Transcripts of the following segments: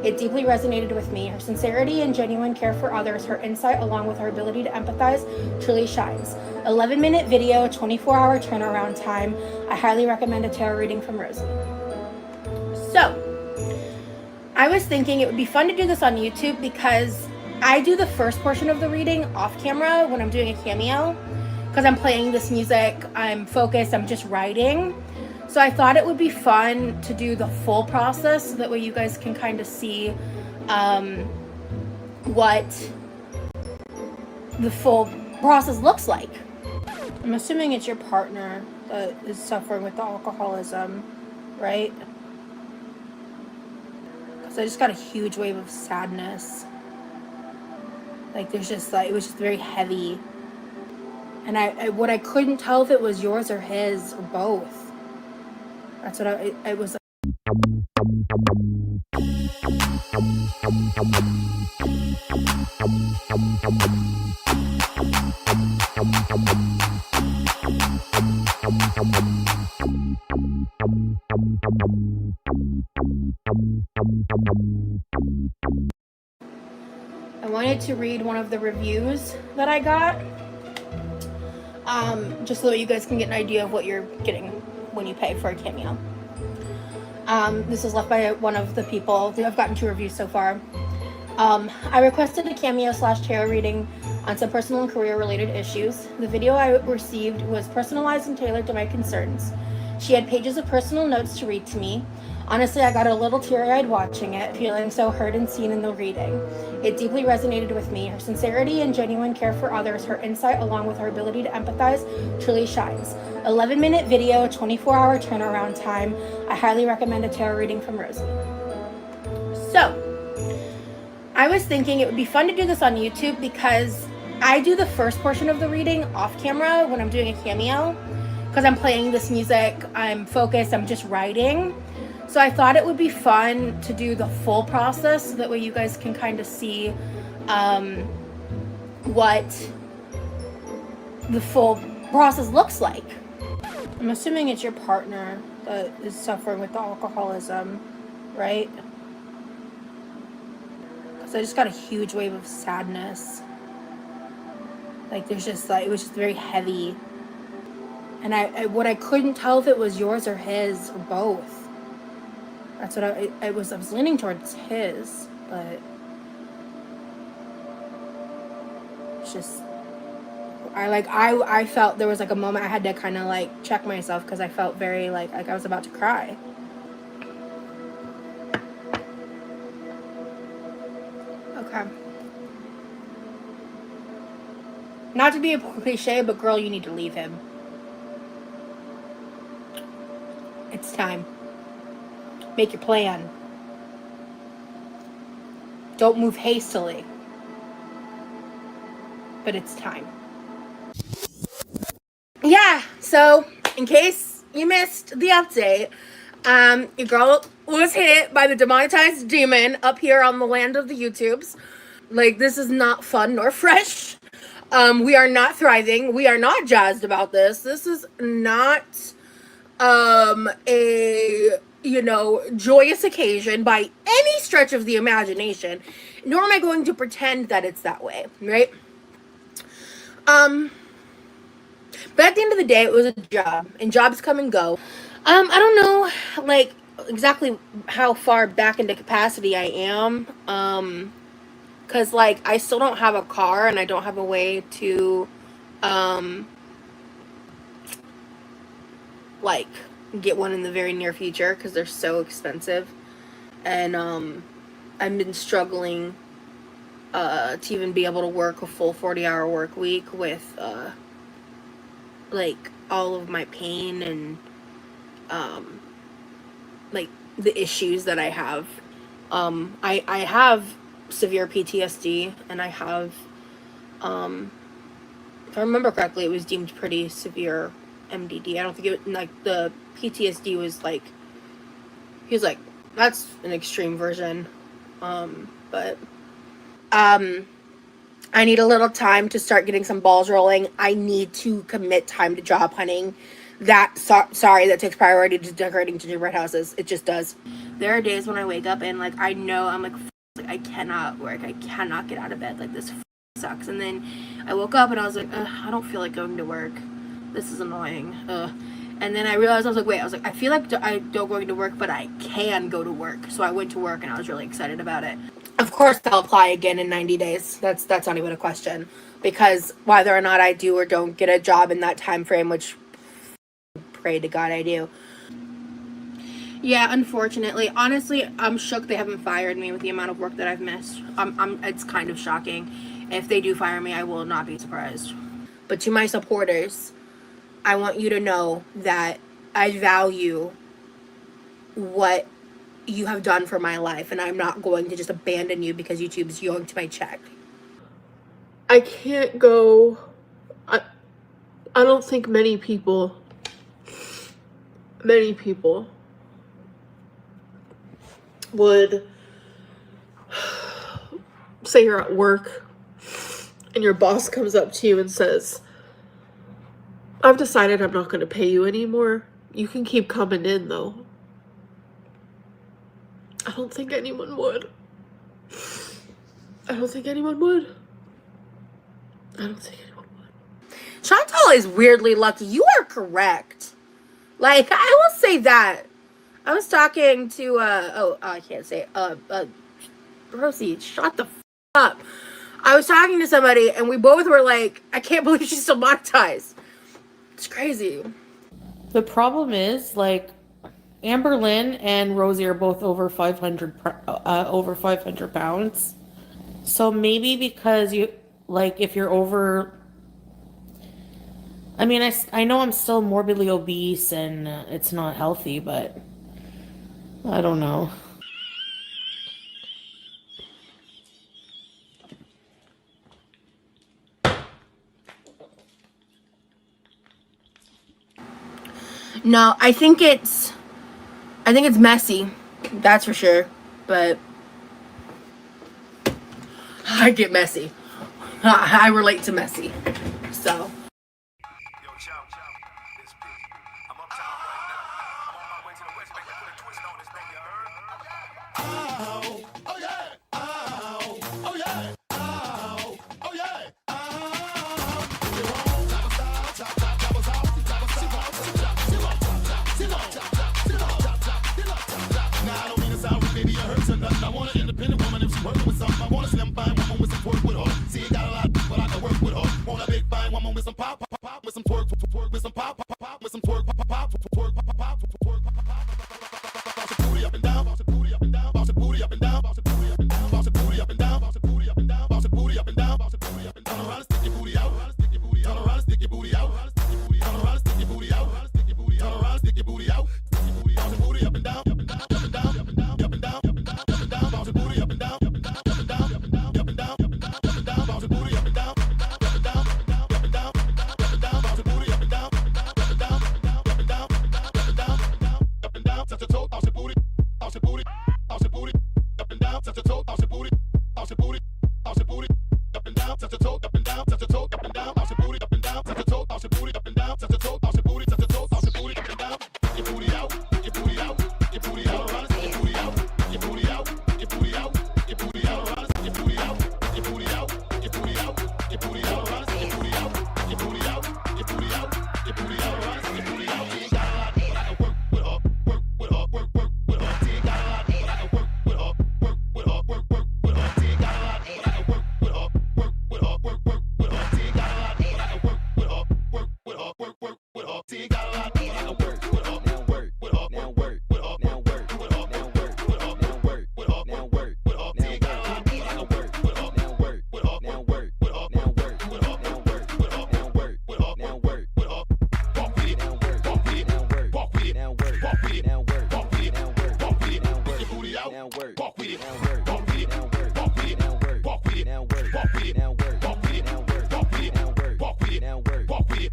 It deeply resonated with me. Her sincerity and genuine care for others, her insight, along with her ability to empathize, truly shines. 11-minute video, 24-hour turnaround time. I highly recommend a tarot reading from Rosie. So, I was thinking it would be fun to do this on YouTube because I do the first portion of the reading off camera when I'm doing a cameo, because I'm playing this music, I'm focused, I'm just writing. So I thought it would be fun to do the full process so that way you guys can kind of see what the full process looks like. I'm assuming it's your partner that is suffering with the alcoholism, right? Because I just got a huge wave of sadness. Like there's just like, it was just very heavy. And I couldn't tell if it was yours or his or both. That's what I was. I wanted to read one of the reviews that I got, just so that you guys can get an idea of what you're getting when you pay for a cameo. This is left by one of the people. I've gotten 2 reviews so far. I requested a cameo / tarot reading on some personal and career related issues. The video I received was personalized and tailored to my concerns. She had pages of personal notes to read to me. Honestly, I got a little teary-eyed watching it, feeling so heard and seen in the reading. It deeply resonated with me. Her sincerity and genuine care for others, her insight, along with her ability to empathize, truly shines. 11-minute video, 24-hour turnaround time. I highly recommend a tarot reading from Rosie. So, I was thinking it would be fun to do this on YouTube because I do the first portion of the reading off camera when I'm doing a cameo, because I'm playing this music, I'm focused, I'm just writing. So I thought it would be fun to do the full process so that way you guys can kind of see what the full process looks like. I'm assuming it's your partner that is suffering with the alcoholism, right? Because I just got a huge wave of sadness. Like there's just like, it was just very heavy. And I couldn't tell if it was yours or his or both. That's what I was leaning towards his, but it's just, I felt there was like a moment I had to kind of like check myself because I felt very like I was about to cry. Okay. Not to be a cliche, but girl, you need to leave him. It's time. Make your plan. Don't move hastily. But it's time. Yeah, so in case you missed the update, your girl was hit by the demonetized demon up here on the land of the YouTubes. Like, this is not fun nor fresh. We are not thriving. We are not jazzed about this. This is not a, joyous occasion by any stretch of the imagination, nor am I going to pretend that it's that way, right? But at the end of the day, it was a job, and jobs come and go. I don't know, like, exactly how far back into capacity I am, because, like, I still don't have a car, and I don't have a way to, like, get one in the very near future because they're so expensive. And I've been struggling to even be able to work a full 40-hour work week with like all of my pain and like the issues that I have. I have severe PTSD, and I have if I remember correctly, it was deemed pretty severe MDD. I don't think it, like, the PTSD was like, he was like, that's an extreme version. But I need a little time to start getting some balls rolling. I need to commit time to job hunting. Sorry, that takes priority to decorating gingerbread houses. It just does. there are days when I wake up and like I know I'm like I cannot work. I cannot get out of bed. Like this sucks. And then I woke up and I was like, I don't feel like going to work. This is annoying. And then I realized, I was like, wait, I feel like I don't going to work, but I can go to work. So I went to work and I was really excited about it. Of course, they'll apply again in 90 days. That's not even a question. Because whether or not I do or don't get a job in that time frame, which pray to God I do. Yeah, unfortunately. Honestly, I'm shook they haven't fired me with the amount of work that I've missed. It's kind of shocking. If they do fire me, I will not be surprised. But to my supporters, I want you to know that I value what you have done for my life, and I'm not going to just abandon you because YouTube's yoinked my check. I can't go. I don't think many people would say you're at work and your boss comes up to you and says, I've decided I'm not going to pay you anymore. You can keep coming in, though. I don't think anyone would. Chantal is weirdly lucky. You are correct. Like, I will say that. I was talking to, I can't say, Rosie, shut the up. I was talking to somebody, and we both were like, I can't believe she's still monetized. It's crazy. The problem is, like, Amberlynn and Rosie are both over 500 pounds. So maybe because you, like, if you're over, I mean, I know I'm still morbidly obese and it's not healthy, but I don't know. No, I think it's messy. That's for sure. But I get messy. I relate to messy. So. I want an independent woman if she working with something. I want a slim fine woman with some twerk with her. See, got a lot, but I can work with her. Want a big fine woman with some pop, with some twerk, with some pop, with some twerk, twerk, bounce your booty up and down, bounce your booty up and down, bounce your booty up and down, bounce your booty up and down, bounce your booty up and down, bounce your booty up and down, bounce your booty up and down, bounce your booty up and down. Turn around and stick your booty out, stick your booty, turn around and stick your booty out, turn around and stick your booty out, stick your booty, turn around and stick your booty out, stick your booty, bounce your booty up and down, up and down, up and down, up and down, up and down, up and down, up and down, bounce your booty up and down, up and down, up and down, up and down, up and down, up and down, up and down, bounce your booty up and down, up and down, up and down, up and down, up and down, bounce your booty up and down, up and down, up and down, up and down, up and down, up and down, touch your toe, bounce your booty, bounce your booty, bounce your booty, up and down, touch your toe, bounce your booty, bounce your booty, bounce your booty, up and down, touch your toe, up and down, touch your toe, up and down, bounce your booty, up and down, touch your toe, bounce your booty, up and down, touch your toe, bounce your booty, touch your toe, bounce your booty, up and down, your booty out, your booty out, your booty out, around, your booty out, your booty out, your booty out, your booty out, around, your booty out, your booty out, your booty out, your booty out, around, your booty out, your booty out, your booty out, your booty out, around, your booty out. You got a lot, but I can work with her, work with her, work with her. You got a lot, but I can work with her, work with her, work with her. You got a lot, but I can work with her, work with her, work with her. You got a lot, but I can work with her, work with her, work with her. You got a lot, but I can work with her, work with her, now work with her, now work with her, now work with her, now work with her, now work with her. You got a lot, but I can work with her, now work with her, now work with her, now work with her, now work with her, now work with her, now work with her. Walk with it, now work, walk with it, now work, walk with it, now work, walk with it, now work, walk with it, now work, walk with it, now work. Your booty out, now work, walk with it, now work, walk with it, now work, walk with it, now work, walk with it, now work, walk with it, now work, walk with it, now work, walk with it, now work, walk with it, now work, walk with it.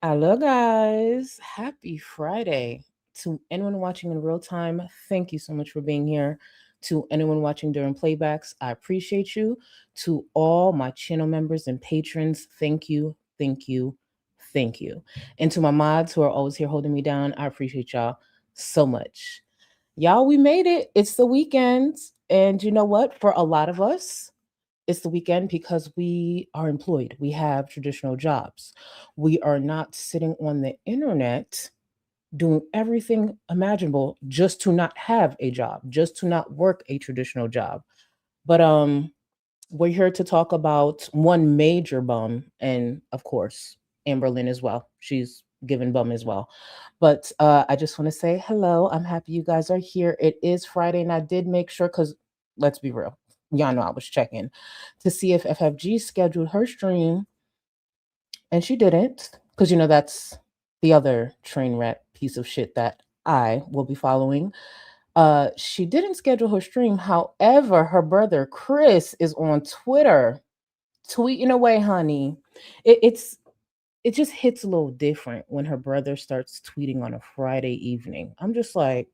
Hello, guys. Happy Friday. To anyone watching in real time, thank you so much for being here. To anyone watching during playbacks, I appreciate you. To all my channel members and patrons, thank you, thank you, thank you. And to my mods who are always here holding me down, I appreciate y'all so much. Y'all, we made it. It's the weekend. And you know what? For a lot of us, it's the weekend because we are employed. We have traditional jobs. We are not sitting on the internet doing everything imaginable just to not have a job, just to not work a traditional job. But we're here to talk about one major bum, and of course, Amberlynn as well. She's given bum as well. But I just want to say hello. I'm happy you guys are here. It is Friday, and I did make sure, because let's be real, y'all know I was checking to see if FFG scheduled her stream, and she didn't, because you know that's the other train wreck piece of shit that I will be following. She didn't schedule her stream. However, her brother Chris is on Twitter tweeting away, honey. It just hits a little different when her brother starts tweeting on a Friday evening. I'm just like,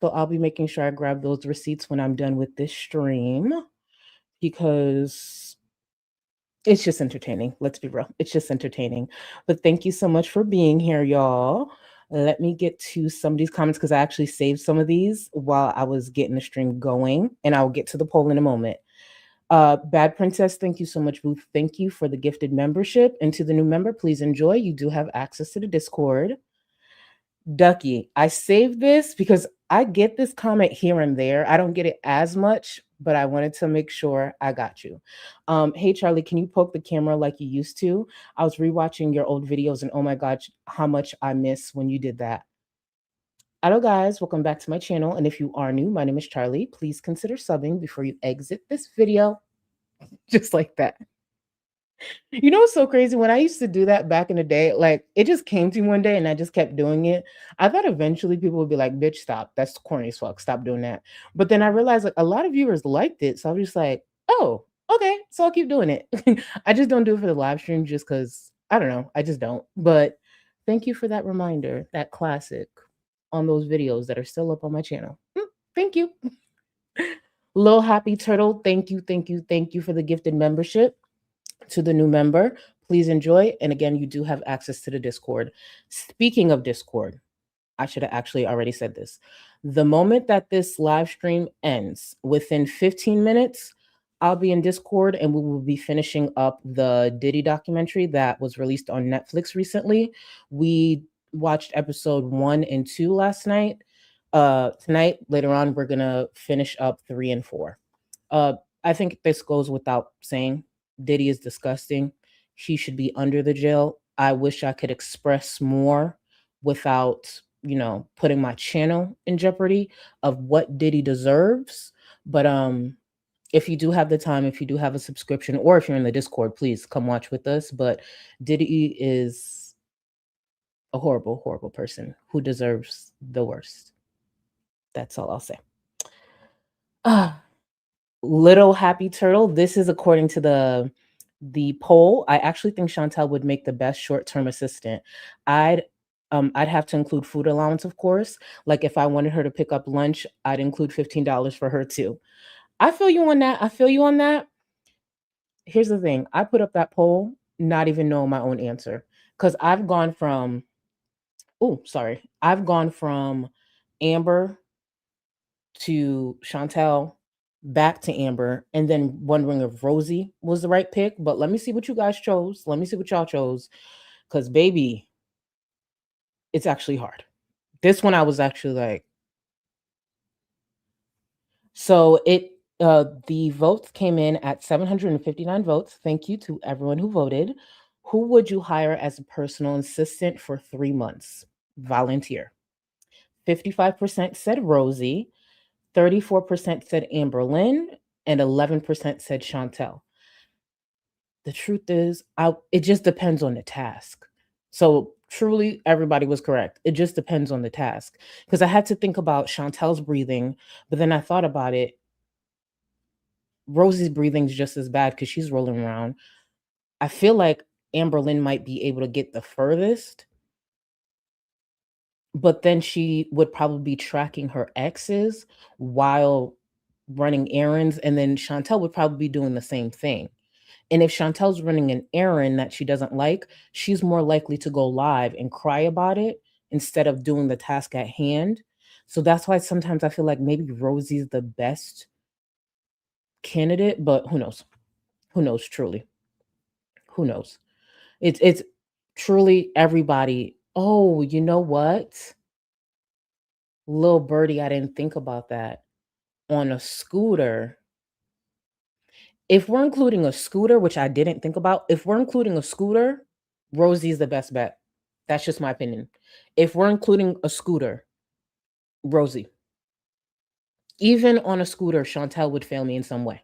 so I'll be making sure I grab those receipts when I'm done with this stream, because it's just entertaining. Let's be real. It's just entertaining. But thank you so much for being here, y'all. Let me get to some of these comments because I actually saved some of these while I was getting the stream going, and I'll get to the poll in a moment. Bad Princess, thank you so much, Booth. Thank you for the gifted membership. And to the new member, please enjoy. You do have access to the Discord. Ducky, I saved this because I get this comment here and there. I don't get it as much, but I wanted to make sure I got you. Hey, Charlie, can you poke the camera like you used to? I was rewatching your old videos, and oh my God, how much I miss when you did that. Hello, guys. Welcome back to my channel. And if you are new, my name is Charlie. Please consider subbing before you exit this video. Just like that. You know what's so crazy? When I used to do that back in the day, like it just came to me one day and I just kept doing it. I thought eventually people would be like, bitch, stop. That's corny as fuck. Stop doing that. But then I realized like a lot of viewers liked it. So I was just like, oh, okay. So I'll keep doing it. I just don't do it for the live stream just because I don't know. I just don't. But thank you for that reminder, that classic on those videos that are still up on my channel. Thank you. Lil Happy Turtle, thank you, thank you, thank you for the gifted membership. To the new member, please enjoy. And again, you do have access to the Discord. Speaking of Discord, I should have actually already said this. The moment that this live stream ends, within 15 minutes, I'll be in Discord and we will be finishing up the Diddy documentary that was released on Netflix recently. We watched episode 1 and 2 last night. Tonight, later on, we're going to finish up 3 and 4. I think this goes without saying. Diddy is disgusting. He should be under the jail. I wish I could express more without, you know, putting my channel in jeopardy of what Diddy deserves. But if you do have the time, if you do have a subscription, or if you're in the Discord, please come watch with us. But Diddy is a horrible, horrible person who deserves the worst. That's all I'll say. Little Happy Turtle, this is according to the poll. I actually think Chantel would make the best short-term assistant. I'd have to include food allowance, of course. Like if I wanted her to pick up lunch, I'd include $15 for her too. I feel you on that. I feel you on that. Here's the thing. I put up that poll not even knowing my own answer, because I've gone from Amber to Chantel, back to Amber, and then wondering if Rosie was the right pick. But let me see what you guys chose. Let me see what y'all chose. Because, baby, it's actually hard. This one I was actually like. So the votes came in at 759 votes. Thank you to everyone who voted. Who would you hire as a personal assistant for 3 months? Volunteer. 55% said Rosie. 34% said Amberlynn, and 11% said Chantel. The truth is, it just depends on the task. So truly, everybody was correct. It just depends on the task. Because I had to think about Chantel's breathing, but then I thought about it. Rosie's breathing is just as bad because she's rolling around. I feel like Amberlynn might be able to get the furthest, but then she would probably be tracking her exes while running errands, and then Chantel would probably be doing the same thing. And if Chantel's running an errand that she doesn't like, she's more likely to go live and cry about it instead of doing the task at hand. So that's why sometimes I feel like maybe Rosie's the best candidate, but who knows? Who knows truly? Who knows? It's truly everybody. Oh, you know what? Little birdie, I didn't think about that. On a scooter, if we're including a scooter, which I didn't think about, if we're including a scooter, Rosie's the best bet. That's just my opinion. If we're including a scooter, Rosie. Even on a scooter, Chantel would fail me in some way.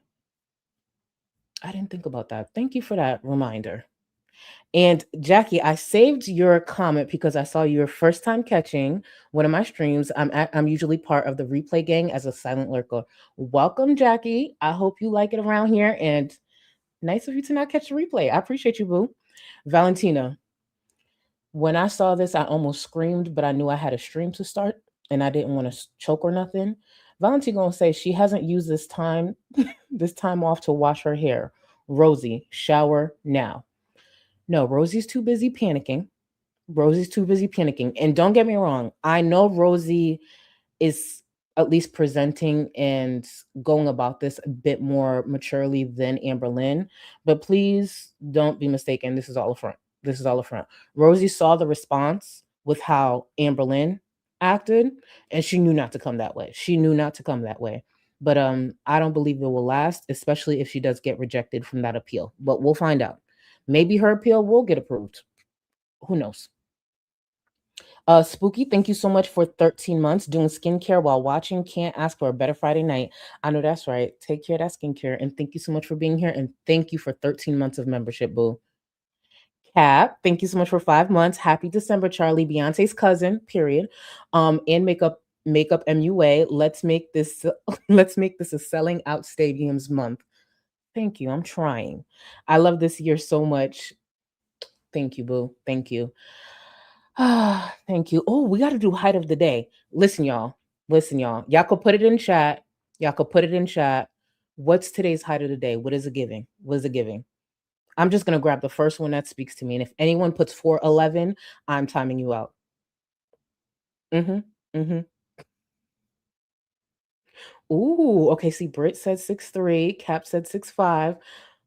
I didn't think about that. Thank you for that reminder. And Jackie, I saved your comment because I saw your first time catching one of my streams. I'm usually part of the replay gang as a silent lurker. Welcome, Jackie. I hope you like it around here, and nice of you to not catch the replay. I appreciate you, boo. Valentina, when I saw this, I almost screamed, but I knew I had a stream to start and I didn't want to choke or nothing. Valentina gonna say she hasn't used this time off to wash her hair. Rosie, shower now. No, Rosie's too busy panicking. Rosie's too busy panicking. And don't get me wrong, I know Rosie is at least presenting and going about this a bit more maturely than Amberlynn, but please don't be mistaken. This is all a front. This is all a front. Rosie saw the response with how Amberlynn acted, and she knew not to come that way. She knew not to come that way. But I don't believe it will last, especially if she does get rejected from that appeal. But we'll find out. Maybe her appeal will get approved. Who knows? Spooky, thank you so much for 13 months doing skincare while watching. Can't ask for a better Friday night. I know that's right. Take care of that skincare. And thank you so much for being here. And thank you for 13 months of membership, boo. Cap, thank you so much for 5 months. Happy December, Charlie, Beyonce's cousin, period. And makeup MUA. Let's make this a selling out stadiums month. Thank you. I'm trying. I love this year so much. Thank you, boo. Thank you. Thank you. Oh, we got to do height of the day. Listen, y'all. Y'all could put it in chat. What's today's height of the day? What is it giving? I'm just going to grab the first one that speaks to me. And if anyone puts 411, I'm timing you out. Ooh, okay. See, Britt said 6'3", Cap said 6'5",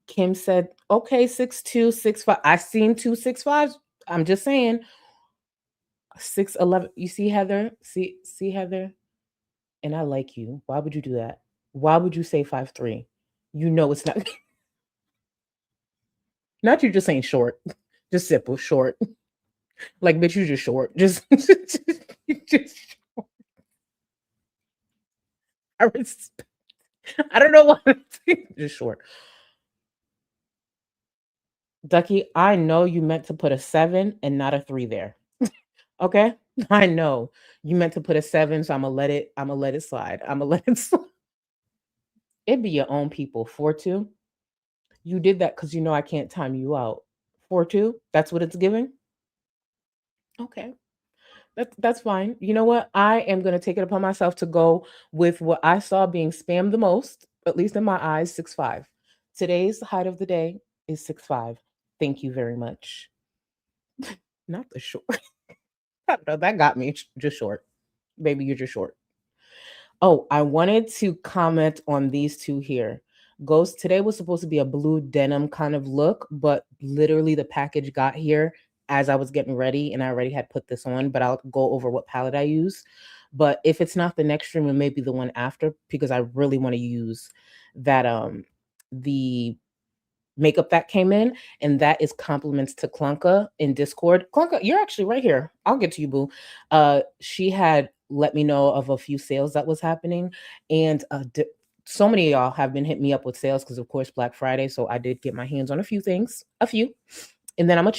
Kim said, okay, 6'2", 6'5". I've seen 2 6'5s. I'm just saying. 6'11". You see, Heather? See, Heather? And I like you. Why would you do that? Why would you say 5'3"? You know it's not. Not you just saying short. Just simple, short. Like, bitch, you just short. Just short. I don't know what. Just short. Ducky, I know you meant to put a 7 and not a 3 there. Okay? I know you meant to put a 7, so I'm gonna let it slide. It'd be your own people. 4-2. You did that because you know I can't time you out. 4-2. That's what it's giving. Okay, that's fine. You know what? I am gonna take it upon myself to go with what I saw being spammed the most, at least in my eyes. 6'5". Today's height of the day is 6'5". Thank you very much. Not the short. I don't know, that got me. Just short. Baby, you're just short. Oh, I wanted to comment on these two here. Ghost, today was supposed to be a blue denim kind of look, but literally the package got here as I was getting ready, and I already had put this on, but I'll go over what palette I use. But if it's not the next stream, it may be the one after, because I really want to use that the makeup that came in, and that is compliments to Clunka in Discord. Clunka, you're actually right here. I'll get to you, boo. She had let me know of a few sales that was happening, and so many of y'all have been hitting me up with sales because, of course, Black Friday. So I did get my hands on a few things, and then I'm gonna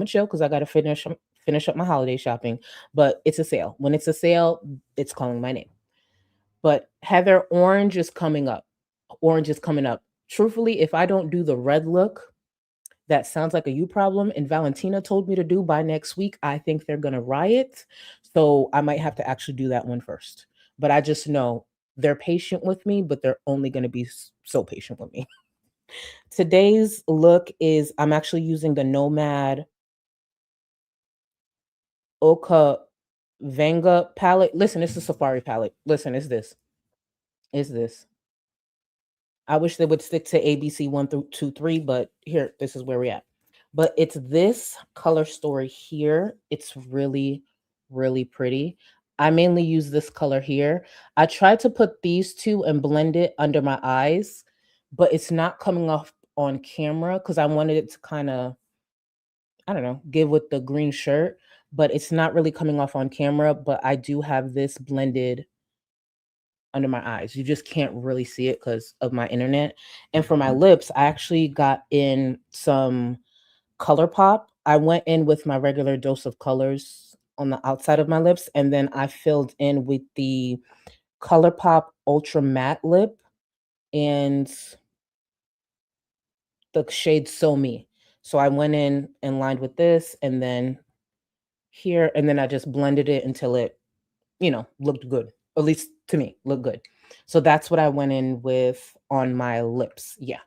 chill because I gotta finish up my holiday shopping. But it's a sale. When it's a sale, it's calling my name. But Heather, orange is coming up. Truthfully, if I don't do the red look, that sounds like a you problem, and Valentina told me to do by next week, I think they're gonna riot. So I might have to actually do that one first. But I just know they're patient with me, but they're only gonna be so patient with me. Today's look is I'm actually using the Nomad Oka Venga palette. Listen, it's a safari palette. Listen, it's this. It's this. I wish they would stick to ABC 1 through 2, 3, but here, this is where we're at. But it's this color story here. It's really, really pretty. I mainly use this color here. I tried to put these two and blend it under my eyes, but it's not coming off on camera because I wanted it to kind of, I don't know, give with the green shirt, but it's not really coming off on camera. But I do have this blended under my eyes. You just can't really see it because of my internet. And for my lips, I actually got in some Color Pop. I went in with my regular dose of colors on the outside of my lips, and then I filled in with the Color Pop Ultra Matte Lip and the shade So Me. So I went in and lined with this, and then here, and then I just blended it until it, looked good. At least to me, looked good. So that's what I went in with on my lips. Yeah.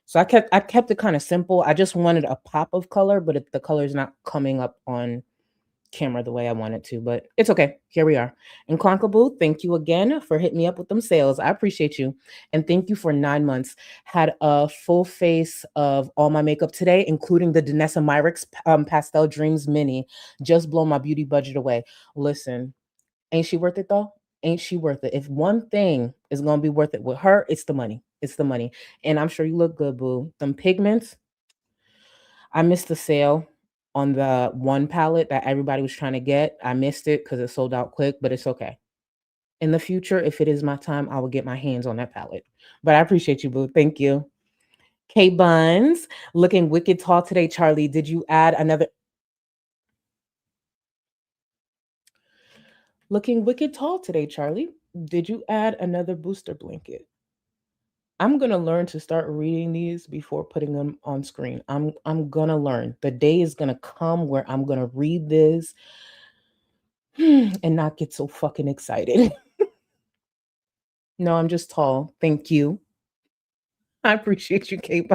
So I kept it kind of simple. I just wanted a pop of color, but the color is not coming up on camera the way I want it to. But it's okay. Here we are. And Clonkaboo, thank you again for hitting me up with them sales. I appreciate you. And thank you for 9 months. Had a full face of all my makeup today, including the Danessa Myricks Pastel Dreams Mini. Just blow my beauty budget away. Listen, ain't she worth it though? Ain't she worth it? If one thing is gonna be worth it with her, it's the money. It's the money. And I'm sure you look good, boo. Them pigments, I missed the sale on the one palette that everybody was trying to get. I missed it because it sold out quick, but it's okay. In the future, if it is my time, I will get my hands on that palette. But I appreciate you, boo. Thank you. K Buns, looking wicked tall today, Charlie. Did you add another? Looking wicked tall today, Charlie. Did you add another booster blanket? I'm gonna learn to start reading these before putting them on screen. I'm gonna learn. The day is gonna come where I'm gonna read this and not get so fucking excited. No, I'm just tall. Thank you. I appreciate you, Kate.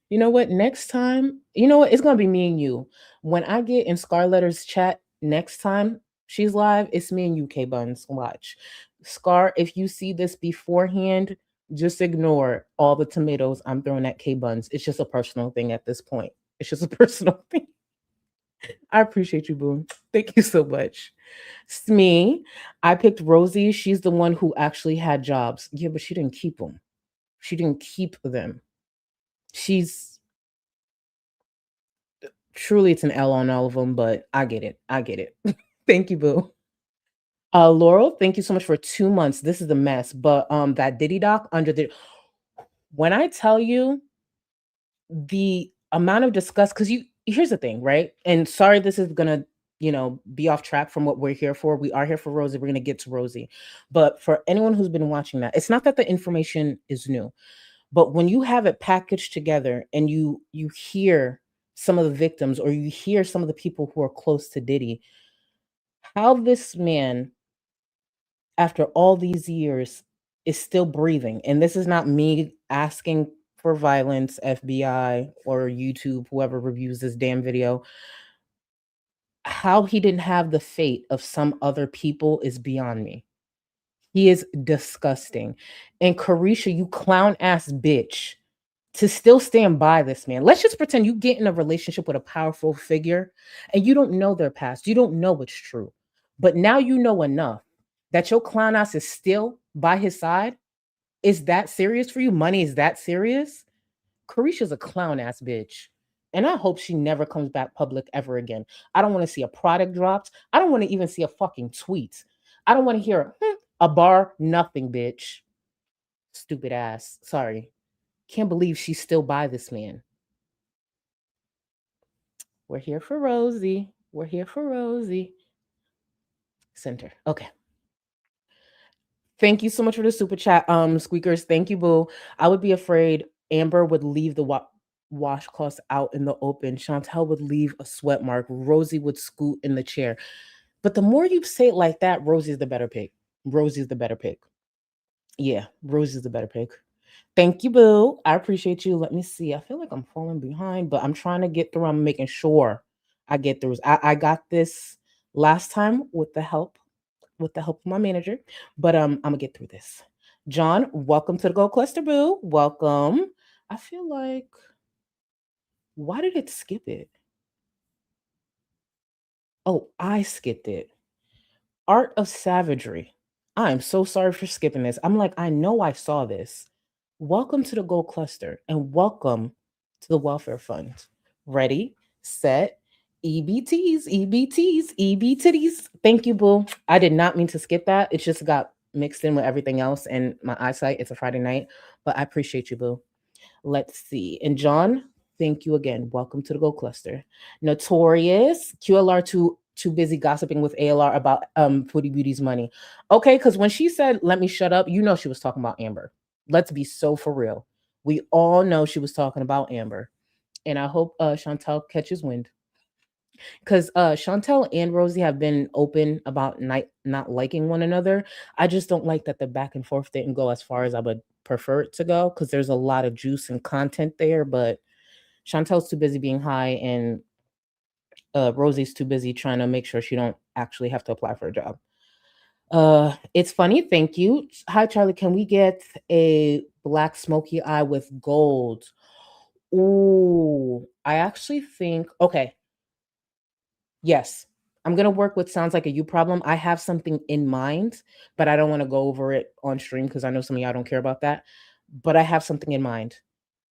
You know what? Next time, you know what? It's gonna be me and you. When I get in Scarletter's chat next time she's live, it's me and you, K Buns. Watch. Scar, if you see this beforehand, just ignore all the tomatoes I'm throwing at K Buns. It's just a personal thing at this point. It's just a personal thing. I appreciate you, Boom. Thank you so much. Smee, I picked Rosie. She's the one who actually had jobs. Yeah, but she didn't keep them. She didn't keep them. She's truly, it's an L on all of them, but I get it. I get it. Thank you, Boo. Laurel, thank you so much for 2 months. This is a mess, but that Diddy doc under the when I tell you the amount of disgust, because here's the thing, right? And sorry, this is gonna be off track from what we're here for. We are here for Rosie. We're gonna get to Rosie, but for anyone who's been watching that, it's not that the information is new, but when you have it packaged together and you hear some of the victims or you hear some of the people who are close to Diddy, how this man, after all these years, is still breathing. And this is not me asking for violence, FBI or YouTube, whoever reviews this damn video. How he didn't have the fate of some other people is beyond me. He is disgusting. And Carisha, you clown ass bitch, to still stand by this man. Let's just pretend you get in a relationship with a powerful figure and you don't know their past. You don't know what's true. But now you know enough that your clown ass is still by his side. Is that serious for you? Money is that serious? Carisha's a clown ass bitch. And I hope she never comes back public ever again. I don't want to see a product dropped. I don't want to even see a fucking tweet. I don't want to hear a bar, nothing, bitch. Stupid ass. Sorry. Can't believe she's still by this man. We're here for Rosie. We're here for Rosie. Center. Okay. Thank you so much for the super chat, Squeakers. Thank you, boo. I would be afraid Amber would leave the washcloths out in the open. Chantel would leave a sweat mark. Rosie would scoot in the chair. But the more you say it like that, Rosie's the better pick. Rosie's the better pick. Yeah, Rosie's the better pick. Thank you, boo. I appreciate you. Let me see. I feel like I'm falling behind, but I'm trying to get through. I'm making sure I get through. I got this last time with the help of my manager, but I'm gonna get through this. John, welcome to the Gold Cluster, boo. Welcome. I feel like, why did it skip it? Oh, I skipped it. Art of Savagery. I am so sorry for skipping this. I'm like, I know I saw this. Welcome to the Gold Cluster and welcome to the Welfare Fund. Ready, set, EBTs, EBTs, EBTs. Thank you, boo. I did not mean to skip that. It just got mixed in with everything else and my eyesight. It's a Friday night, but I appreciate you, boo. Let's see. And John, thank you again. Welcome to the Gold Cluster. Notorious QLR too busy gossiping with ALR about Footy Beauty's money. Okay, because when she said let me shut up, you know she was talking about Amber. Let's be so for real. We all know she was talking about Amber. And I hope Chantel catches wind. Because Chantel and Rosie have been open about not liking one another. I just don't like that the back and forth didn't go as far as I would prefer it to go, because there's a lot of juice and content there. But Chantel's too busy being high, and Rosie's too busy trying to make sure she don't actually have to apply for a job. It's funny. Thank you. Hi, Charlie. Can we get a black smoky eye with gold? Ooh, I actually think, okay. Yes, I'm gonna work with sounds like a you problem. I have something in mind, but I don't want to go over it on stream because I know some of y'all don't care about that. But I have something in mind.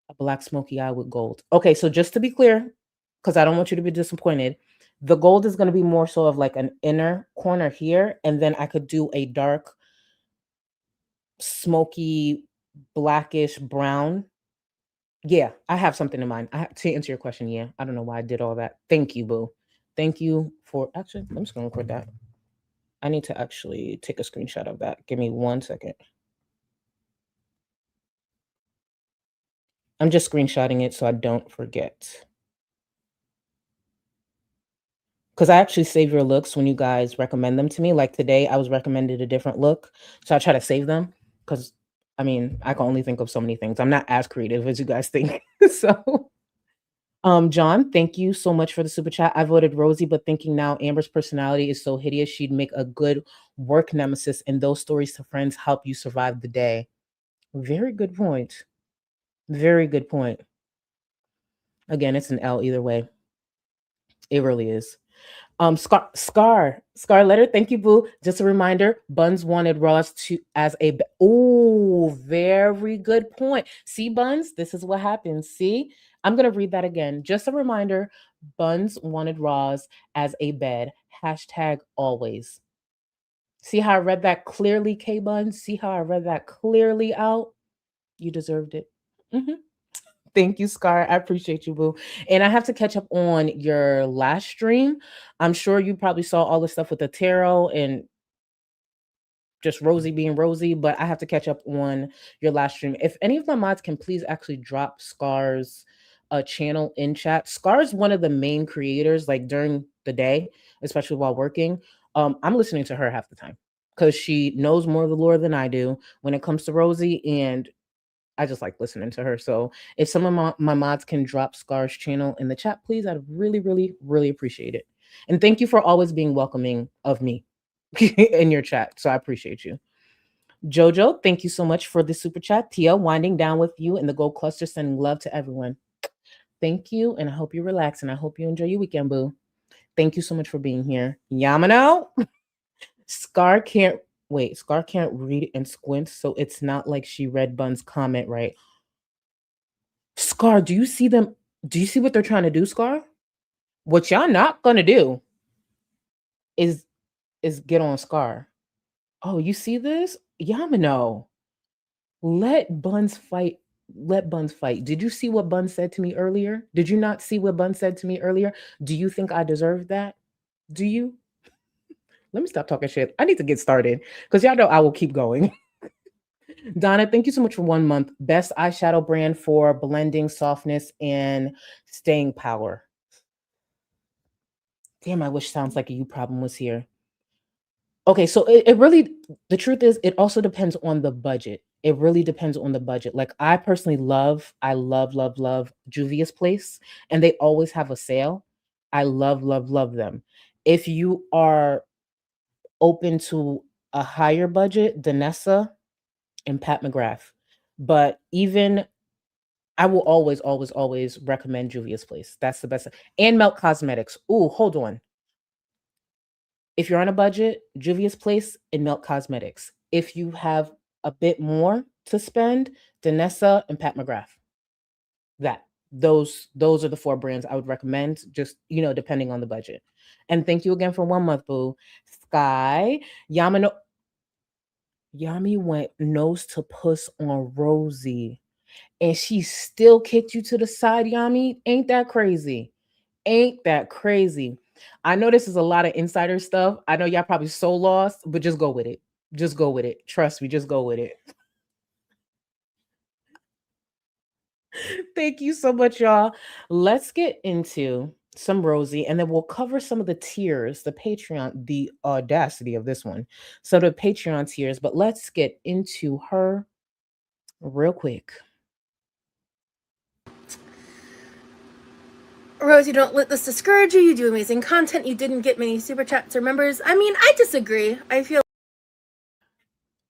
A black smoky eye with gold. Okay, so just to be clear, because I don't want you to be disappointed, the gold is going to be more so of like an inner corner here, and then I could do a dark, smoky, blackish brown. Yeah, I have something in mind. To answer your question, yeah, I don't know why I did all that. Thank you, boo. Thank you for actually. I'm just going to record that. I need to actually take a screenshot of that. Give me 1 second. I'm just screenshotting it so I don't forget. Because I actually save your looks when you guys recommend them to me. Like today, I was recommended a different look, so I try to save them. Because I mean, I can only think of so many things. I'm not as creative as you guys think. So, John, thank you so much for the super chat. I voted Rosie, but thinking now Amber's personality is so hideous, she'd make a good work nemesis, and those stories to friends help you survive the day. Very good point. Very good point. Again, it's an L either way. It really is. Scar letter. Thank you, boo. Just a reminder, Buns wanted Ross to as a. Oh, very good point. See, Buns, this is what happens. See, I'm gonna read that again. Just a reminder, Buns wanted Ross as a bed. Hashtag always. See how I read that clearly, K Buns? See how I read that clearly out? You deserved it. Mhm. Thank you, Scar. I appreciate you, boo. And I have to catch up on your last stream. I'm sure you probably saw all the stuff with the tarot and just Rosie being Rosie, but I have to catch up on your last stream. If any of my mods can please actually drop Scar's channel in chat. Scar's one of the main creators, like during the day, especially while working. I'm listening to her half the time because she knows more of the lore than I do when it comes to Rosie, and I just like listening to her. So if some of my mods can drop Scar's channel in the chat, please, I'd really, really, really appreciate it. And thank you for always being welcoming of me in your chat. So I appreciate you. Jojo, thank you so much for the super chat. Tia, winding down with you in the Gold Cluster, sending love to everyone. Thank you, and I hope you relax, and I hope you enjoy your weekend, boo. Thank you so much for being here. Yamano, Scar can't read and squint, so it's not like she read Bun's comment right. Scar, do you see them? Do you see what they're trying to do, Scar? What y'all not gonna do is get on Scar. Oh, you see this? Yamano. Let Buns fight. Let Buns fight. Did you see what Bun said to me earlier? Did you not see what Bun said to me earlier? Do you think I deserve that? Do you? Let me stop talking shit. I need to get started because y'all know I will keep going. Donna, thank you so much for 1 month. Best eyeshadow brand for blending softness and staying power. Damn, I wish Sounds Like a You problem was here. Okay, so it really, the truth is, it also depends on the budget. It really depends on the budget. Like I personally love Juvia's Place, and they always have a sale. I love them. If you are open to a higher budget, Danessa and Pat McGrath. But even I will always recommend Juvia's Place. That's the best. And Melt Cosmetics. Ooh, hold on. If you're on a budget, Juvia's Place and Melt Cosmetics. If you have a bit more to spend, Danessa and Pat McGrath. That those are the 4 brands I would recommend, just depending on the budget. And thank you again for 1 month, boo. Sky Yamano. Yami went nose to puss on Rosie, and she still kicked you to the side, Yami. Ain't that crazy? Ain't that crazy? I know this is a lot of insider stuff. I know y'all probably so lost, but just go with it. Just go with it. Trust me, just go with it. Thank you so much, y'all. Let's get into some Rosie, and then we'll cover some of the tiers, the Patreon, the audacity of this one. So the Patreon tiers, but let's get into her real quick. Rosie, don't let this discourage you. You do amazing content. You didn't get many super chats or members. I mean, I disagree. I feel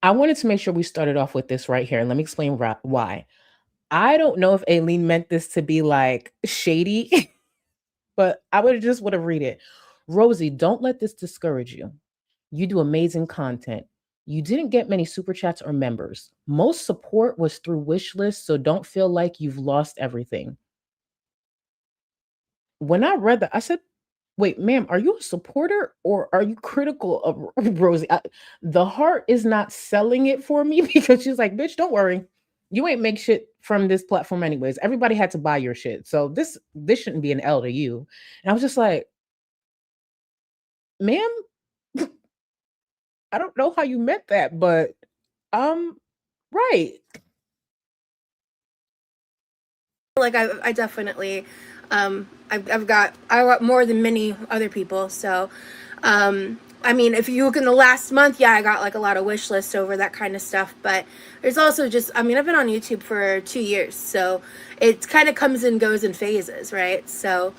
I wanted to make sure we started off with this right here, and let me explain why. I don't know if Aileen meant this to be like shady, but I would have read it. Rosie, don't let this discourage you. You do amazing content. You didn't get many super chats or members. Most support was through wish lists, so don't feel like you've lost everything. When I read that, I said, wait, ma'am, are you a supporter or are you critical of Rosie? The heart is not selling it for me because she's like, bitch, don't worry. You ain't make shit from this platform anyways. Everybody had to buy your shit. So this shouldn't be an L to you. And I was just like, ma'am, I don't know how you meant that, but right. like I definitely I got more than many other people. So I mean, if you look in the last month, yeah, I got like a lot of wish lists over that kind of stuff. But there's also just, I mean, I've been on YouTube for 2 years, so it kind of comes and goes in phases, right? So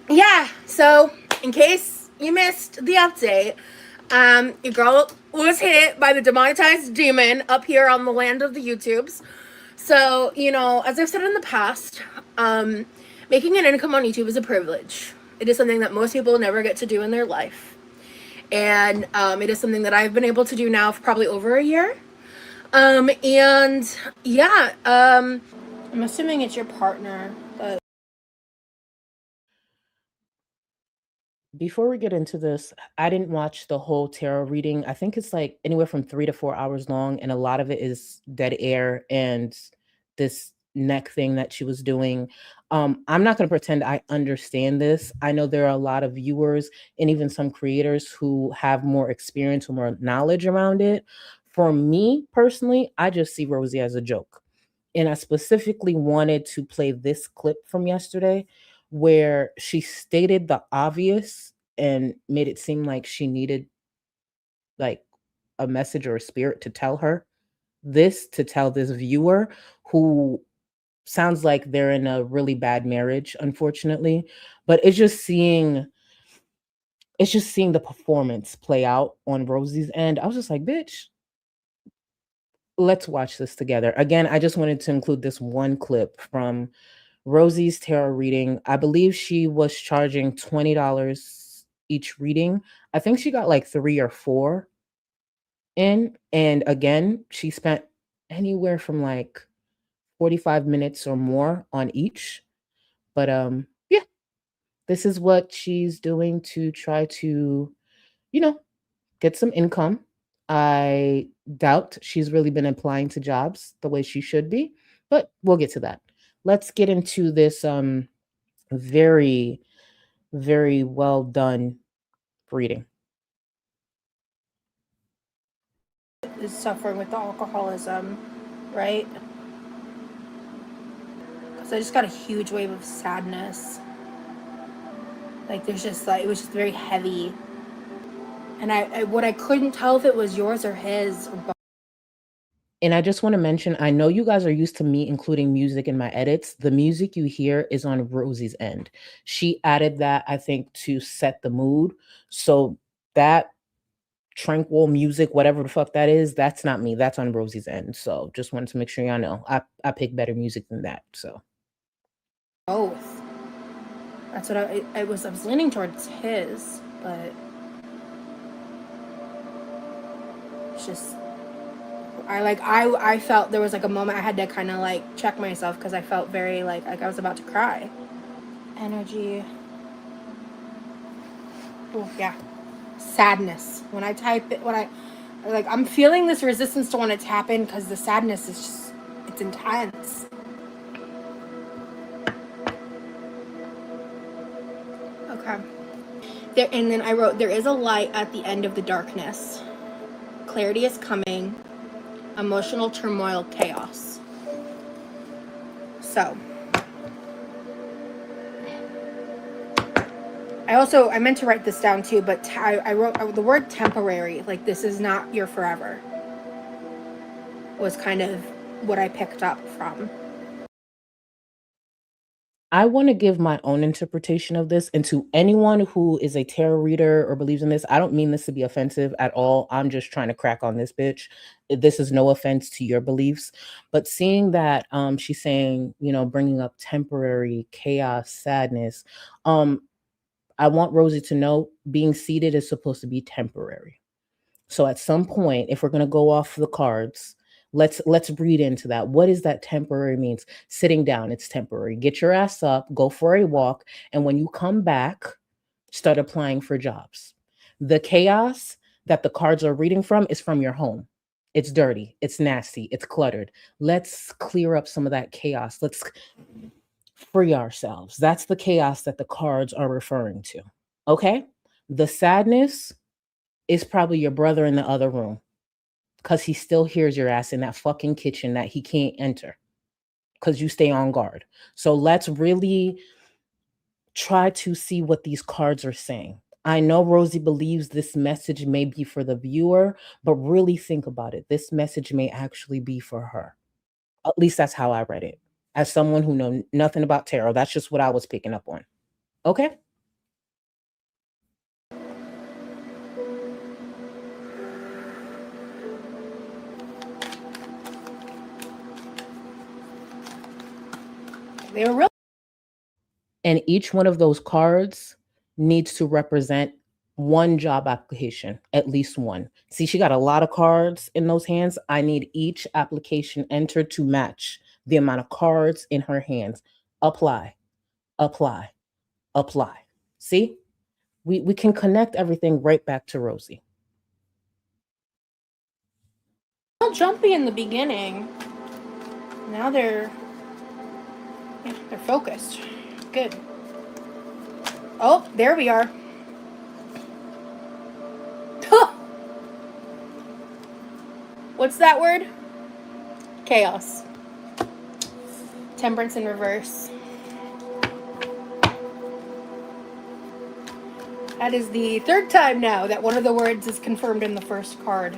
yeah, so in case you missed the update, your girl was hit by the demonetized demon up here on the land of the YouTubes. So, as I've said in the past, making an income on YouTube is a privilege. It is something that most people never get to do in their life. And it is something that I've been able to do now for probably over a year. And yeah, I'm assuming it's your partner. But Before we get into this, I didn't watch the whole tarot reading. I think it's like anywhere from 3 to 4 hours long, and a lot of it is dead air and this neck thing that she was doing. I'm not going to pretend I understand this. I know there are a lot of viewers and even some creators who have more experience or more knowledge around it. For me personally, I just see Rosie as a joke. And I specifically wanted to play this clip from yesterday where she stated the obvious and made it seem like she needed like a message or a spirit to tell her this, to tell this viewer who sounds like they're in a really bad marriage, unfortunately. But it's just seeing the performance play out on Rosie's end. I was just like, bitch, let's watch this together. Again, I just wanted to include this one clip from Rosie's tarot reading. I believe she was charging $20 each reading. I think she got like 3 or 4 in. And again, she spent anywhere from like 45 minutes or more on each. But yeah, this is what she's doing to try to, get some income. I doubt she's really been applying to jobs the way she should be, but we'll get to that. Let's get into this very, very well done reading. is suffering with the alcoholism, right? Because I just got a huge wave of sadness. Like there's just like, it was just very heavy. And I couldn't tell if it was yours or his or both. And I just want to mention, I know you guys are used to me including music in my edits. The music you hear is on Rosie's end. She added that, I think, to set the mood. So that tranquil music, whatever the fuck that is, that's not me. That's on Rosie's end. So just wanted to make sure y'all know. I pick better music than that. So Both. That's what I was leaning towards his, but it's just I felt there was like a moment I had to kind of like check myself because I felt very like I was about to cry. Energy. Oh yeah. Sadness. When I type it, I'm feeling this resistance to want to tap in because the sadness is just, it's intense. Okay. There, and then I wrote, there is a light at the end of the darkness. Clarity is coming. Emotional turmoil, chaos. So. I meant to write this down too, but I wrote the word temporary, like this is not your forever, was kind of what I picked up from. I want to give my own interpretation of this. And to anyone who is a tarot reader or believes in this, I don't mean this to be offensive at all. I'm just trying to crack on this bitch. This is no offense to your beliefs. But seeing that she's saying, bringing up temporary chaos, sadness, I want Rosie to know being seated is supposed to be temporary. So at some point, if we're going to go off the cards, let's read into that. What is that temporary means? Sitting down, it's temporary. Get your ass up, go for a walk, and when you come back, start applying for jobs. The chaos that the cards are reading from is from your home. It's dirty, it's nasty, it's cluttered. Let's clear up some of that chaos. Let's free ourselves. That's the chaos that the cards are referring to. Okay? The sadness is probably your brother in the other room because he still hears your ass in that fucking kitchen that he can't enter because you stay on guard. So let's really try to see what these cards are saying. I know Rosie believes this message may be for the viewer, but really think about it. This message may actually be for her. At least that's how I read it. As someone who knows nothing about tarot, that's just what I was picking up on. Okay? They were real. And each one of those cards needs to represent one job application, at least one. See, she got a lot of cards in those hands. I need each application entered to match the amount of cards in her hands. Apply, apply, apply. See, we can connect everything right back to Rosie. A little jumpy in the beginning. Now they're focused. Good. Oh, there we are. What's that word? Chaos. Temperance in reverse. That is the third time now that one of the words is confirmed in the first card.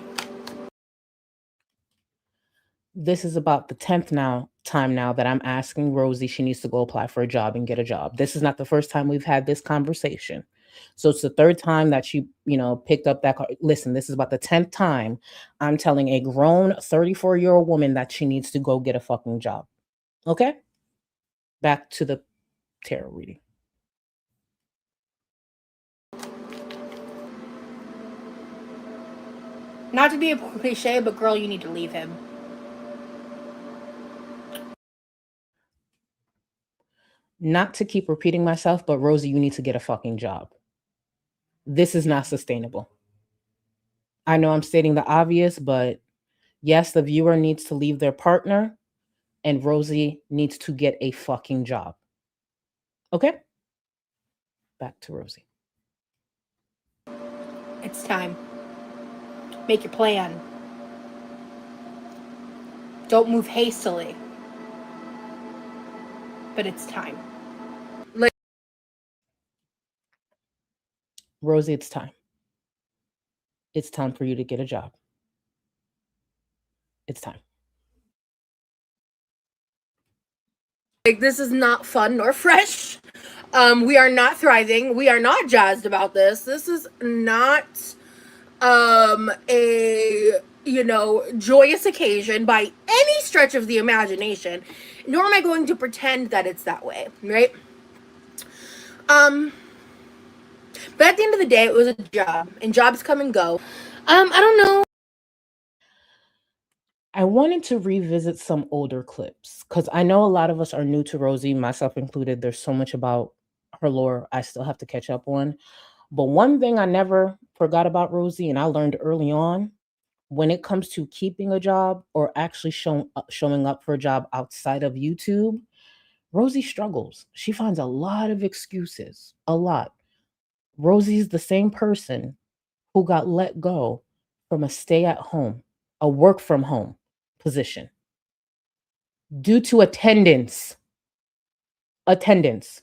This is about the 10th time now that I'm asking Rosie she needs to go apply for a job and get a job. This is not the first time we've had this conversation. So it's the third time that she, picked up that card. Listen, this is about the 10th time I'm telling a grown 34-year-old woman that she needs to go get a fucking job. Okay? Back to the tarot reading. Not to be a cliche, but girl, you need to leave him. Not to keep repeating myself, but Rosie, you need to get a fucking job. This is not sustainable. I know I'm stating the obvious, but yes, the viewer needs to leave their partner, and Rosie needs to get a fucking job. Okay? Back to Rosie. It's time. Make your plan. Don't move hastily. But it's time. Rosie, it's time. It's time for you to get a job. It's time. Like, this is not fun nor fresh. We are not thriving. We are not jazzed about this. This is not a, you know, joyous occasion by any stretch of the imagination, nor am I going to pretend that it's that way, right? But at the end of the day, it was a job, and jobs come and go. I don't know. I wanted to revisit some older clips because I know a lot of us are new to Rosie, myself included. There's so much about her lore I still have to catch up on. But one thing I never forgot about Rosie, and I learned early on, when it comes to keeping a job or actually showing up for a job outside of YouTube, Rosie struggles. She finds a lot of excuses, a lot. Rosie's the same person who got let go from a stay at home, a work from home position due to attendance. Attendance.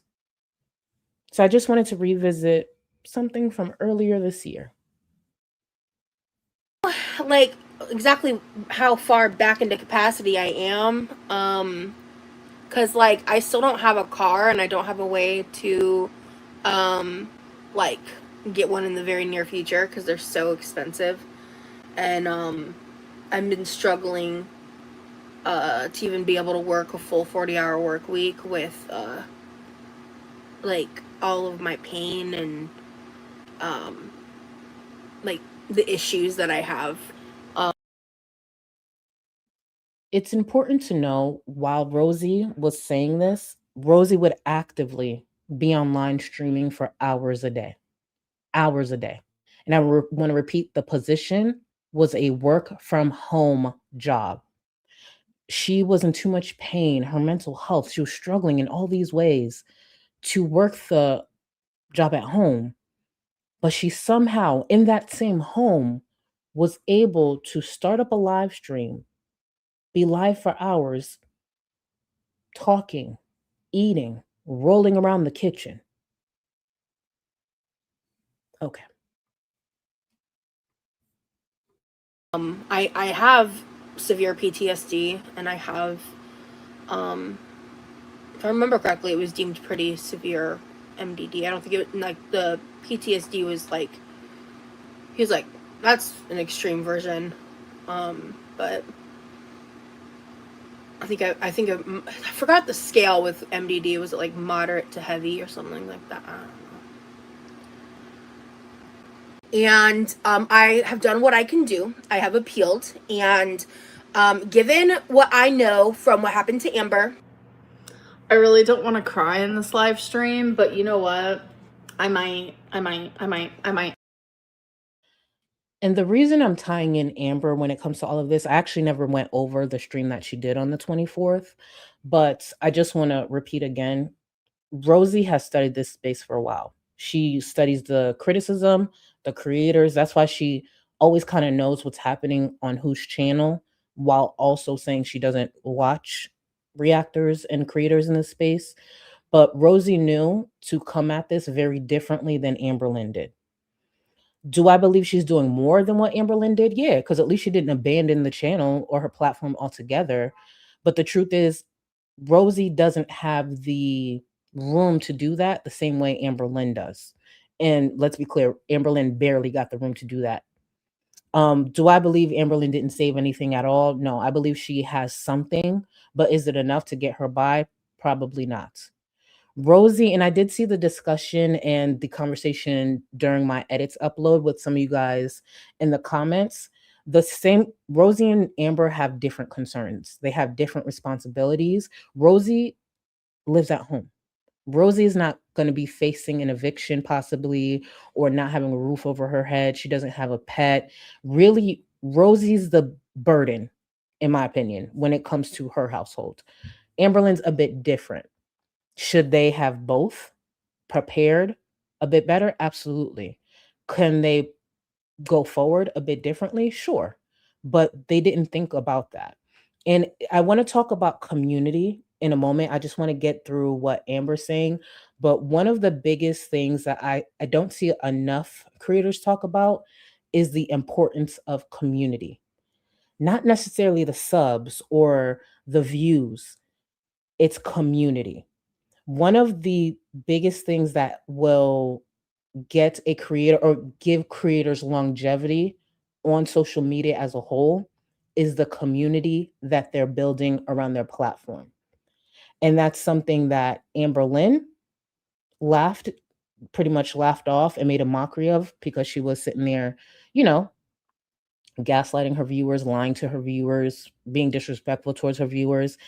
So I just wanted to revisit something from earlier this year. Like, exactly how far back into capacity I am. Because, like, I still don't have a car, and I don't have a way to, like, get one in the very near future because they're so expensive. And, I've been struggling, to even be able to work a full 40-hour work week with, like, all of my pain and, like, the issues that I have. It's important to know while Rosie was saying this, Rosie would actively be online streaming for hours a day. Hours a day. And I want to repeat, the position was a work from home job. She was in too much pain, her mental health, she was struggling in all these ways to work the job at home. But she somehow, in that same home, was able to start up a live stream, be live for hours, talking, eating, rolling around the kitchen. Okay. I have severe PTSD, and I have, if I remember correctly, it was deemed pretty severe MDD. I don't think it, like, the PTSD was like, he was like, that's an extreme version. But I forgot the scale with MDD. Was it like moderate to heavy or something like that? I don't know. And I have done what I can do. I have appealed, and given what I know from what happened to Amber, I really don't want to cry in this live stream, but you know what? I might. And the reason I'm tying in Amber when it comes to all of this, I actually never went over the stream that she did on the 24th, but I just want to repeat again, Rosie has studied this space for a while. She studies the criticism, the creators. That's why she always kind of knows what's happening on whose channel, while also saying she doesn't watch reactors and creators in this space. But Rosie knew to come at this very differently than Amberlynn did. Do I believe she's doing more than what Amberlynn did? Yeah, because at least she didn't abandon the channel or her platform altogether. But the truth is, Rosie doesn't have the room to do that the same way Amberlynn does. And let's be clear, Amberlynn barely got the room to do that. Do I believe Amberlynn didn't save anything at all? No, I believe she has something, but is it enough to get her by? Probably not. Rosie, and I did see the discussion and the conversation during my edits upload with some of you guys in the comments. The same, Rosie and Amber have different concerns. They have different responsibilities. Rosie lives at home. Rosie is not going to be facing an eviction possibly or not having a roof over her head. She doesn't have a pet. Really, Rosie's the burden, in my opinion, when it comes to her household. Amberlynn's a bit different. Should they have both prepared a bit better? Absolutely. Can they go forward a bit differently? Sure. But they didn't think about that. And I want to talk about community in a moment. I just want to get through what Amber's saying. But one of the biggest things that I don't see enough creators talk about is the importance of community. Not necessarily the subs or the views. It's community. One of the biggest things that will get a creator or give creators longevity on social media as a whole is the community that they're building around their platform. And that's something that Amberlynn laughed pretty much laughed off and made a mockery of because she was sitting there, you know, gaslighting her viewers, lying to her viewers, being disrespectful towards her viewers.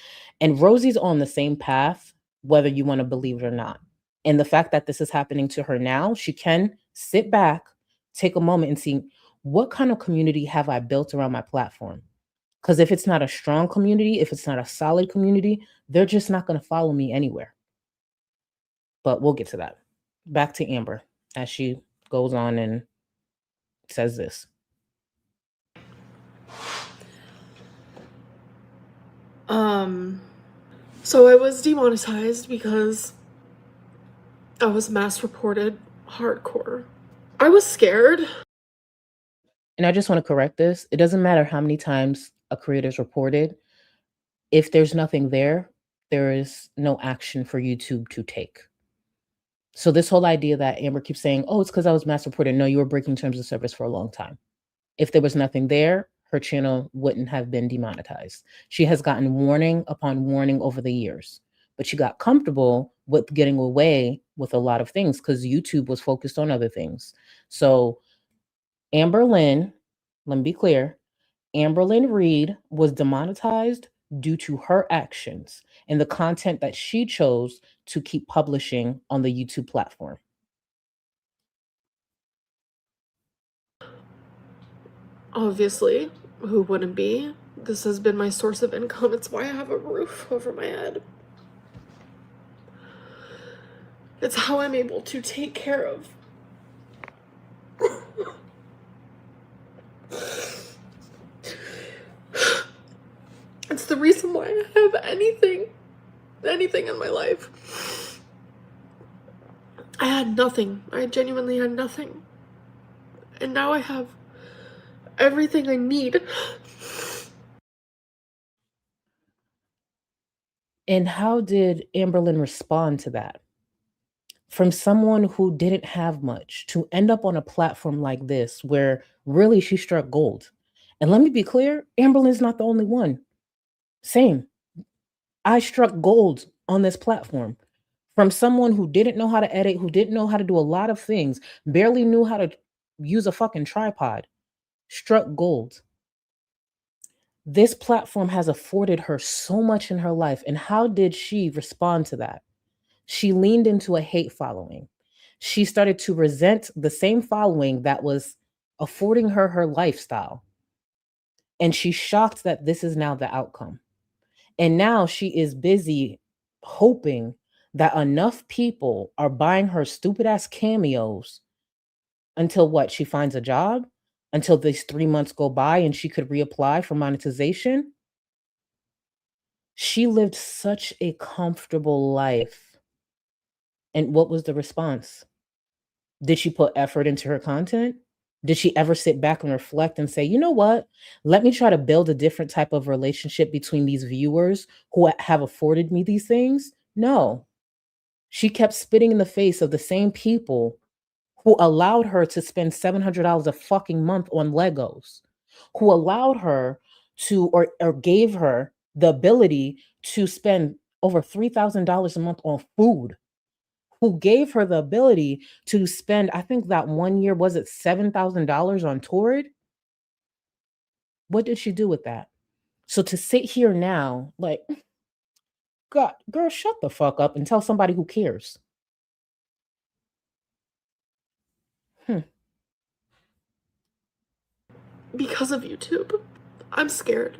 And Rosie's on the same path, whether you want to believe it or not. And the fact that this is happening to her now, she can sit back, take a moment and see what kind of community have I built around my platform? Because if it's not a strong community, if it's not a solid community, they're just not going to follow me anywhere. But we'll get to that. Back to Amber as she goes on and says this. So I was demonetized because I was mass reported hardcore. I was scared. And I just want to correct this. It doesn't matter how many times a creator is reported. If there's nothing there, there is no action for YouTube to take. So this whole idea that Amber keeps saying, oh, it's because I was mass reported. No, you were breaking terms of service for a long time. If there was nothing there, her channel wouldn't have been demonetized. She has gotten warning upon warning over the years, but she got comfortable with getting away with a lot of things because YouTube was focused on other things. So Amberlynn, let me be clear, Amberlynn Reid was demonetized due to her actions and the content that she chose to keep publishing on the YouTube platform. Obviously, who wouldn't be? This has been my source of income. It's why I have a roof over my head. It's how I'm able to take care of it's the reason why I have anything in my life. I had nothing. I genuinely had nothing. And now I have everything I need. And how did Amberlynn respond to that? From someone who didn't have much to end up on a platform like this, where really she struck gold. And let me be clear, Amberlynn's not the only one. Same. I struck gold on this platform from someone who didn't know how to edit, who didn't know how to do a lot of things, barely knew how to use a fucking tripod, struck gold. This platform has afforded her so much in her life. And how did she respond to that? She leaned into a hate following. She started to resent the same following that was affording her her lifestyle. And she's shocked that this is now the outcome. And now she is busy hoping that enough people are buying her stupid ass cameos until what? She finds a job? Until these 3 months go by and she could reapply for monetization? She lived such a comfortable life. And what was the response? Did she put effort into her content? Did she ever sit back and reflect and say, you know what? Let me try to build a different type of relationship between these viewers who have afforded me these things? No. She kept spitting in the face of the same people who allowed her to spend $700 a fucking month on Legos, who allowed her to, or gave her the ability to spend over $3,000 a month on food, who gave her the ability to spend, I think that 1 year, was it $7,000 on Torrid? What did she do with that? So to sit here now, like, God, girl, shut the fuck up and tell somebody who cares. Because of YouTube. I'm scared.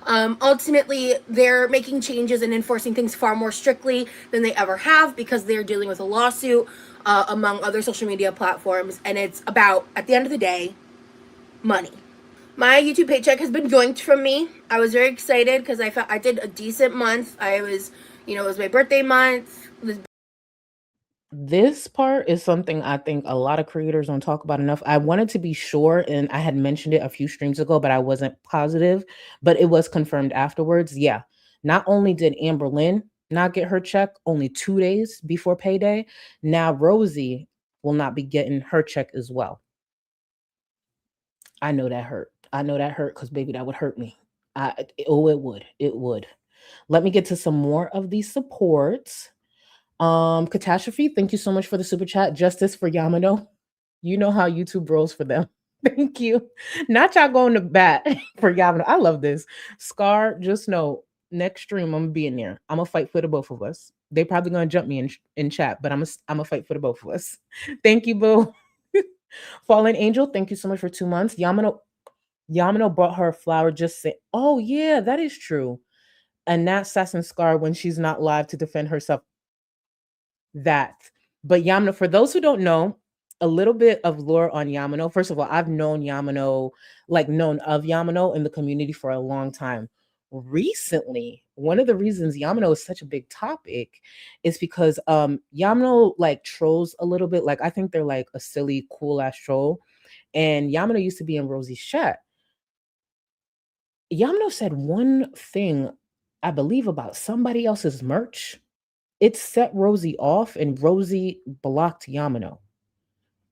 Ultimately, they're making changes and enforcing things far more strictly than they ever have because they're dealing with a lawsuit among other social media platforms. And it's about, at the end of the day, money. My YouTube paycheck has been yoinked from me. I was very excited because I felt I did a decent month. I was, it was my birthday month. This part is something I think a lot of creators don't talk about enough. I wanted to be sure, and I had mentioned it a few streams ago, but I wasn't positive. But it was confirmed afterwards. Yeah. Not only did Amberlynn not get her check only 2 days before payday, now Rosie will not be getting her check as well. I know that hurt. I know that hurt because baby, that would hurt me. Oh, it would. It would. Let me get to some more of these supports. Catastrophe, thank you so much for the super chat. Justice for Yamano. You know how YouTube rolls for them. Thank you. Not y'all going to bat for Yamano. I love this. Scar, just know next stream I'm gonna be in there. I'm gonna fight for the both of us. They probably gonna jump me in chat, but I'm gonna fight for the both of us. Thank you, boo. Fallen Angel, thank you so much for 2 months. Yamano brought her a flower. Just say, oh yeah, that is true. And Nat Assassin Scar when she's not live to defend herself. That. But Yamano, for those who don't know, a little bit of lore on Yamano. First of all, I've known Yamano, known of Yamano in the community for a long time. Recently, one of the reasons Yamano is such a big topic is because Yamano trolls a little bit. I think they're like a silly, cool ass troll. And Yamano used to be in Rosie's chat. Yamano said one thing, I believe, about somebody else's merch. It set Rosie off and Rosie blocked Yamano.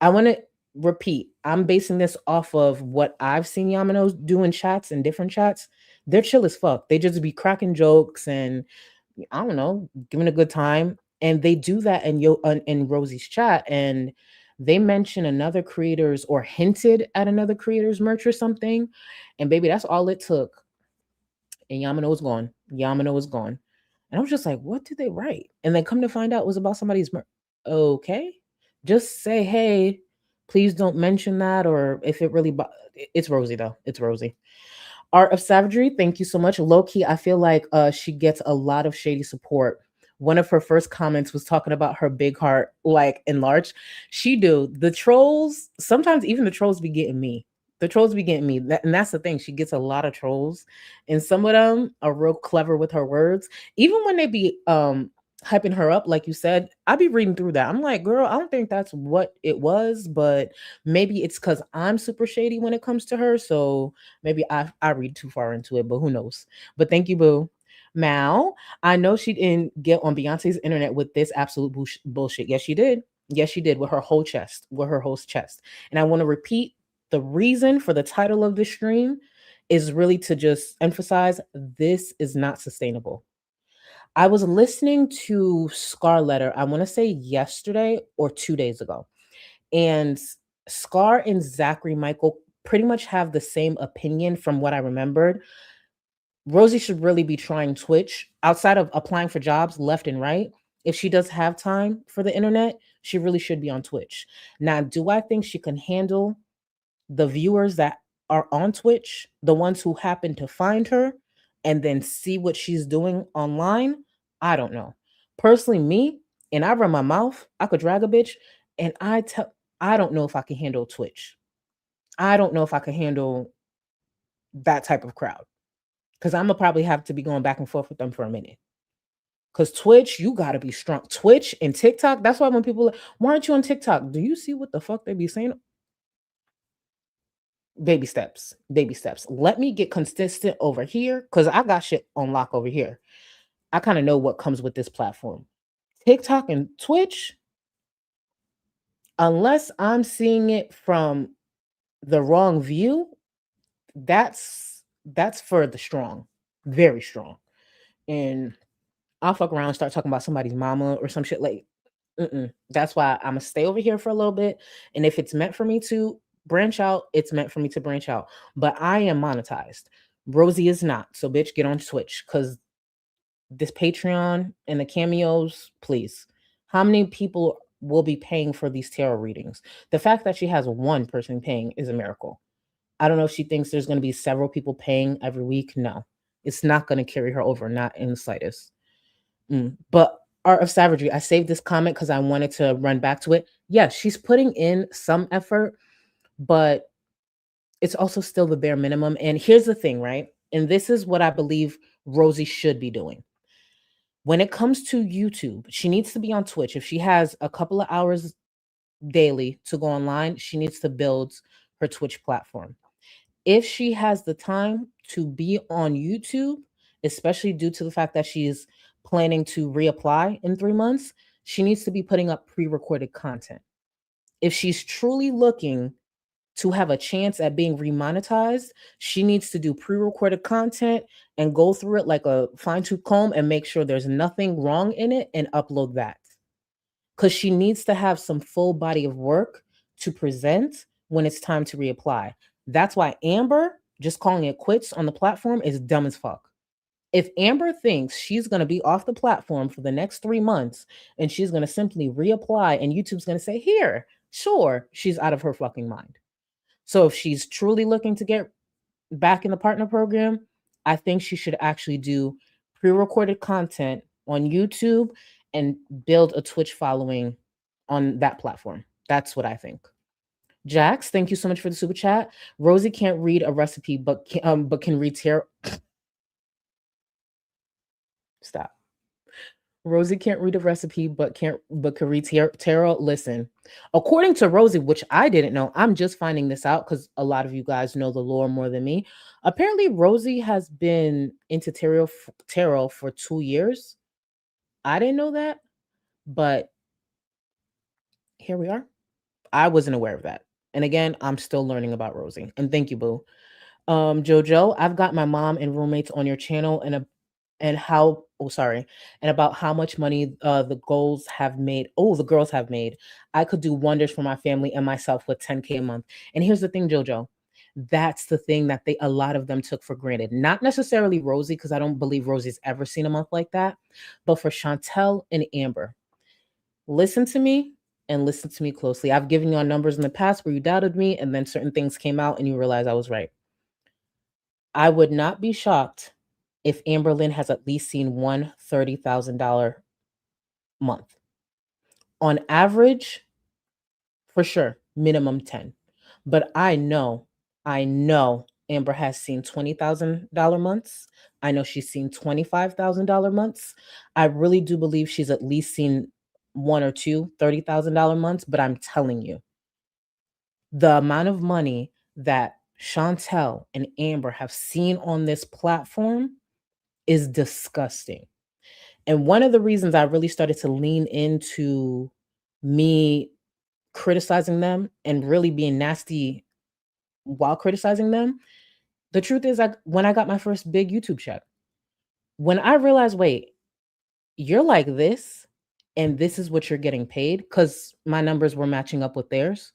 I want to repeat, I'm basing this off of what I've seen Yamano do in chats and different chats. They're chill as fuck. They just be cracking jokes and I don't know, giving a good time. And they do that in Rosie's chat. And they mention another creator's or hinted at another creator's merch or something. And baby, that's all it took. And Yamano was gone. Yamano was gone. And I was just like, what did they write? And then come to find out it was about somebody's okay. Just say, hey, please don't mention that. Or if it really, it's Rosie though. It's Rosie. Art of Savagery, thank you so much. Low-key, I feel like she gets a lot of shady support. One of her first comments was talking about her big heart, enlarged. She do. The trolls, sometimes even the trolls be getting me. The trolls be getting me. And that's the thing. She gets a lot of trolls. And some of them are real clever with her words. Even when they be hyping her up, like you said, I be reading through that. I'm like, girl, I don't think that's what it was, but maybe it's because I'm super shady when it comes to her. So maybe I read too far into it, but who knows? But thank you, boo. Mal, I know she didn't get on Beyonce's internet with this absolute bullshit. Yes, she did. Yes, she did with her whole chest, with her whole chest. And I want to repeat the reason for the title of this stream is really to just emphasize this is not sustainable. I was listening to Scar Letter, I want to say yesterday or 2 days ago. And Scar and Zachary Michael pretty much have the same opinion from what I remembered. Rosie should really be trying Twitch outside of applying for jobs left and right. If she does have time for the internet, she really should be on Twitch. Now, do I think she can handle the viewers that are on Twitch, the ones who happen to find her and then see what she's doing online? I don't know. Personally, me, and I run my mouth, I could drag a bitch, and I don't know if I can handle Twitch. I don't know if I can handle that type of crowd. Because I'm gonna probably have to be going back and forth with them for a minute. Because Twitch, you gotta be strong. Twitch and TikTok, that's why when people, why aren't you on TikTok? Do you see what the fuck they be saying? Baby steps, baby steps. Let me get consistent over here because I got shit on lock over here. I kind of know what comes with this platform. TikTok and Twitch, unless I'm seeing it from the wrong view, that's for the strong, very strong. And I'll fuck around and start talking about somebody's mama or some shit That's why I'm gonna stay over here for a little bit. And if it's meant for me to branch out, it's meant for me to branch out. But I am monetized. Rosie is not. So bitch, get on Twitch because this Patreon and the cameos, please. How many people will be paying for these tarot readings? The fact that she has one person paying is a miracle. I don't know if she thinks there's going to be several people paying every week. No, it's not going to carry her over, not in the slightest. But Art of Savagery, I saved this comment because I wanted to run back to it. Yes, she's putting in some effort, but it's also still the bare minimum. And here's the thing, right? And this is what I believe Rosie should be doing. When it comes to YouTube, she needs to be on Twitch. If she has a couple of hours daily to go online, she needs to build her Twitch platform. If she has the time to be on YouTube, especially due to the fact that she's planning to reapply in 3 months, she needs to be putting up pre-recorded content. If she's truly looking to have a chance at being remonetized, she needs to do pre-recorded content and go through it like a fine-tooth comb and make sure there's nothing wrong in it and upload that. Because she needs to have some full body of work to present when it's time to reapply. That's why Amber just calling it quits on the platform is dumb as fuck. If Amber thinks she's going to be off the platform for the next 3 months and she's going to simply reapply and YouTube's going to say, here, sure, she's out of her fucking mind. So if she's truly looking to get back in the partner program, I think she should actually do pre-recorded content on YouTube and build a Twitch following on that platform. That's what I think. Jax, thank you so much for the super chat. Rosie can't read a recipe, but can read tarot. Stop. Rosie can't read a recipe, but can read tarot. Listen, according to Rosie, which I didn't know, I'm just finding this out because a lot of you guys know the lore more than me. Apparently, Rosie has been into tarot for 2 years. I didn't know that, but here we are. I wasn't aware of that. And again, I'm still learning about Rosie. And thank you, boo. Jojo, I've got my mom and roommates on your channel and about how much money the girls have made. I could do wonders for my family and myself with 10K a month. And here's the thing, Jojo. That's the thing that a lot of them took for granted. Not necessarily Rosie, because I don't believe Rosie's ever seen a month like that. But for Chantel and Amber, listen to me and listen to me closely. I've given you numbers in the past where you doubted me and then certain things came out and you realized I was right. I would not be shocked if Amberlynn has at least seen one $30,000 month. On average, for sure, minimum 10. But I know Amber has seen $20,000 months. I know she's seen $25,000 months. I really do believe she's at least seen one or two $30,000 months, but I'm telling you, the amount of money that Chantel and Amber have seen on this platform is disgusting. And one of the reasons I really started to lean into me criticizing them and really being nasty while criticizing them, the truth is that when I got my first big YouTube check, when I realized, wait, you're like this, and this is what you're getting paid, because my numbers were matching up with theirs,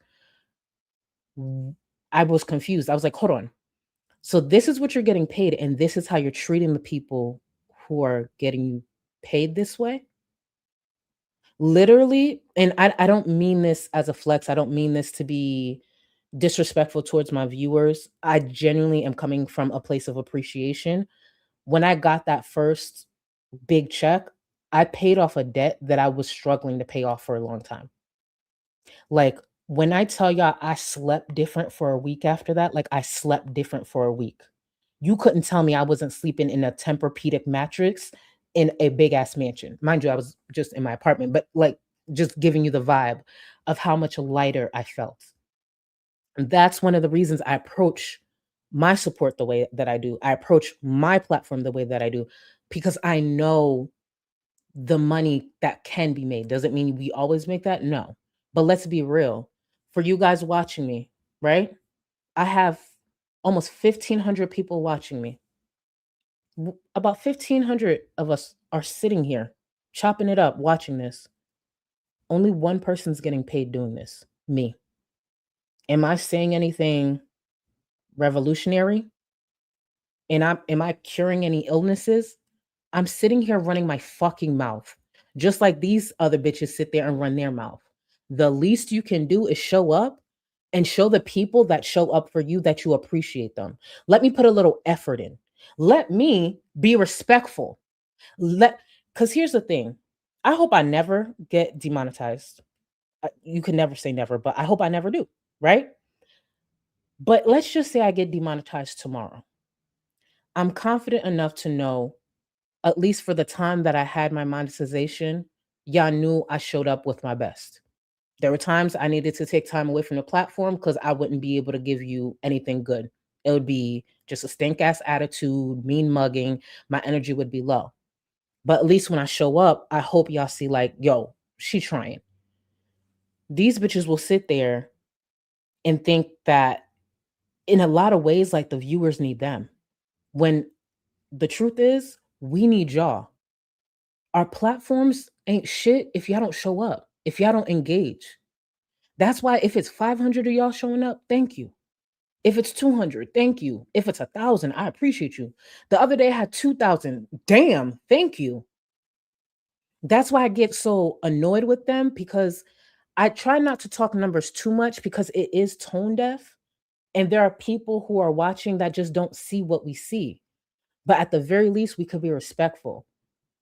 I was confused. I was like, hold on. So this is what you're getting paid, and this is how you're treating the people who are getting you paid this way? Literally, and I don't mean this as a flex. I don't mean this to be disrespectful towards my viewers. I genuinely am coming from a place of appreciation. When I got that first big check, I paid off a debt that I was struggling to pay off for a long time. Like, when I tell y'all I slept different for a week after that, like I slept different for a week. You couldn't tell me I wasn't sleeping in a Tempur-Pedic mattress in a big ass mansion. Mind you, I was just in my apartment, but like just giving you the vibe of how much lighter I felt. And that's one of the reasons I approach my support the way that I do. I approach my platform the way that I do, because I know the money that can be made. Doesn't mean we always make that. No. But let's be real. For you guys watching me, right? I have almost 1,500 people watching me. About 1,500 of us are sitting here, chopping it up, watching this. Only one person's getting paid doing this, me. Am I saying anything revolutionary? And am I curing any illnesses? I'm sitting here running my fucking mouth, just like these other bitches sit there and run their mouth. The least you can do is show up and show the people that show up for you that you appreciate them. Let me put a little effort in. Let me be respectful. Because here's the thing. I hope I never get demonetized. You can never say never, but I hope I never do, right? But let's just say I get demonetized tomorrow. I'm confident enough to know at least for the time that I had my monetization, y'all knew I showed up with my best. There were times I needed to take time away from the platform because I wouldn't be able to give you anything good. It would be just a stink ass attitude, mean mugging. My energy would be low. But at least when I show up, I hope y'all see like, yo, she trying. These bitches will sit there and think that in a lot of ways, like the viewers need them. When the truth is, we need y'all. Our platforms ain't shit if y'all don't show up, if y'all don't engage. That's why if it's 500 of y'all showing up, thank you. If it's 200, thank you. If it's 1,000, I appreciate you. The other day I had 2,000. Damn, thank you. That's why I get so annoyed with them, because I try not to talk numbers too much because it is tone deaf. And there are people who are watching that just don't see what we see. But at the very least, we could be respectful.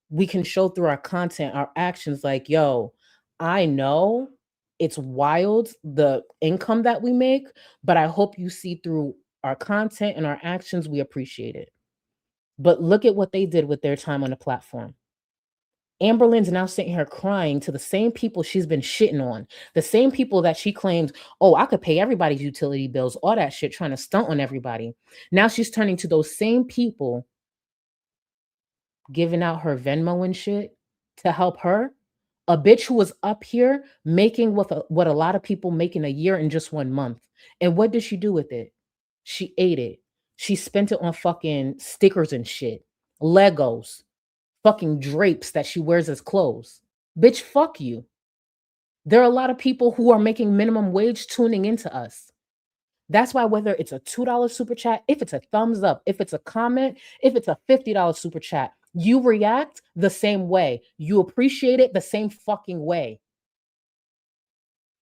We can show through our content, our actions, like, yo, I know it's wild, the income that we make, but I hope you see through our content and our actions, we appreciate it. But look at what they did with their time on the platform. Amberlynn's now sitting here crying to the same people she's been shitting on, the same people that she claimed, oh, I could pay everybody's utility bills, all that shit, trying to stunt on everybody. Now she's turning to those same people, giving out her Venmo and shit to help her. A bitch who was up here making what a lot of people make in a year in just 1 month. And what did she do with it? She ate it. She spent it on fucking stickers and shit, Legos, fucking drapes that she wears as clothes. Bitch, fuck you. There are a lot of people who are making minimum wage tuning into us. That's why whether it's a $2 super chat, if it's a thumbs up, if it's a comment, if it's a $50 super chat, you react the same way. You appreciate it the same fucking way.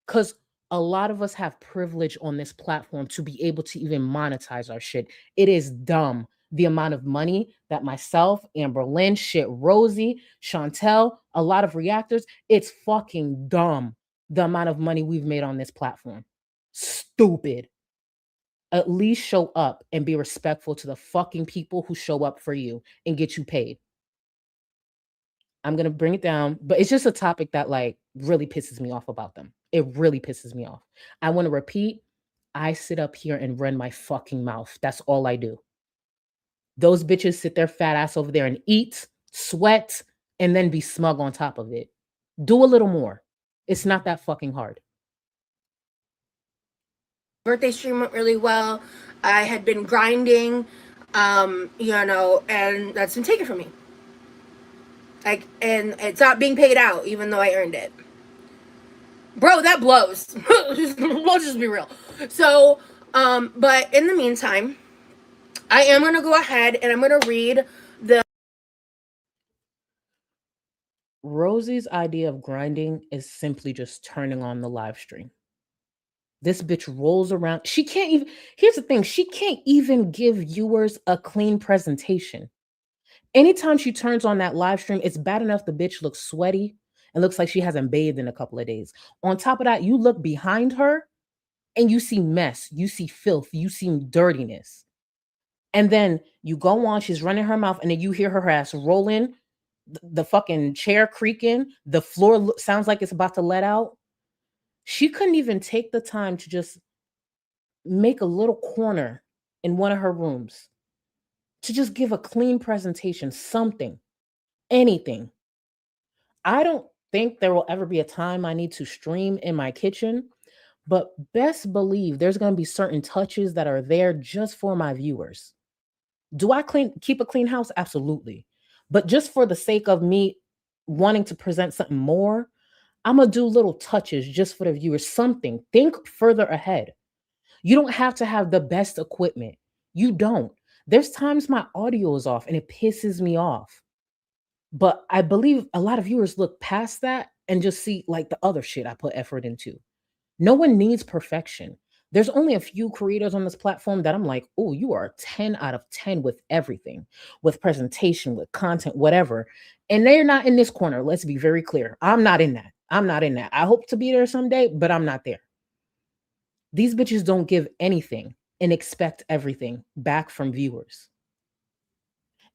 Because a lot of us have privilege on this platform to be able to even monetize our shit. It is dumb. The amount of money that myself, Amberlynn, shit, Rosie, Chantel, a lot of reactors, it's fucking dumb. The amount of money we've made on this platform. Stupid. At least show up and be respectful to the fucking people who show up for you and get you paid. I'm going to bring it down, but it's just a topic that like really pisses me off about them. It really pisses me off. I want to repeat, I sit up here and run my fucking mouth. That's all I do. Those bitches sit their fat ass over there and eat, sweat, and then be smug on top of it. Do a little more. It's not that fucking hard. Birthday stream went really well. I had been grinding, and that's been taken from me. Like, and it's not being paid out, even though I earned it. Bro, that blows. We'll just be real. So, but in the meantime, I am going to go ahead and I'm going to read the... Rosie's idea of grinding is simply just turning on the live stream. This bitch rolls around. She can't even, here's the thing, she can't even give viewers a clean presentation. Anytime she turns on that live stream, it's bad enough the bitch looks sweaty and looks like she hasn't bathed in a couple of days. On top of that, you look behind her and you see mess, you see filth, you see dirtiness. And then you go on, she's running her mouth, and then you hear her ass rolling, the fucking chair creaking, the floor sounds like it's about to let out. She couldn't even take the time to just make a little corner in one of her rooms to just give a clean presentation, something, anything. I don't think there will ever be a time I need to stream in my kitchen, but best believe there's going to be certain touches that are there just for my viewers. Do I keep a clean house? Absolutely. But just for the sake of me wanting to present something more, I'm going to do little touches just for the viewers, something. Think further ahead. You don't have to have the best equipment. You don't. There's times my audio is off and it pisses me off. But I believe a lot of viewers look past that and just see like the other shit I put effort into. No one needs perfection. There's only a few creators on this platform that I'm like, oh, you are a 10 out of 10 with everything, with presentation, with content, whatever. And they're not in this corner. Let's be very clear. I'm not in that. I'm not in that. I hope to be there someday, but I'm not there. These bitches don't give anything and expect everything back from viewers.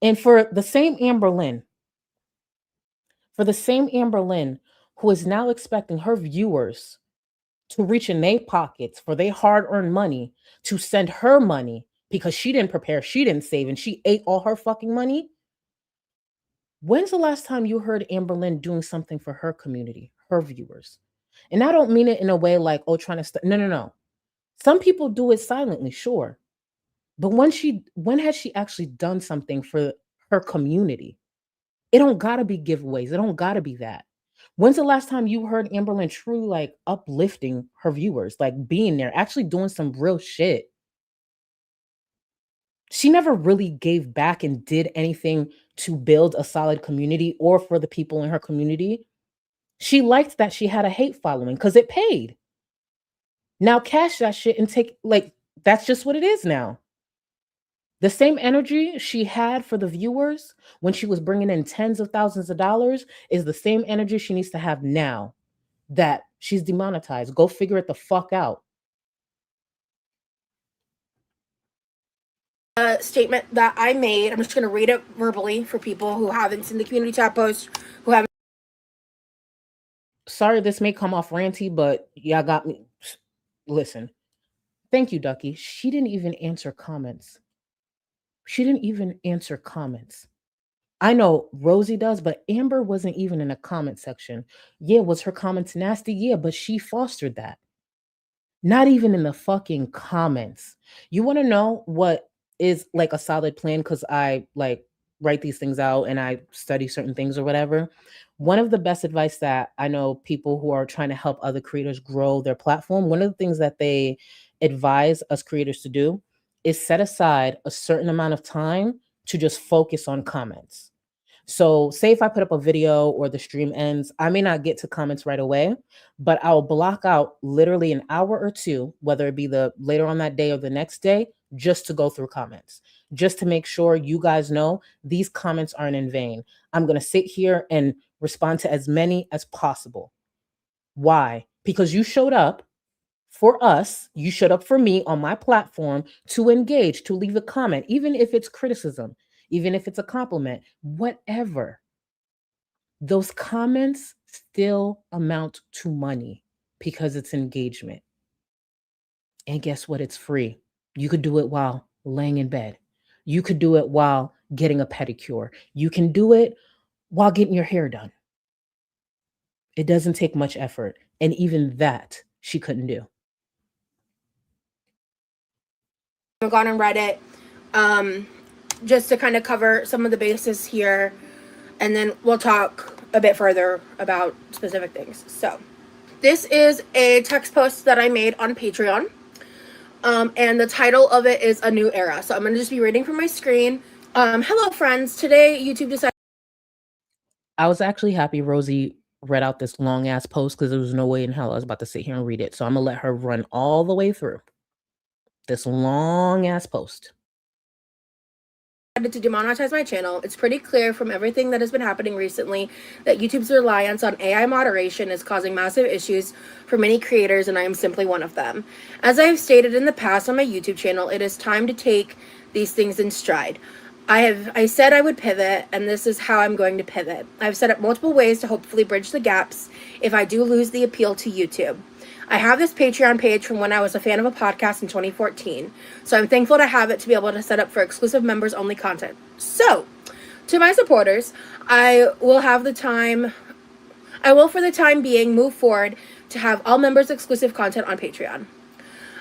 And for the same Amberlynn, who is now expecting her viewers to reach in their pockets for their hard-earned money to send her money because she didn't prepare, she didn't save, and she ate all her fucking money. When's the last time you heard Amberlynn doing something for her community, her viewers? And I don't mean it in a way like, oh, trying to no. Some people do it silently, sure. But when has she actually done something for her community? It don't gotta be giveaways. It don't gotta be that. When's the last time you heard Amberlynn truly like uplifting her viewers, like being there, actually doing some real shit? She never really gave back and did anything to build a solid community or for the people in her community. She liked that she had a hate following because it paid. Now cash that shit and take, like, that's just what it is now. The same energy she had for the viewers when she was bringing in tens of thousands of dollars is the same energy she needs to have now that she's demonetized. Go figure it the fuck out. A statement that I made. I'm just going to read it verbally for people who haven't seen the community tab post, who haven't. Sorry, this may come off ranty, but y'all got me. Listen, thank you, Ducky. She didn't even answer comments. I know Rosie does, but Amber wasn't even in a comment section. Yeah, was her comments nasty? Yeah, but she fostered that. Not even in the fucking comments. You want to know what is like a solid plan? Because I like write these things out and I study certain things or whatever. One of the best advice that I know people who are trying to help other creators grow their platform, one of the things that they advise us creators to do is set aside a certain amount of time to just focus on comments. So say if I put up a video or the stream ends, I may not get to comments right away, but I'll block out literally an hour or two, whether it be the later on that day or the next day, just to go through comments, just to make sure you guys know these comments aren't in vain. I'm going to sit here and respond to as many as possible. Why? Because you showed up for us, you showed up for me on my platform to engage, to leave a comment, even if it's criticism, even if it's a compliment, whatever. Those comments still amount to money because it's engagement. And guess what? It's free. You could do it while laying in bed. You could do it while getting a pedicure. You can do it while getting your hair done. It doesn't take much effort. And even that she couldn't do. I've gone and read it just to kind of cover some of the bases here, and then we'll talk a bit further about specific things. So this is a text post that I made on Patreon, and the title of it is A New Era. So I'm going to just be reading from my screen. Hello friends, today YouTube decided. I was actually happy Rosie read out this long ass post because there was no way in hell I was about to sit here and read it. So I'm gonna let her run all the way through this long ass post. To demonetize my channel. It's pretty clear from everything that has been happening recently that YouTube's reliance on AI moderation is causing massive issues for many creators, and I am simply one of them. As I have stated in the past on my YouTube channel, it is time to take these things in stride. I said I would pivot, and this is how I'm going to pivot. I've set up multiple ways to hopefully bridge the gaps if I do lose the appeal to YouTube. I have this Patreon page from when I was a fan of a podcast in 2014, so I'm thankful to have it to be able to set up for exclusive members only content. So, to my supporters, I will for the time being move forward to have all members exclusive content on Patreon.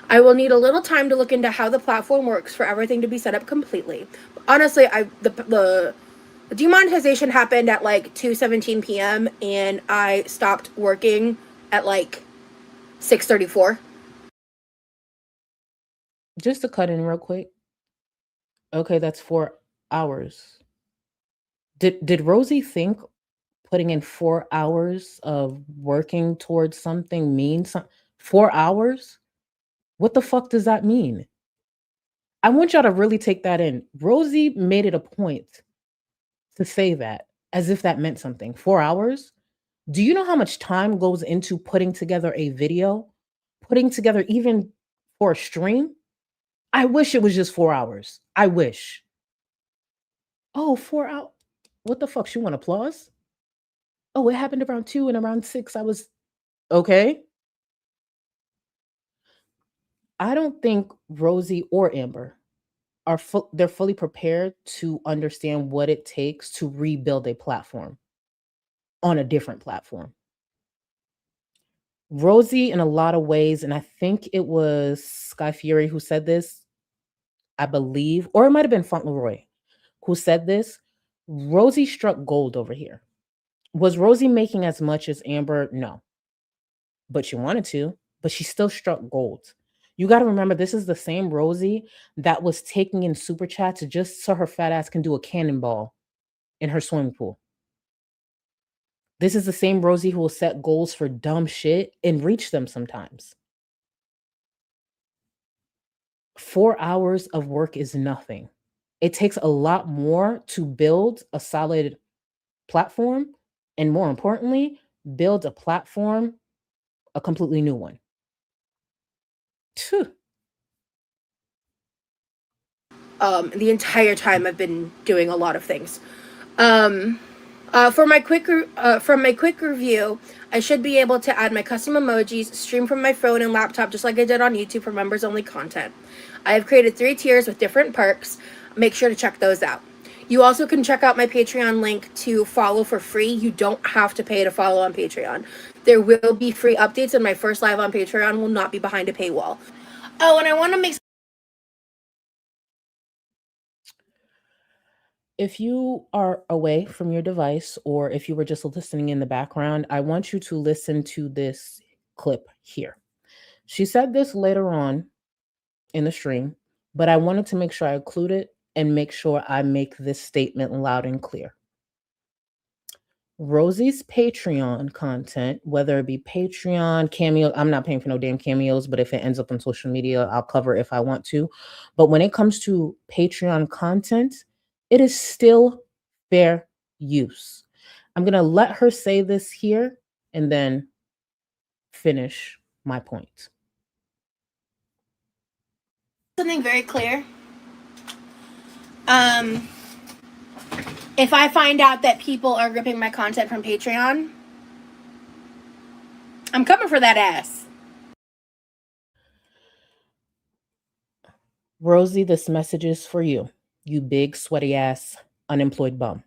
I will need a little time to look into how the platform works for everything to be set up completely. Honestly, the demonetization happened at like 2:17 p.m. and I stopped working at like 6:34. Just to cut in real quick. Okay, that's 4 hours. Did Rosie think putting in 4 hours of working towards something means something? 4 hours? What the fuck does that mean? I want y'all to really take that in. Rosie made it a point to say that as if that meant something. 4 hours? Do you know how much time goes into putting together a video? Putting together even for a stream? I wish it was just 4 hours. I wish. Oh, 4 hours. What the fuck? She want applause? Oh, it happened around 2 and around 6. I was okay. I don't think Rosie or Amber are they're fully prepared to understand what it takes to rebuild a platform on a different platform. Rosie, in a lot of ways, and I think it was Sky Fury who said this, I believe, or it might have been Fauntleroy who said this. Rosie struck gold over here. Was Rosie making as much as Amber? No, but she wanted to, but she still struck gold. You got to remember, this is the same Rosie that was taking in super chats just so her fat ass can do a cannonball in her swimming pool. This is the same Rosie who will set goals for dumb shit and reach them sometimes. 4 hours of work is nothing. It takes a lot more to build a solid platform, and more importantly, build a platform, a completely new one. Phew. The entire time I've been doing a lot of things. From my quick review, I should be able to add my custom emojis, stream from my phone and laptop just like I did on YouTube for members only content. I have created 3 tiers with different perks. Make sure to check those out. You also can check out my Patreon link to follow for free. You don't have to pay to follow on Patreon. There will be free updates, and my first live on Patreon will not be behind a paywall. Oh, and I want to make... If you are away from your device, or if you were just listening in the background, I want you to listen to this clip here. She said this later on in the stream, but I wanted to make sure I include it and make sure I make this statement loud and clear. Rosie's Patreon content, whether it be Patreon, Cameo, I'm not paying for no damn cameos, but if it ends up on social media, I'll cover it if I want to. But when it comes to Patreon content, it is still fair use. I'm going to let her say this here and then finish my point. Something very clear. If I find out that people are ripping my content from Patreon, I'm coming for that ass. Rosie, this message is for you, you big sweaty ass unemployed bum.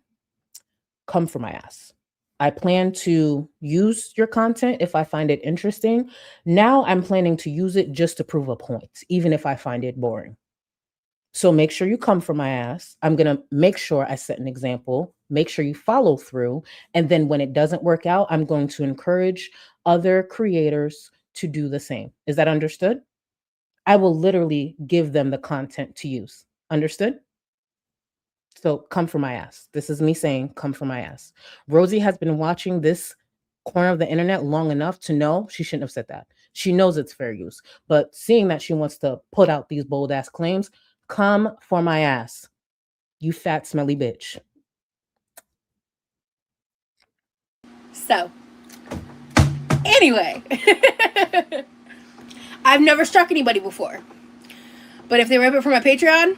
Come for my ass. I plan to use your content if I find it interesting. Now I'm planning to use it just to prove a point, even if I find it boring. So make sure you come for my ass. I'm going to make sure I set an example, make sure you follow through. And then when it doesn't work out, I'm going to encourage other creators to do the same. Is that understood? I will literally give them the content to use. Understood? So come for my ass. This is me saying, come for my ass. Rosie has been watching this corner of the internet long enough to know she shouldn't have said that. She knows it's fair use. But seeing that she wants to put out these bold ass claims, come for my ass. You fat, smelly bitch. So, anyway, I've never struck anybody before. But if they rip it from my Patreon,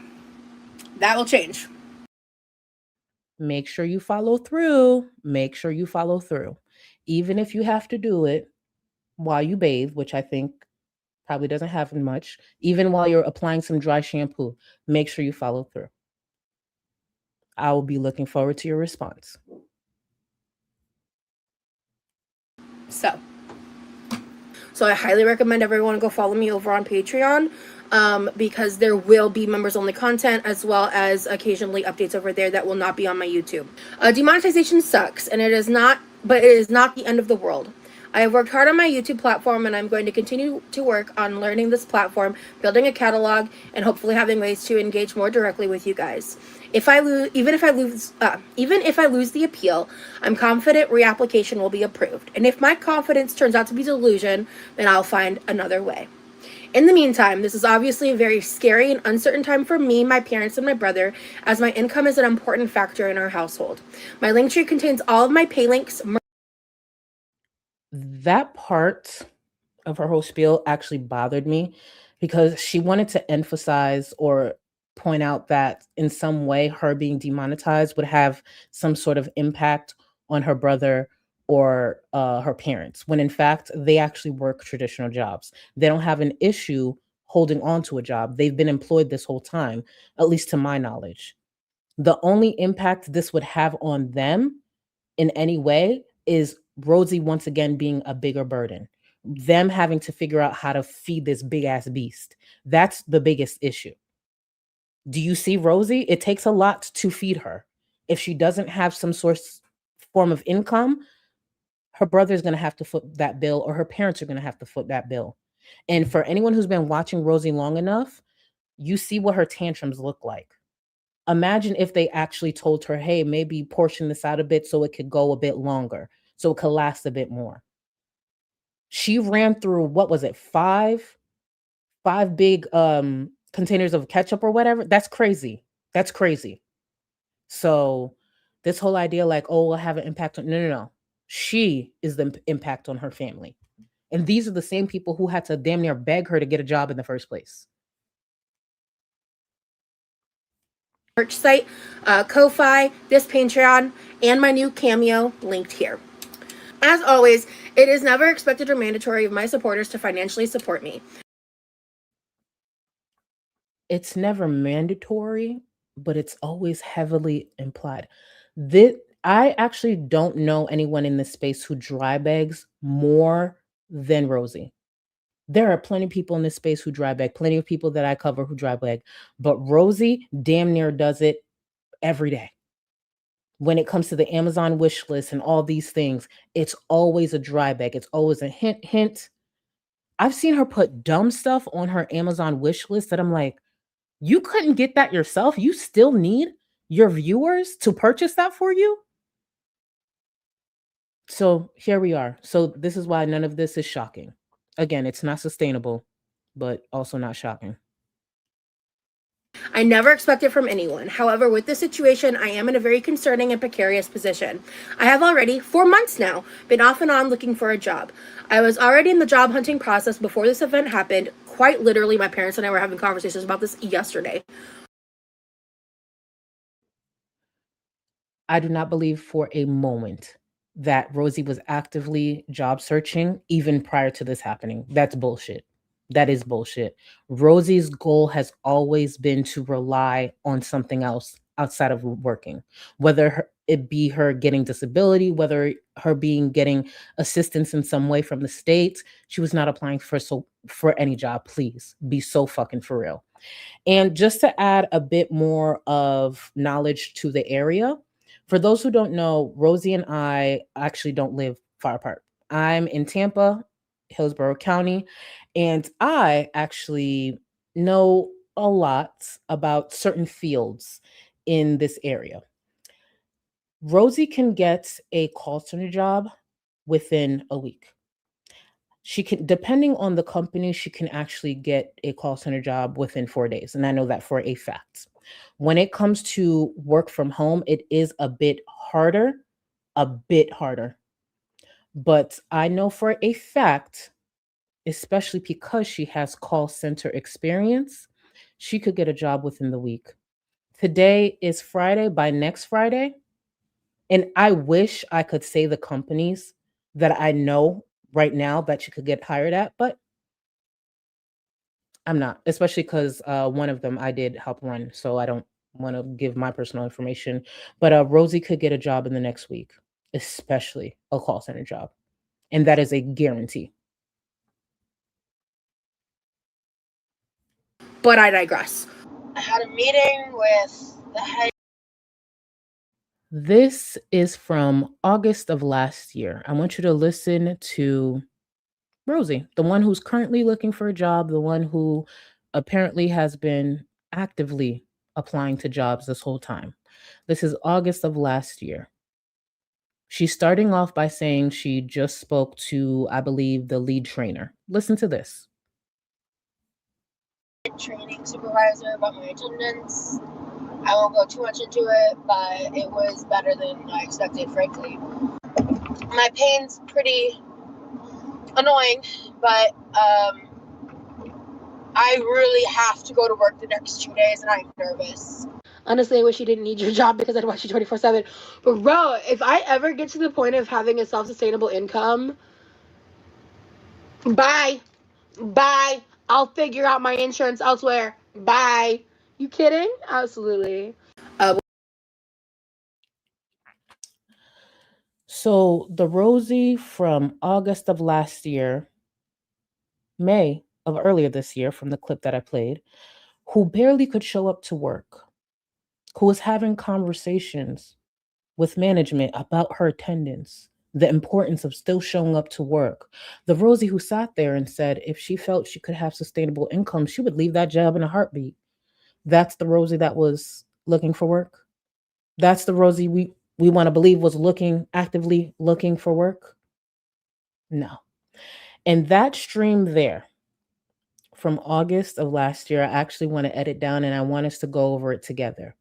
that will change. Make sure you follow through. Make sure you follow through. Even if you have to do it while you bathe, which I think probably doesn't happen much, even while you're applying some dry shampoo, make sure you follow through. I will be looking forward to your response. So I highly recommend everyone go follow me over on Patreon, because there will be members only content as well as occasionally updates over there that will not be on my YouTube. Demonetization sucks, and it is not the end of the world. I have worked hard on my YouTube platform, and I'm going to continue to work on learning this platform, building a catalog, and hopefully having ways to engage more directly with you guys. Even if I lose the appeal, I'm confident reapplication will be approved. And if my confidence turns out to be delusion, then I'll find another way. In the meantime, this is obviously a very scary and uncertain time for me, my parents, and my brother, as my income is an important factor in our household. My link tree contains all of my pay links. That part of her whole spiel actually bothered me because she wanted to emphasize or point out that in some way her being demonetized would have some sort of impact on her brother or her parents, when in fact they actually work traditional jobs. They don't have an issue holding on to a job. They've been employed this whole time, at least to my knowledge. The only impact this would have on them in any way is Rosie once again being a bigger burden. Them having to figure out how to feed this big ass beast. That's the biggest issue. Do you see Rosie? It takes a lot to feed her. If she doesn't have some form of income, her brother's going to have to foot that bill, or her parents are going to have to foot that bill. And for anyone who's been watching Rosie long enough, you see what her tantrums look like. Imagine if they actually told her, hey, maybe portion this out a bit so it could go a bit longer, so it could last a bit more. She ran through, what was it, five big containers of ketchup or whatever. That's crazy. That's crazy. So this whole idea like, oh, we'll have an impact on, no. She is the impact on her family. And these are the same people who had to damn near beg her to get a job in the first place. Merch site, Ko-Fi, this Patreon, and my new Cameo linked here. As always, it is never expected or mandatory of my supporters to financially support me. It's never mandatory, but it's always heavily implied. I actually don't know anyone in this space who dry bags more than Rosie. There are plenty of people in this space who dry bag, plenty of people that I cover who dry bag, but Rosie damn near does it every day. When it comes to the Amazon wish list and all these things, it's always a dry bag. It's always a hint. I've seen her put dumb stuff on her Amazon wish list that I'm like, you couldn't get that yourself? You still need your viewers to purchase that for you? So here we are. So this is why none of this is shocking. Again, it's not sustainable, but also not shocking. I never expect it from anyone. However, with this situation, I am in a very concerning and precarious position. I have already, for months now, been off and on looking for a job. I was already in the job hunting process before this event happened. Quite literally, my parents and I were having conversations about this yesterday. I do not believe for a moment that Rosie was actively job searching even prior to this happening. That's bullshit. That is bullshit. Rosie's goal has always been to rely on something else outside of working, whether it be her getting disability, whether her getting assistance in some way from the state. She was not applying for any job. Please be so fucking for real. And just to add a bit more of knowledge to the area, for those who don't know, Rosie and I actually don't live far apart. I'm in Tampa, Hillsborough County, and I actually know a lot about certain fields in this area. Rosie can get a call center job within a week. She can, depending on the company, she can actually get a call center job within 4 days. And I know that for a fact. When it comes to work from home, it is a bit harder. But I know for a fact, especially because she has call center experience, she could get a job within the week. Today is Friday. By next Friday, and I wish I could say the companies that I know right now that she could get hired at, but I'm not, especially because one of them I did help run, so I don't want to give my personal information. But Rosie could get a job in the next week, especially a call center job. And that is a guarantee. But I digress. I had a meeting with the head. This is from August of last year. I want you to listen to Rosie, the one who's currently looking for a job, the one who apparently has been actively applying to jobs this whole time. This is August of last year. She's starting off by saying she just spoke to, I believe, the lead trainer. Listen to this. Training supervisor about my attendance. I won't go too much into it, but it was better than I expected, frankly. My pain's pretty annoying, but I really have to go to work the next 2 days and I'm nervous. Honestly, I wish you didn't need your job because I'd watch you 24/7. But bro, if I ever get to the point of having a self-sustainable income, bye. I'll figure out my insurance elsewhere. Bye. You kidding? Absolutely. So the Rosie from August of last year, May of earlier this year, from the clip that I played, who barely could show up to work, who was having conversations with management about her attendance, the importance of still showing up to work. The Rosie who sat there and said if she felt she could have sustainable income, she would leave that job in a heartbeat. That's the Rosie that was looking for work. That's the Rosie we want to believe was actively looking for work. No. And that stream there from August of last year, I actually want to edit down and I want us to go over it together.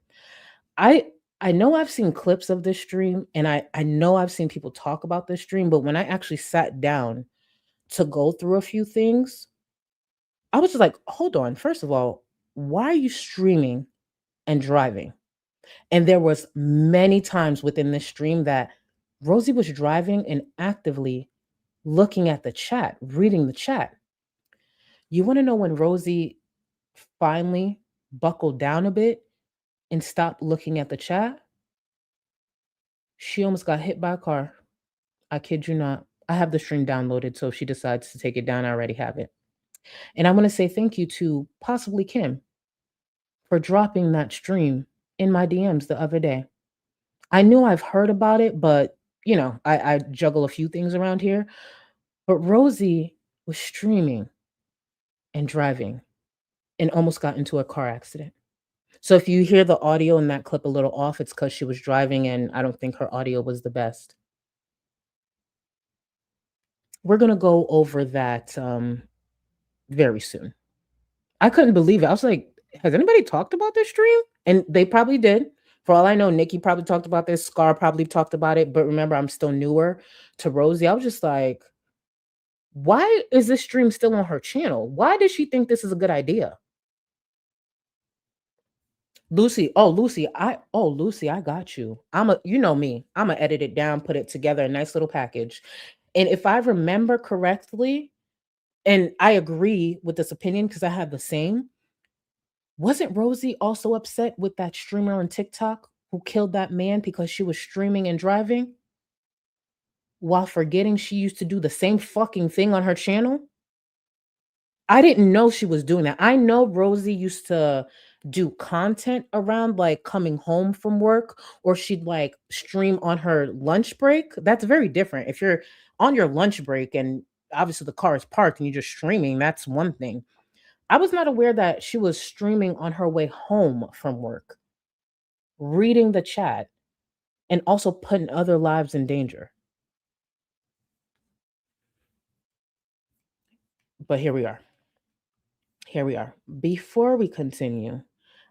I know I've seen clips of this stream and I know I've seen people talk about this stream, but when I actually sat down to go through a few things, I was just like, hold on. First of all, why are you streaming and driving? And there was many times within this stream that Rosie was driving and actively looking at the chat, reading the chat. You want to know when Rosie finally buckled down a bit and stopped looking at the chat? She almost got hit by a car. I kid you not. I have the stream downloaded, so if she decides to take it down, I already have it. And I want to say thank you to possibly Kim for dropping that stream in my DMs the other day. I knew I've heard about it, but I juggle a few things around here. But Rosie was streaming and driving and almost got into a car accident. So if you hear the audio in that clip a little off, it's because she was driving and I don't think her audio was the best. We're going to go over that very soon. I couldn't believe it. I was like, has anybody talked about this stream? And they probably did. For all I know, Nikki probably talked about this. Scar probably talked about it. But remember, I'm still newer to Rosie. I was just like, why is this stream still on her channel? Why does she think this is a good idea? Lucy, I got you. You know me. I'm gonna edit it down, put it together, a nice little package. And if I remember correctly, and I agree with this opinion because I have the same, wasn't Rosie also upset with that streamer on TikTok who killed that man because she was streaming and driving while forgetting she used to do the same fucking thing on her channel? I didn't know she was doing that. I know Rosie used to do content around like coming home from work, or she'd like stream on her lunch break. That's very different. If you're on your lunch break and obviously the car is parked and you're just streaming, that's one thing. I was not aware that she was streaming on her way home from work, reading the chat, and also putting other lives in danger. But here we are. Before we continue,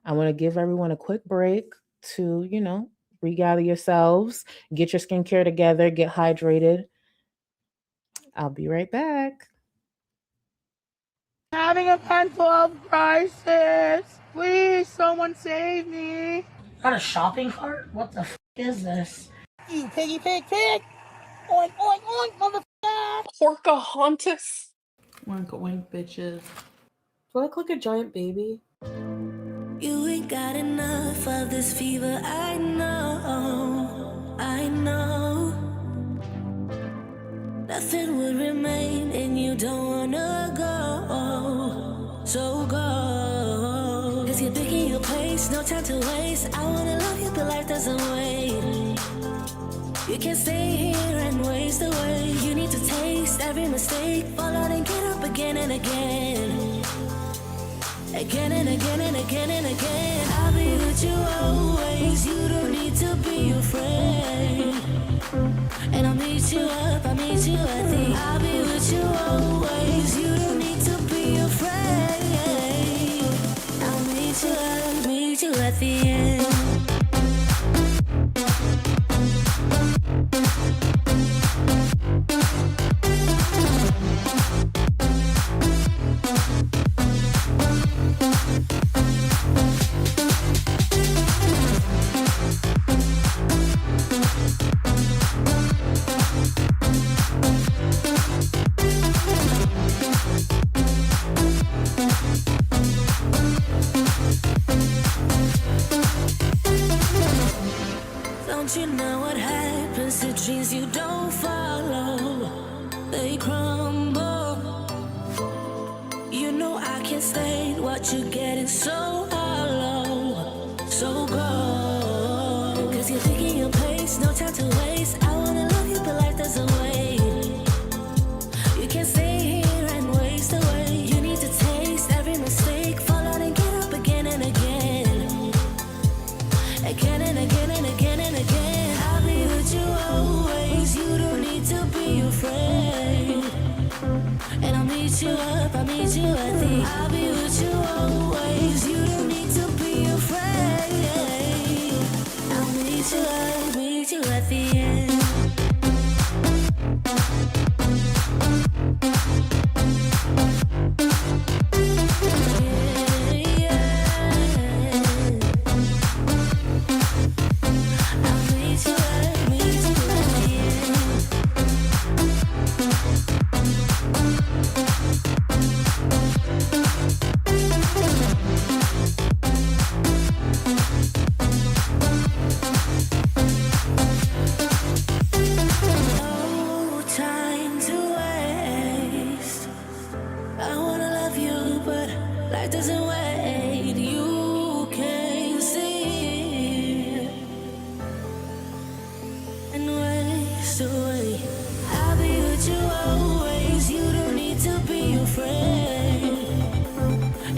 I want to give everyone a quick break to, regather yourselves, get your skincare together, get hydrated. I'll be right back. Having a mental health crisis. Please, someone save me. Got a shopping cart? What the f is this? You piggy pig pig. Oink, oink, oink, motherfucker. Porcahontas. Wink, wink, bitches. Do I look like a giant baby? You ain't got enough of this fever, I know, I know. Nothing would remain and you don't wanna go, so go. Cause you're picking your place, no time to waste. I wanna love you but life doesn't wait. You can't stay here and waste away. You need to taste every mistake, fall out and get up again and again. Again and again and again and again. I'll be with you always. You don't need to be afraid. And I'll meet you up, I'll meet you at the end. I'll be with you always. You don't need to be afraid. I'll meet you up, meet you at the end. But you know what happens to dreams you don't follow. They crumble. You know I can't stand what you're getting so hollow. So go. Cause you're taking your pace, no time to waste. I wanna love you, but life doesn't wait. You can't stay here and waste away. You need to taste every mistake. Fall out and get up again and again. Again and again and again and again. I'll be with you always. You don't need to be afraid. And I'll meet you up, I'll meet you at the. I'll be with you always. You don't need to be afraid. I'll meet you up, meet you at the end. No time to waste. I wanna love you, but life doesn't wait. You can't see and waste away. I'll be with you always. You don't need to be afraid.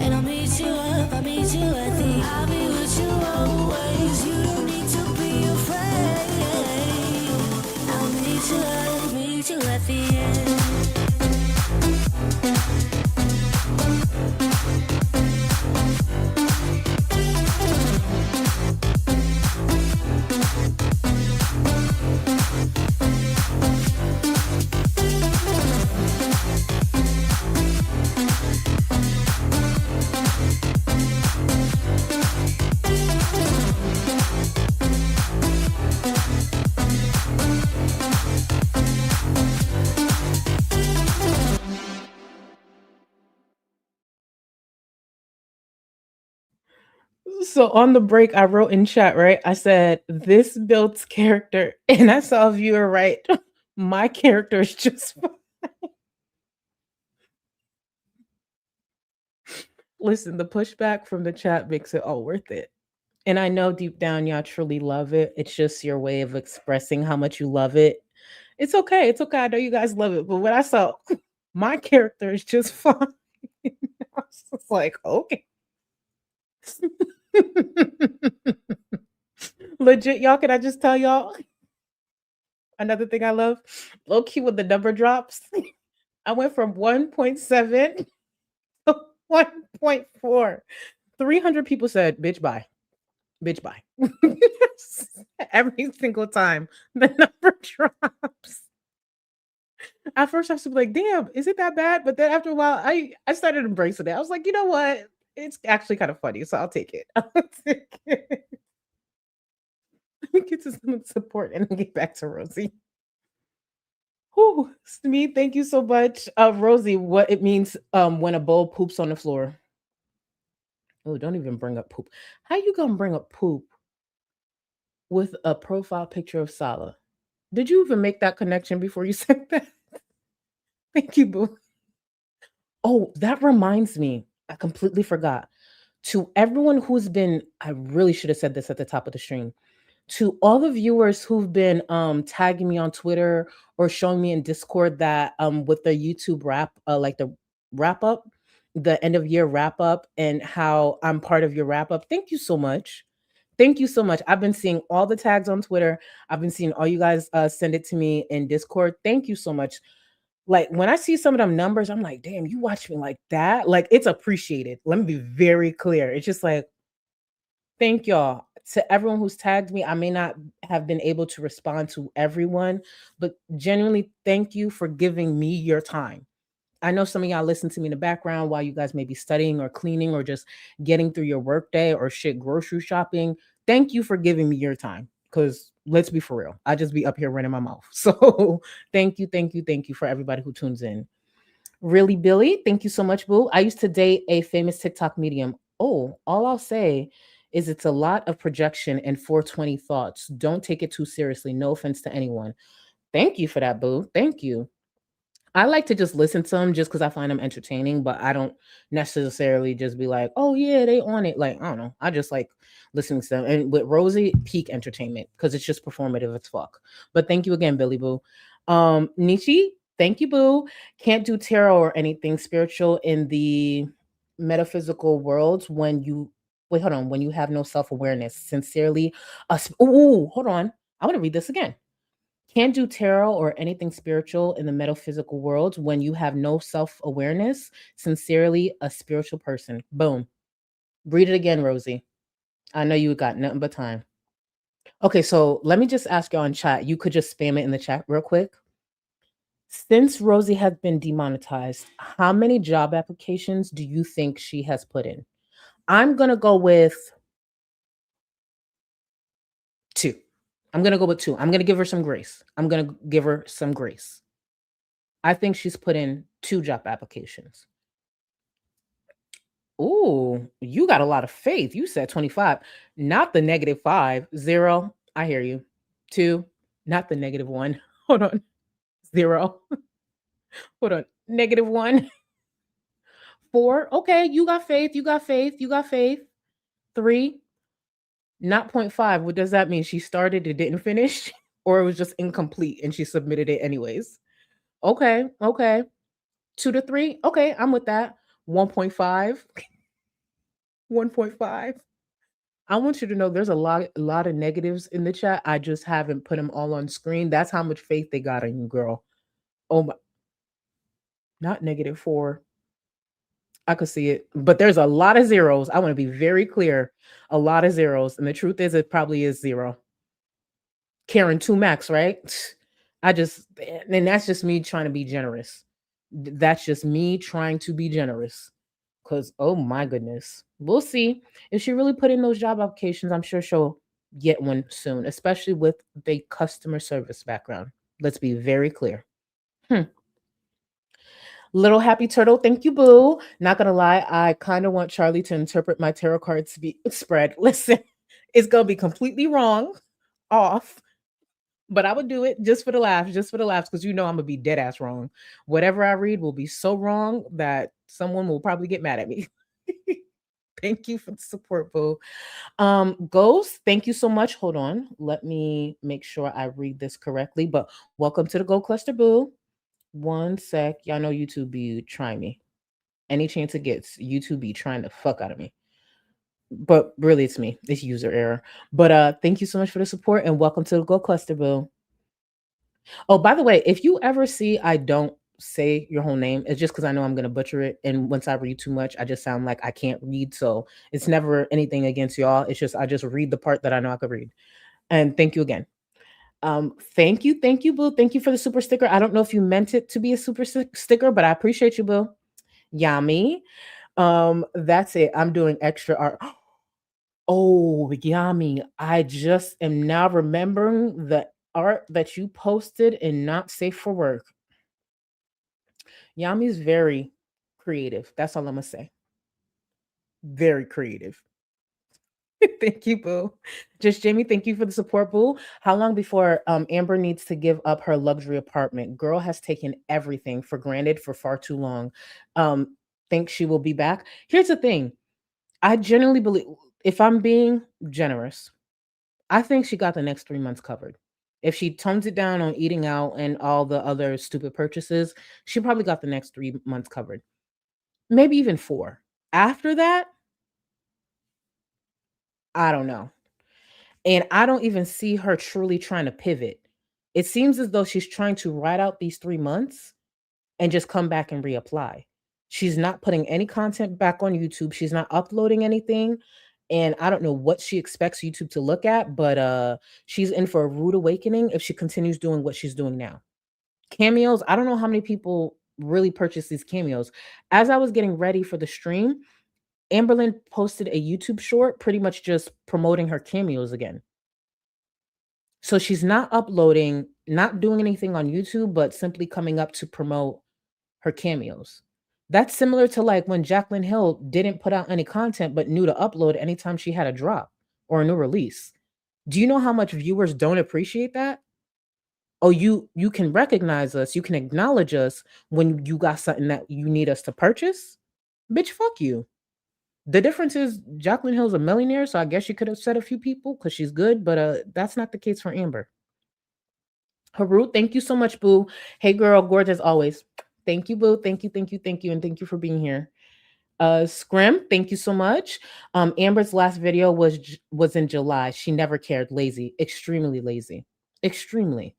And I'll meet you up, I'll meet you at the. I'll be with you always. You don't need to be afraid. I'll meet you up, meet you at the end. So on the break, I wrote in chat, right? I said, this builds character. And I saw a viewer write, my character is just fine. Listen, the pushback from the chat makes it all worth it. And I know deep down y'all truly love it. It's just your way of expressing how much you love it. It's okay. It's okay. I know you guys love it. But when I saw my character is just fine, I was just like, okay. Legit, y'all, can I just tell y'all another thing I love? Low key with the number drops. I went from 1.7 to 1.4. 300 people said, bitch, bye. Bitch, bye. Every single time the number drops. At first I was like, damn, is it that bad? But then after a while, I started embracing it. I was like, you know what? It's actually kind of funny, so I'll take it. I'll take it. Let me get to some support and then get back to Rosie. Whew, Smee, thank you so much. Rosie, what it means when a bull poops on the floor. Oh, don't even bring up poop. How you gonna bring up poop with a profile picture of Salah? Did you even make that connection before you said that? Thank you, boo. Oh, that reminds me. I completely forgot. To everyone who's been, I really should have said this at the top of the stream. To all the viewers who've been tagging me on Twitter or showing me in Discord that with the YouTube wrap, like the wrap up, the end of year wrap up, and how I'm part of your wrap up. Thank you so much. Thank you so much. I've been seeing all the tags on Twitter. I've been seeing all you guys send it to me in Discord. Thank you so much. Like when I see some of them numbers, I'm like, damn, you watch me like that. Like it's appreciated. Let me be very clear. It's just like, thank y'all. To everyone who's tagged me, I may not have been able to respond to everyone, but genuinely thank you for giving me your time. I know some of y'all listen to me in the background while you guys may be studying or cleaning or just getting through your workday or shit grocery shopping. Thank you for giving me your time. Because let's be for real, I just be up here running my mouth. So thank you for everybody who tunes in. Really, Billy, thank you so much, boo. I used to date a famous TikTok medium. Oh, all I'll say is it's a lot of projection and 420 thoughts. Don't take it too seriously. No offense to anyone. Thank you for that, boo. Thank you. I like to just listen to them just because I find them entertaining, but I don't necessarily just be like, oh yeah, they on it. Like, I don't know. I just like listening to them. And with Rosie, peak entertainment because it's just performative as fuck. But thank you again, Billy Boo. Nietzsche, thank you, boo. Can't do tarot or anything spiritual in the metaphysical worlds when you wait, hold on, when you have no self-awareness. Sincerely, hold on. I want to read this again. Can't do tarot or anything spiritual in the metaphysical world when you have no self awareness. Sincerely, a spiritual person. Boom. Read it again, Rosie. I know you got nothing but time. Okay, so let me just ask you on chat. You could just spam it in the chat real quick. Since Rosie has been demonetized, how many job applications do you think she has put in? I'm going to go with 2. I'm going to go with 2. I'm going to give her some grace. I think she's put in 2 job applications. Ooh, you got a lot of faith. You said 25, not the -5. 0. I hear you. 2, not the -1. Hold on. 0. Hold on. -1. 4. Okay, you got faith. 3, not 0.5. What does that mean? She started and didn't finish, or it was just incomplete and she submitted it anyways. Okay. 2 to 3. Okay, I'm with that. 1.5. 1.5. I want you to know there's a lot of negatives in the chat. I just haven't put them all on screen. That's how much faith they got in you, girl. Oh my, not -4. I could see it, but there's a lot of zeros. I want to be very clear. A lot of zeros. And the truth is, it probably is 0. Karen 2 max, right? And that's just me trying to be generous. That's just me trying to be generous. Because, oh my goodness, we'll see. If she really put in those job applications, I'm sure she'll get one soon, especially with the customer service background. Let's be very clear. Little Happy Turtle, thank you, boo. Not gonna lie, I kind of want Charlie to interpret my tarot card spread. Listen, it's gonna be completely wrong, off, but I would do it just for the laughs, because I'm gonna be dead ass wrong. Whatever I read will be so wrong that someone will probably get mad at me. Thank you for the support, boo. Ghost, thank you so much. Hold on, let me make sure I read this correctly. But welcome to the Go Cluster, boo. One sec, y'all know YouTube be trying me. Any chance it gets, YouTube be trying the fuck out of me. But really, it's me. It's user error. But thank you so much for the support and welcome to the Go Cluster, boo. Oh, by the way, if you ever see I don't say your whole name, it's just because I know I'm gonna butcher it. And once I read too much, I just sound like I can't read. So it's never anything against y'all. It's just I just read the part that I know I could read. And thank you again. Thank you, boo. Thank you for the super sticker. I don't know if you meant it to be a super sticker, but I appreciate you, boo. Yummy. That's it. I'm doing extra art. Oh, Yummy. I just am now remembering the art that you posted in Not Safe for Work. Yami's very creative. That's all I'm gonna say. Very creative. Thank you, boo. Just Jamie, thank you for the support, boo. How long before Amber needs to give up her luxury apartment? Girl has taken everything for granted for far too long. Think she will be back? Here's the thing. I genuinely believe, if I'm being generous, I think she got the next 3 months covered. If she tones it down on eating out and all the other stupid purchases, she probably got the next 3 months covered. Maybe even 4. After that, I don't know. And I don't even see her truly trying to pivot. It seems as though she's trying to ride out these 3 months and just come back and reapply. She's not putting any content back on YouTube. She's not uploading anything. And I don't know what she expects YouTube to look at, but she's in for a rude awakening if she continues doing what she's doing now. Cameos, I don't know how many people really purchase these cameos. As I was getting ready for the stream, Amberlynn posted a YouTube short pretty much just promoting her cameos again. So she's not uploading, not doing anything on YouTube, but simply coming up to promote her cameos. That's similar to like when Jaclyn Hill didn't put out any content but knew to upload anytime she had a drop or a new release. Do you know how much viewers don't appreciate that? Oh, you can recognize us, you can acknowledge us when you got something that you need us to purchase? Bitch, fuck you. The difference is Jaclyn Hill's a millionaire, so I guess she could have said a few people because she's good, but that's not the case for Amber. Haru, thank you so much, boo. Hey girl, gorgeous always. Thank you, boo. Thank you, and thank you for being here. Scrim, thank you so much. Amber's last video was in July. She never cared. Lazy, extremely lazy, extremely.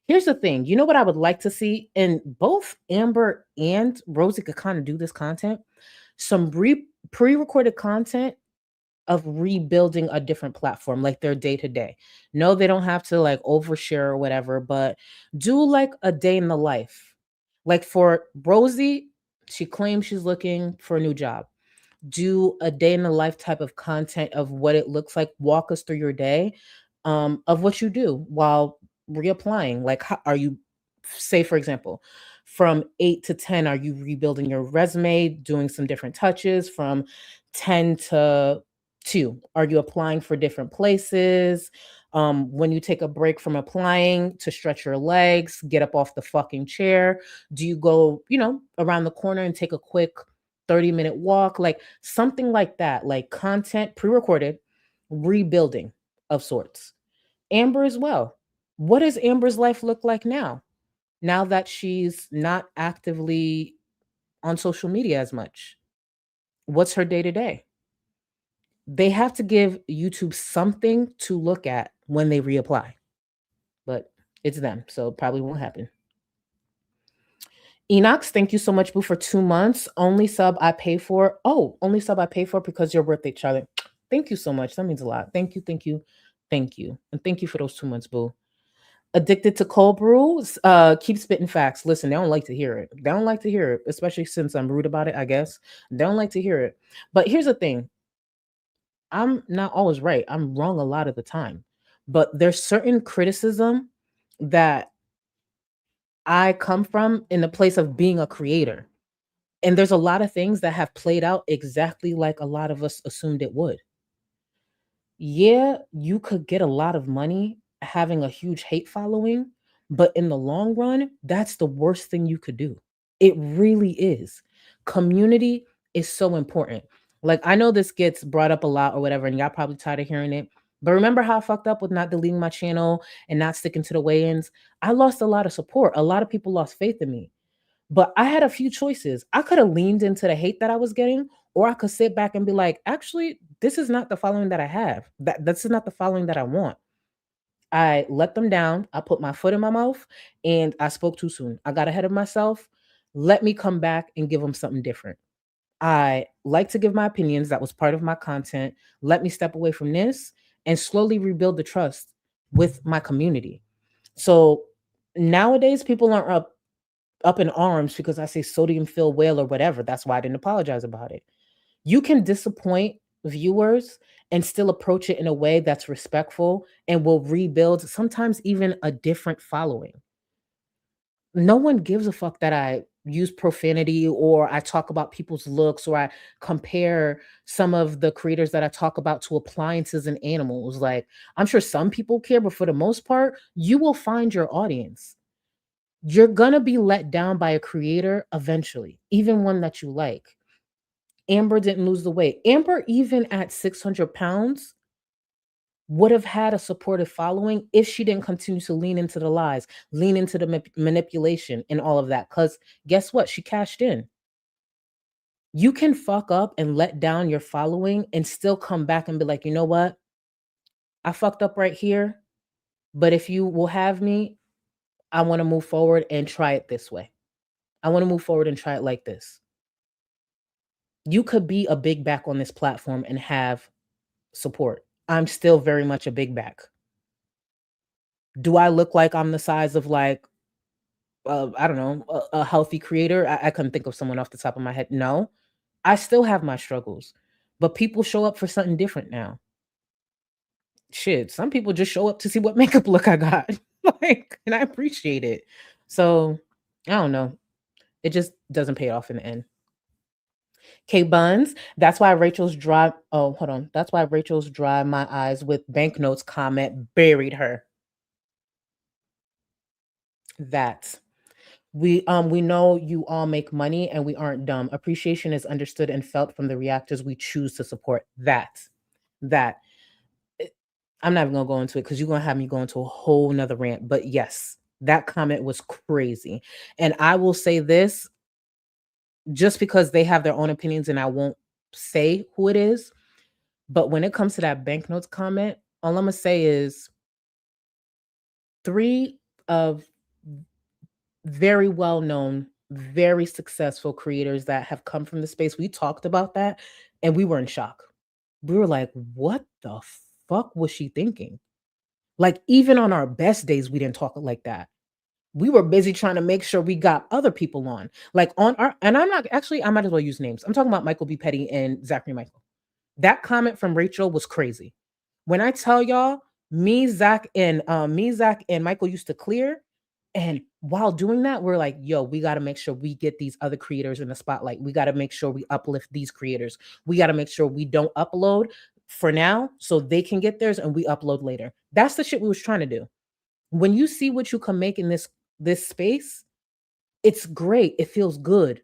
Here's the thing. You know what I would like to see? And both Amber and Rosie could kind of do this content. Some pre-recorded content of rebuilding a different platform, like their day-to-day. No, they don't have to like overshare or whatever, but do like a day in the life. Like for Rosie, she claims she's looking for a new job. Do a day in the life type of content of what it looks like. Walk us through your day, of what you do while reapplying. Like, how are you, say, for example, from 8 to 10, are you rebuilding your resume, doing some different touches? From 10 to 2, are you applying for different places? When you take a break from applying to stretch your legs, get up off the fucking chair, do you go, around the corner and take a quick 30-minute walk? Like something like that, like content pre-recorded, rebuilding of sorts. Amber as well. What does Amber's life look like now that she's not actively on social media as much? What's her day-to-day? They have to give YouTube something to look at when they reapply, but it's them, so it probably won't happen. Enox, thank you so much, boo, for 2 months. Only sub I pay for. Oh, only sub I pay for because your birthday, Charlie. Thank you so much. That means a lot. Thank you. And thank you for those 2 months, boo. Addicted to cold brews. Keep spitting facts. Listen, they don't like to hear it. Especially since I'm rude about it, I guess. They don't like to hear it. But here's the thing. I'm not always right. I'm wrong a lot of the time. But there's certain criticism that I come from in the place of being a creator. And there's a lot of things that have played out exactly like a lot of us assumed it would. Yeah, you could get a lot of money having a huge hate following, but in the long run, that's the worst thing you could do. It really is. Community is so important. Like, I know this gets brought up a lot or whatever, and y'all probably tired of hearing it. But remember how I fucked up with not deleting my channel and not sticking to the weigh-ins? I lost a lot of support. A lot of people lost faith in me. But I had a few choices. I could have leaned into the hate that I was getting, or I could sit back and be like, actually, this is not the following that I have. This is not the following that I want. I let them down. I put my foot in my mouth and I spoke too soon. I got ahead of myself. Let me come back and give them something different. I like to give my opinions. That was part of my content. Let me step away from this and slowly rebuild the trust with my community. So nowadays, people aren't up in arms because I say sodium filled whale or whatever. That's why I didn't apologize about it. You can disappoint viewers and still approach it in a way that's respectful and will rebuild sometimes even a different following. No one gives a fuck that I use profanity or I talk about people's looks or I compare some of the creators that I talk about to appliances and animals. Like, I'm sure some people care, but for the most part, you will find your audience. You're gonna be let down by a creator eventually, even one that you like. Amber didn't lose the weight. Amber, even at 600 pounds, would have had a supportive following if she didn't continue to lean into the lies, lean into the manipulation and all of that. Because guess what? She cashed in. You can fuck up and let down your following and still come back and be like, you know what? I fucked up right here. But if you will have me, I want to move forward and try it this way. I want to move forward and try it like this. You could be a big back on this platform and have support. I'm still very much a big back. Do I look like I'm the size of like, I don't know, a healthy creator? I couldn't think of someone off the top of my head. No, I still have my struggles, but people show up for something different now. Shit, some people just show up to see what makeup look I got. And I appreciate it. So I don't know. It just doesn't pay off in the end. K Buns, that's why Rachel's dry. Oh, hold on. That's why Rachel's dry my eyes with banknotes comment buried her. That. We know you all make money and we aren't dumb. Appreciation is understood and felt from the reactors we choose to support. That. I'm not even gonna go into it because you're gonna have me go into a whole nother rant. But yes, that comment was crazy. And I will say this just because they have their own opinions and I won't say who it is. But when it comes to that banknotes comment, all I'm gonna say is 3 of very well known, very successful creators that have come from the space. We talked about that and we were in shock. We were like, what the fuck was she thinking? Like, even on our best days, we didn't talk like that. We were busy trying to make sure we got other people on. Like on our, and I'm not actually, I might as well use names. I'm talking about Michael B. Petty and Zachary Michael. That comment from Rachel was crazy. When I tell y'all, Zach, and Michael used to clear. And while doing that, we're like, yo, we got to make sure we get these other creators in the spotlight. We got to make sure we uplift these creators. We got to make sure we don't upload for now so they can get theirs and we upload later. That's the shit we was trying to do. When you see what you can make in this space, it's great. It feels good.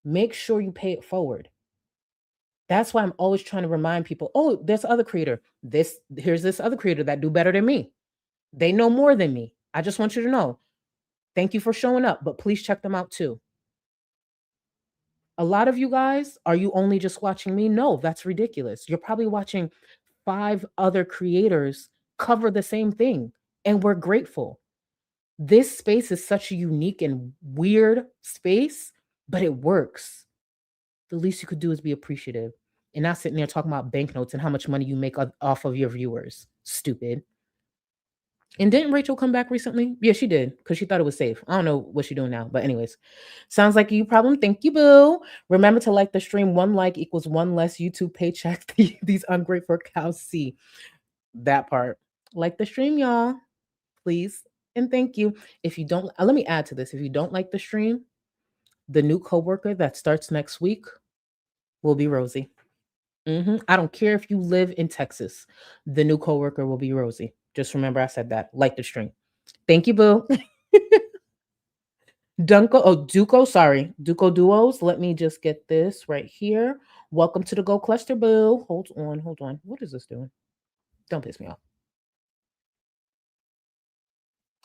Make sure you pay it forward. That's why I'm always trying to remind people, oh, there's other creator. Here's this other creator that do better than me. They know more than me. I just want you to know. Thank you for showing up, but please check them out too. A lot of you guys, are you only just watching me? No, that's ridiculous. You're probably watching 5 other creators cover the same thing, and we're grateful. This space is such a unique and weird space, but it works. The least you could do is be appreciative and not sitting there talking about banknotes and how much money you make off of your viewers. Stupid. And didn't Rachel come back recently? Yeah, she did because she thought it was safe. I don't know what she's doing now, but anyways, sounds like a you problem. Thank you, boo. Remember to like the stream. 1 like equals 1 less YouTube paycheck. These ungrateful cows see that part. Like the stream, y'all, please, and thank you. If you don't, let me add to this. If you don't like the stream, the new coworker that starts next week will be Rosie. I don't care if you live in Texas. The new coworker will be Rosie. Just remember I said that. Like the stream. Thank you, boo. Duco, sorry. Duco Duos. Let me just get this right here. Welcome to the Go Cluster, boo. Hold on. What is this doing? Don't piss me off.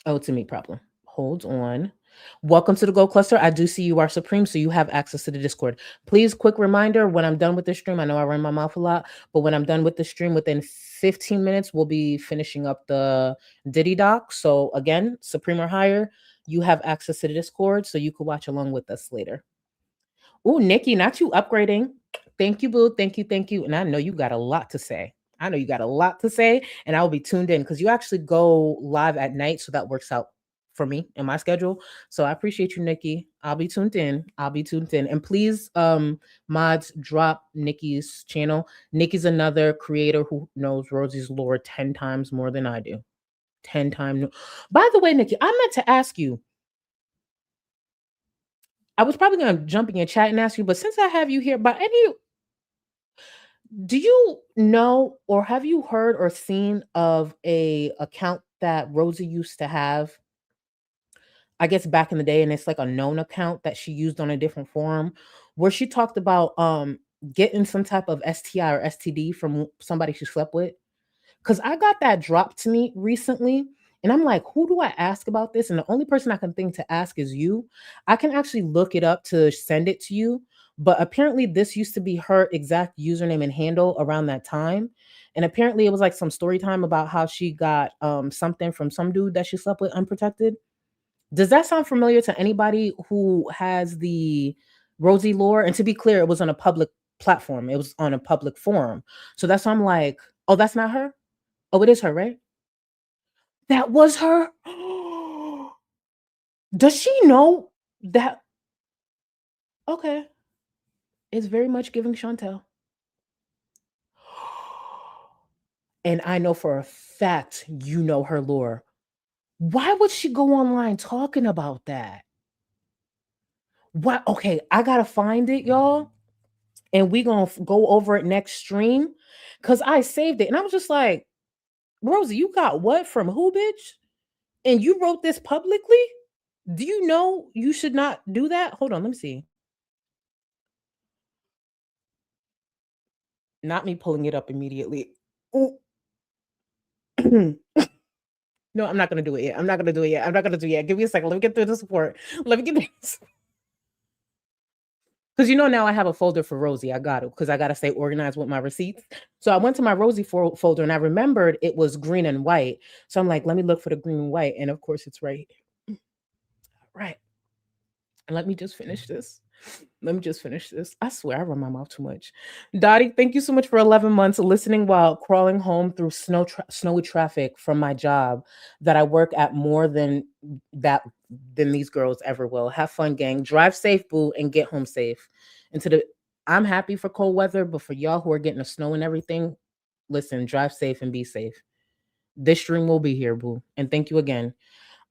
Oh, it's a me problem. Hold on. Welcome to the Go Cluster. I do see you are Supreme, so you have access to the Discord. Please, quick reminder, when I'm done with the stream, I know I run my mouth a lot, but when I'm done with the stream, within 15 minutes, we'll be finishing up the Diddy doc. So again, Supreme or higher, you have access to the Discord, so you can watch along with us later. Oh, Nikki, not you upgrading. Thank you, boo. Thank you. And I know you got a lot to say. And I will be tuned in because you actually go live at night, so that works out for me and my schedule. So I appreciate you, Nikki. I'll be tuned in. And please, mods, drop Nikki's channel. Nikki's another creator who knows Rosie's lore 10 times more than I do. 10 times. By the way, Nikki, I meant to ask you. I was probably going to jump in your chat and ask you, but since I have you here, do you know or have you heard or seen of a account that Rosie used to have? I guess back in the day, and it's like a known account that she used on a different forum where she talked about getting some type of STI or STD from somebody she slept with. Because I got that dropped to me recently, and I'm like, who do I ask about this? And the only person I can think to ask is you. I can actually look it up to send it to you, but apparently this used to be her exact username and handle around that time. And apparently it was like some story time about how she got something from some dude that she slept with unprotected. Does that sound familiar to anybody who has the Rosie lore? And to be clear, it was on a public platform. It was on a public forum. So that's why I'm like, oh, that's not her? Oh, it is her, right? That was her? Does she know that? Okay. It's very much giving Chantel. And I know for a fact you know her lore. Why would she go online talking about that? What? Okay, I gotta find it, y'all. and we gonna go over it next stream because I saved it. And I was just like, Rosie, you got what from who, bitch? And you wrote this publicly? Do you know you should not do that? Hold on, let me see. Not me pulling it up immediately. Ooh. No, I'm not gonna do it yet. I'm not gonna do it yet. I'm not gonna do it yet. Give me a second. Let me get through the support. Let me get this. Because now I have a folder for Rosie. I got it because I gotta stay organized with my receipts. So I went to my Rosie folder and I remembered it was green and white. So I'm like, let me look for the green and white, and of course it's right here. Right. And let me just finish this. I swear I run my mouth too much. Dottie, thank you so much for 11 months listening while crawling home through snowy traffic from my job that I work at more than these girls ever will. Have fun, gang. Drive safe, boo, and get home safe. I'm happy for cold weather, but for y'all who are getting the snow and everything, listen, drive safe and be safe. This stream will be here, boo. And thank you again.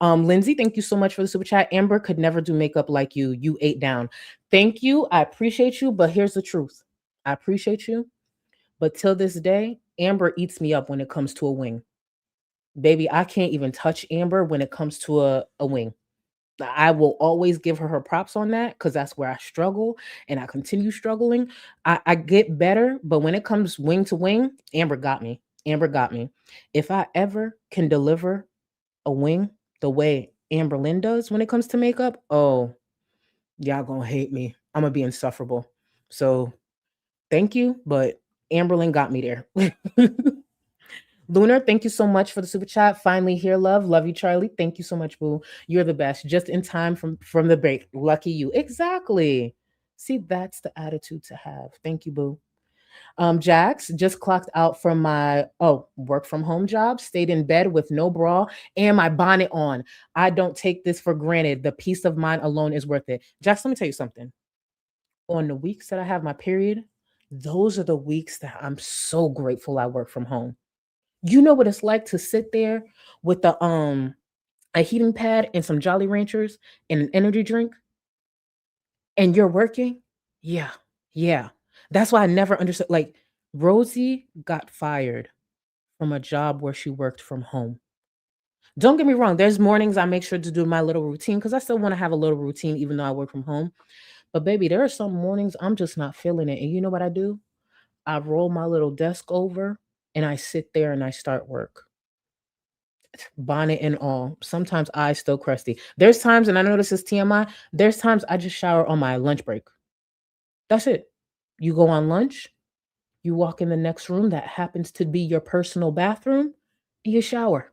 Lindsay, thank you so much for the super chat. Amber could never do makeup like you. You ate down. Thank you. I appreciate you, but here's the truth. I appreciate you, but till this day, Amber eats me up when it comes to a wing. Baby, I can't even touch Amber when it comes to a wing. I will always give her props on that because that's where I struggle and I continue struggling. I get better, but when it comes wing to wing, Amber got me. Amber got me. If I ever can deliver a wing the way Amberlynn does when it comes to makeup, oh, y'all gonna hate me. I'm gonna be insufferable. So thank you, but Amberlynn got me there. Lunar, thank you so much for the super chat. Finally here, love. Love you, Charlie. Thank you so much, boo. You're the best. Just in time from the break. Lucky you. Exactly. See, that's the attitude to have. Thank you, boo. Jax just clocked out from my work from home job, stayed in bed with no bra and my bonnet on. I don't take this for granted. The peace of mind alone is worth it. Jax, let me tell you something. On the weeks that I have my period, those are the weeks that I'm so grateful I work from home. You know what it's like to sit there with a heating pad and some Jolly Ranchers and an energy drink and you're working? Yeah. Yeah. That's why I never understood. Like, Rosie got fired from a job where she worked from home. Don't get me wrong. There's mornings I make sure to do my little routine because I still want to have a little routine even though I work from home. But baby, there are some mornings I'm just not feeling it. And you know what I do? I roll my little desk over and I sit there and I start work. Bonnet and all. Sometimes eyes still crusty. There's times, and I know this is TMI, there's times I just shower on my lunch break. That's it. You go on lunch, you walk in the next room that happens to be your personal bathroom, and you shower.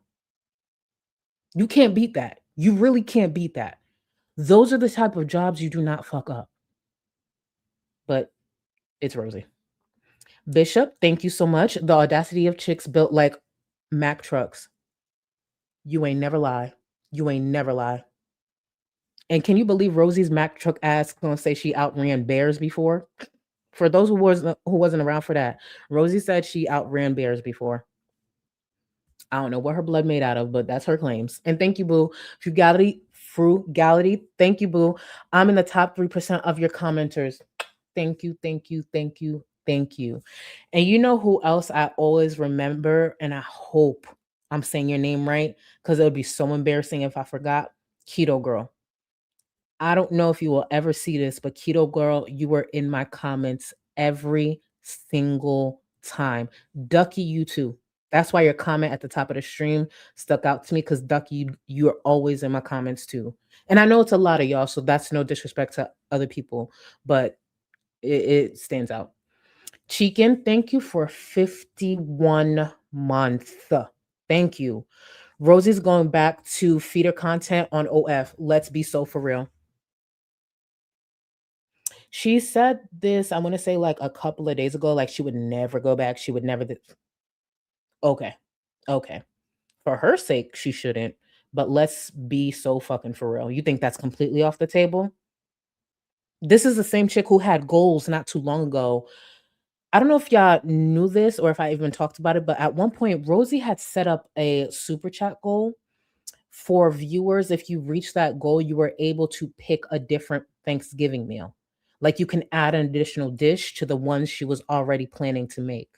You can't beat that. You really can't beat that. Those are the type of jobs you do not fuck up. But it's Rosie. Bishop, thank you so much. The audacity of chicks built like Mack trucks. You ain't never lie. You ain't never lie. And can you believe Rosie's Mack truck ass gonna say she outran bears before? For those who wasn't around for that, Rosie said she outran bears before. I don't know what her blood made out of, but that's her claims. And thank you, boo. Frugality. Thank you, boo. I'm in the top 3% of your commenters. Thank you, thank you, thank you, thank you. And you know who else I always remember, and I hope I'm saying your name right, because it would be so embarrassing if I forgot. Keto Girl. I don't know if you will ever see this, but Keto Girl, you were in my comments every single time. Ducky, you too. That's why your comment at the top of the stream stuck out to me, because Ducky, you're always in my comments too. And I know it's a lot of y'all, so that's no disrespect to other people, but it stands out. Chicken, thank you for 51 months. Thank you. Rosie's going back to feeder content on OF. Let's be so for real. She said this, I want to say like a couple of days ago, like she would never go back. She would never. Okay. Okay. For her sake, she shouldn't. But let's be so fucking for real. You think that's completely off the table? This is the same chick who had goals not too long ago. I don't know if y'all knew this or if I even talked about it, but at one point, Rosie had set up a super chat goal for viewers. If you reach that goal, you were able to pick a different Thanksgiving meal. Like you can add an additional dish to the ones she was already planning to make.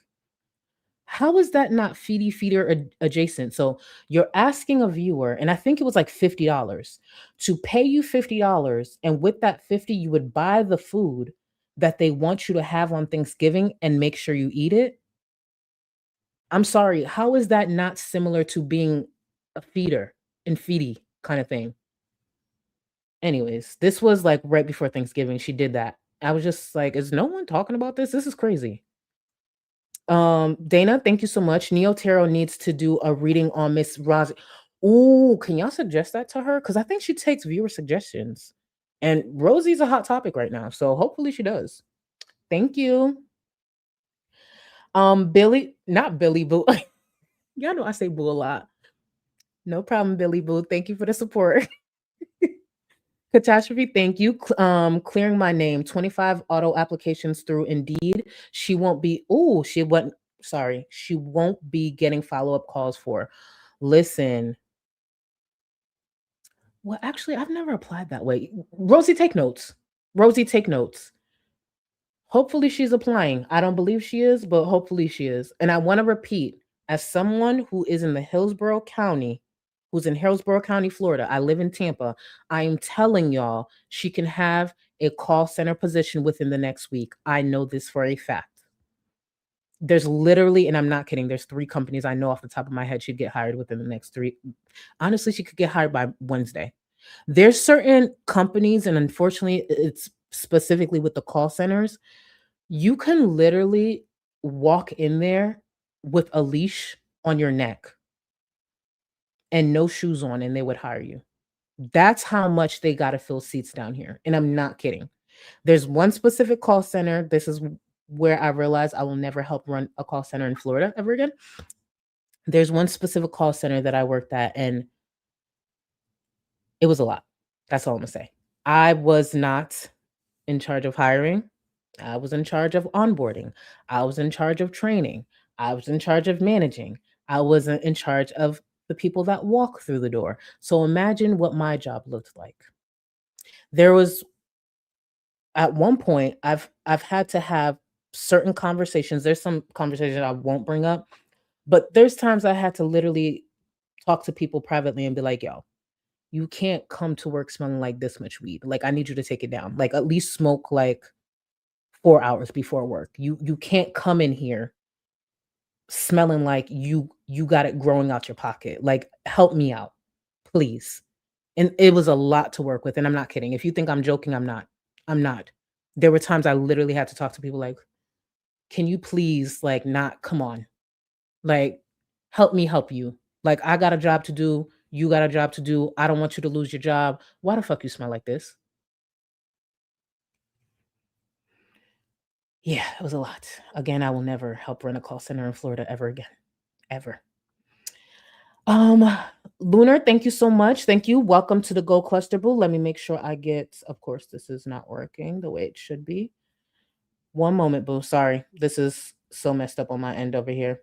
How is that not feeder adjacent? So you're asking a viewer, and I think it was like $50 to pay you $50, and with that 50, you would buy the food that they want you to have on Thanksgiving and make sure you eat it. I'm sorry, how is that not similar to being a feeder and feedy kind of thing? Anyways, this was like right before Thanksgiving. She did that. I was just like, is no one talking about this? This is crazy. Dana, thank you so much. Neo Tarot needs to do a reading on Miss Rosie. Ooh, can y'all suggest that to her? Because I think she takes viewer suggestions. And Rosie's a hot topic right now. So hopefully she does. Thank you. Billy, not Billy Boo. Y'all know I say boo a lot. No problem, Billy Boo. Thank you for the support. Catastrophe, thank you. Clearing my name. 25 auto applications through Indeed. She won't be, she won't be getting follow-up calls for. Listen. Well, actually, I've never applied that way. Rosie, take notes. Rosie, take notes. Hopefully she's applying. I don't believe she is, but hopefully she is. And I want to repeat, as someone who is in the Hillsborough County, who's in Hillsborough County, Florida, I live in Tampa, I am telling y'all she can have a call center position within the next week. I know this for a fact. There's literally, and I'm not kidding, there's 3 companies I know off the top of my head she'd get hired within the next 3. Honestly, she could get hired by Wednesday. There's certain companies, and unfortunately, it's specifically with the call centers, you can literally walk in there with a leash on your neck and no shoes on, and they would hire you. That's how much they got to fill seats down here. And I'm not kidding. There's one specific call center. This is where I realized I will never help run a call center in Florida ever again. There's one specific call center that I worked at, and it was a lot. That's all I'm going to say. I was not in charge of hiring. I was in charge of onboarding. I was in charge of training. I was in charge of managing. I wasn't in charge of the people that walk through the door. So imagine what my job looked like. There was, at one point, I've had to have certain conversations. There's some conversations I won't bring up, but there's times I had to literally talk to people privately and be like, yo, you can't come to work smelling like this much weed. Like, I need you to take it down. Like, at least smoke like 4 hours before work. You can't come in here smelling like you got it growing out your pocket. Like, help me out, please. And it was a lot to work with. And I'm not kidding. If you think I'm joking, I'm not. There were times I literally had to talk to people like, can you please, like, not, come on, like, help me help you. Like, I got a job to do. You got a job to do. I don't want you to lose your job. Why the fuck you smell like this? Yeah, it was a lot. Again, I will never help run a call center in Florida ever again. Ever. Lunar, thank you so much. Thank you. Welcome to the Go Cluster Boo. Let me make sure I get, of course, this is not working the way it should be. One moment, boo. Sorry. This is so messed up on my end over here.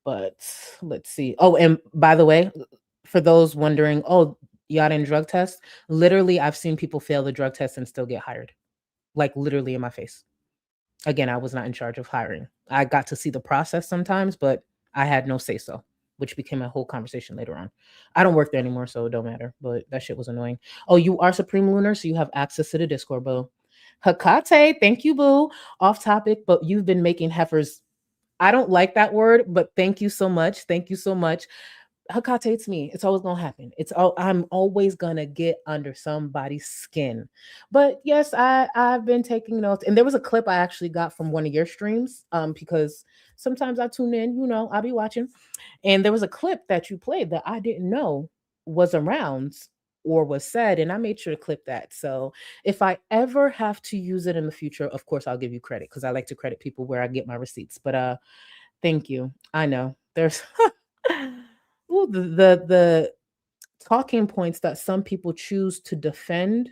But let's see. Oh, and by the way, for those wondering, oh, y'all didn't drug test? Literally, I've seen people fail the drug test and still get hired. Like, literally in my face. Again, I was not in charge of hiring. I got to see the process sometimes, but I had no say-so, which became a whole conversation later on. I don't work there anymore, so it don't matter, but that shit was annoying. Oh, you are Supreme Lunar, so you have access to the Discord, boo. Hakate, thank you, boo. Off topic, but you've been making heifers. I don't like that word, but thank you so much. Thank you so much. Hakate, it's me. It's always gonna happen. I'm always gonna get under somebody's skin. But yes, I've been taking notes. And there was a clip I actually got from one of your streams, because sometimes I tune in, I'll be watching. And there was a clip that you played that I didn't know was around or was said, and I made sure to clip that. So if I ever have to use it in the future, of course I'll give you credit, because I like to credit people where I get my receipts. But thank you. I know there's Ooh, the talking points that some people choose to defend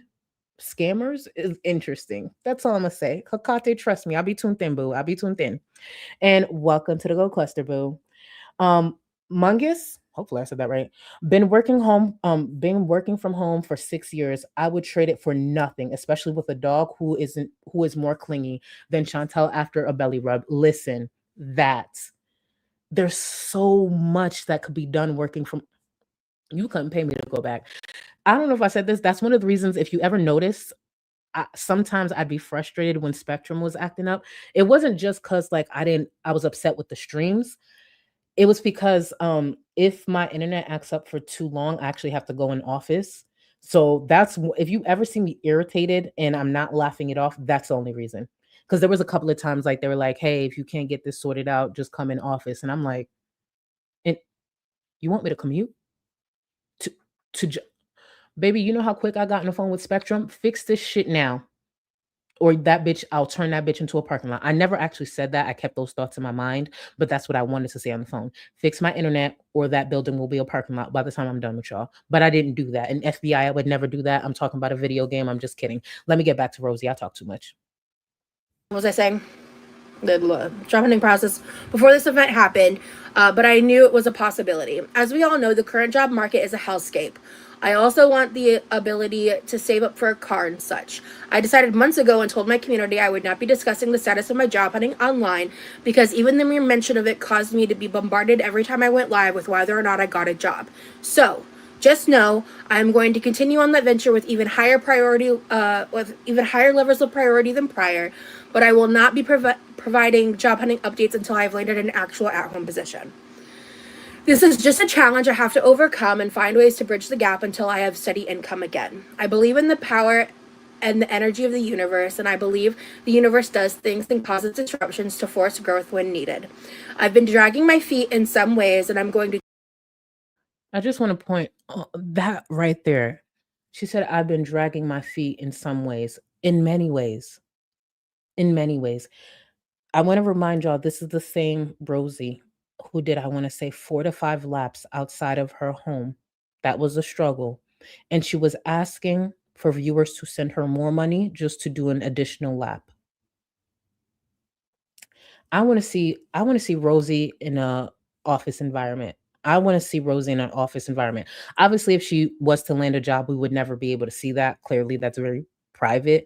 scammers is interesting. That's all I'm gonna say. Hakate, trust me, I'll be tuned in, boo. I'll be tuned in. And welcome to the Go Cluster, boo. Mungus, hopefully I said that right. Been working from home for 6 years. I would trade it for nothing, especially with a dog who is more clingy than Chantel after a belly rub. Listen, that there's so much that could be done working from. You couldn't pay me to go back. I don't know if I said this. That's one of the reasons, if you ever notice, sometimes I'd be frustrated when Spectrum was acting up. It wasn't just because like I was upset with the streams. It was because if my internet acts up for too long, I actually have to go in office. So if you ever see me irritated and I'm not laughing it off, that's the only reason. Because there was a couple of times like they were like, "Hey, if you can't get this sorted out, just come in office." And I'm like, "And you want me to commute to to baby? You know how quick I got on the phone with Spectrum? Fix this shit now." Or that bitch, I'll turn that bitch into a parking lot. I never actually said that. I kept those thoughts in my mind, but that's what I wanted to say on the phone. Fix my internet, or that building will be a parking lot by the time I'm done with y'all. But I didn't do that. And FBI, I would never do that. I'm talking about a video game. I'm just kidding. Let me get back to Rosie. I talk too much. What was I saying? The job hunting process before this event happened, but I knew it was a possibility. As we all know, the current job market is a hellscape. I also want the ability to save up for a car and such. I decided months ago and told my community I would not be discussing the status of my job hunting online because even the mere mention of it caused me to be bombarded every time I went live with whether or not I got a job. So, just know I'm going to continue on that venture with even higher levels of priority than prior, but I will not be providing job hunting updates until I've landed an actual at-home position. This is just a challenge I have to overcome and find ways to bridge the gap until I have steady income again. I believe in the power and the energy of the universe, and I believe the universe does things and causes disruptions to force growth when needed. I've been dragging my feet in some ways, and I'm going to. I just want to point that right there. She said, I've been dragging my feet in some ways, in many ways. In many ways. I want to remind y'all, this is the same Rosie who did, I want to say, 4 to 5 laps outside of her home. That was a struggle. And she was asking for viewers to send her more money just to do an additional lap. I want to see Rosie in a office environment. I want to see Rosie in an office environment. Obviously, if she was to land a job, we would never be able to see that. Clearly, that's very private.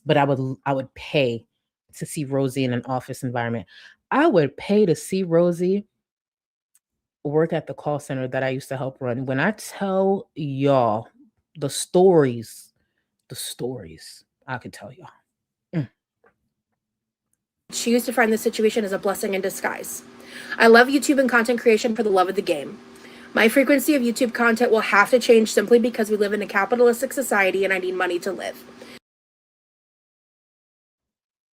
But I would pay to see Rosie in an office environment. I would pay to see Rosie work at the call center that I used to help run. When I tell y'all the stories, I could tell y'all. Choose to find this situation as a blessing in disguise. I love YouTube and content creation for the love of the game. My frequency of YouTube content will have to change simply because we live in a capitalistic society and I need money to live.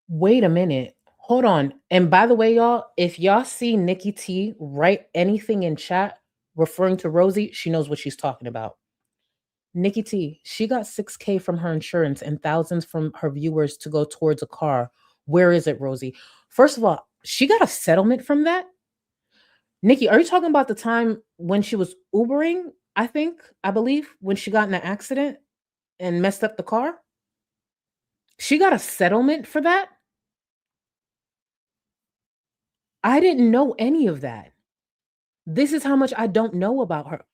Wait a minute. Hold on. And by the way, y'all, if y'all see Nikki T write anything in chat referring to Rosie, she knows what she's talking about. Nikki T, she got $6,000 from her insurance and thousands from her viewers to go towards a car. Where is it, Rosie? First of all, she got a settlement from that? Nikki, are you talking about the time when she was Ubering, I believe, when she got in an accident and messed up the car? She got a settlement for that? I didn't know any of that. This is how much I don't know about her.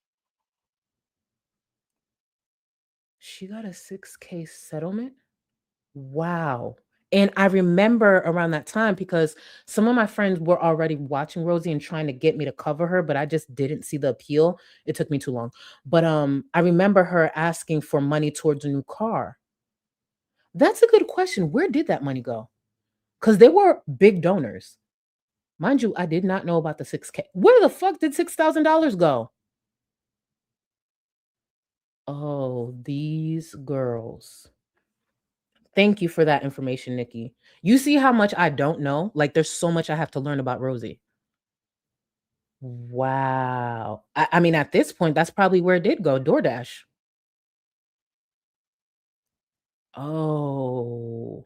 She got a $6,000 settlement? Wow. And I remember around that time because some of my friends were already watching Rosie and trying to get me to cover her, but I just didn't see the appeal. It took me too long. But I remember her asking for money towards a new car. That's a good question. Where did that money go? Because they were big donors. Mind you, I did not know about the $6,000. Where the fuck did $6,000 go? Oh, these girls. Thank you for that information, Nikki. You see how much I don't know? Like, there's so much I have to learn about Rosie. Wow. I mean, at this point, that's probably where it did go, DoorDash. Oh.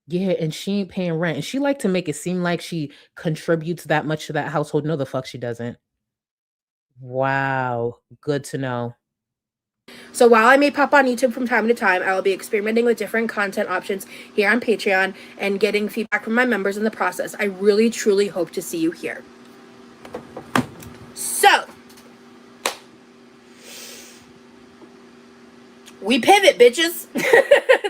Yeah, and she ain't paying rent. And she like to make it seem like she contributes that much to that household. No, the fuck she doesn't. Wow. Good to know. So while I may pop on YouTube from time to time, I will be experimenting with different content options here on Patreon and getting feedback from my members in the process. I really, truly hope to see you here. So we pivot, bitches.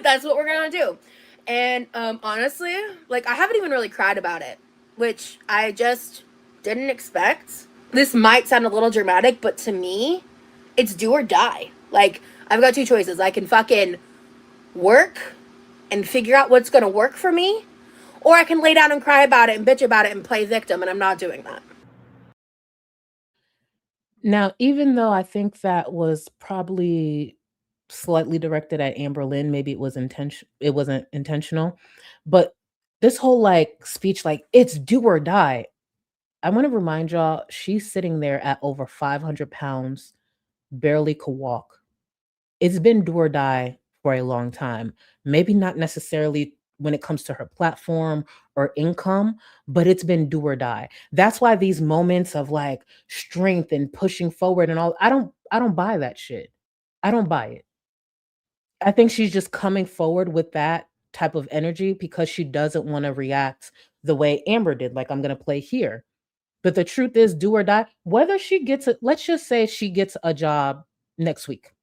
That's what we're gonna do. And honestly, like, I haven't even really cried about it, which I just didn't expect. This might sound a little dramatic, but to me, it's do or die. Like, I've got two choices. I can fucking work and figure out what's gonna work for me, or I can lay down and cry about it and bitch about it and play victim, and I'm not doing that. Now, even though I think that was probably slightly directed at Amberlynn, maybe it wasn't intentional, but this whole like speech, like it's do or die. I want to remind y'all, she's sitting there at over 500 pounds, barely could walk. It's been do or die for a long time. Maybe not necessarily when it comes to her platform or income, but it's been do or die. That's why these moments of like strength and pushing forward and all, I don't buy that shit. I don't buy it. I think she's just coming forward with that type of energy because she doesn't want to react the way Amber did, like I'm going to play here. But the truth is, do or die, whether she gets it, let's just say she gets a job next week.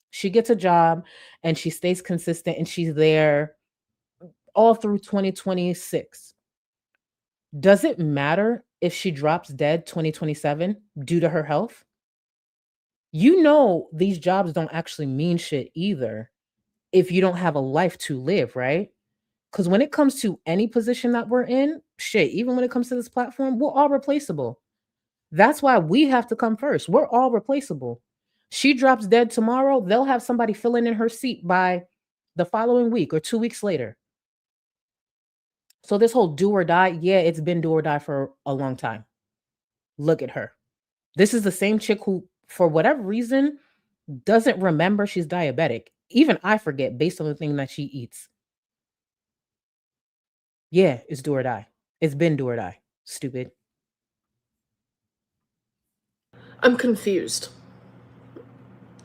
She gets a job and she stays consistent and she's there all through 2026. Does it matter if she drops dead 2027 due to her health? You know, these jobs don't actually mean shit either if you don't have a life to live, right? Because when it comes to any position that we're in, shit, even when it comes to this platform, we're all replaceable. That's why we have to come first. We're all replaceable. She drops dead tomorrow, they'll have somebody filling in her seat by the following week or 2 weeks later. So this whole do or die, yeah, it's been do or die for a long time. Look at her. This is the same chick who, for whatever reason, doesn't remember she's diabetic. Even I forget based on the thing that she eats. Yeah, it's do or die. It's been do or die. Stupid. I'm confused.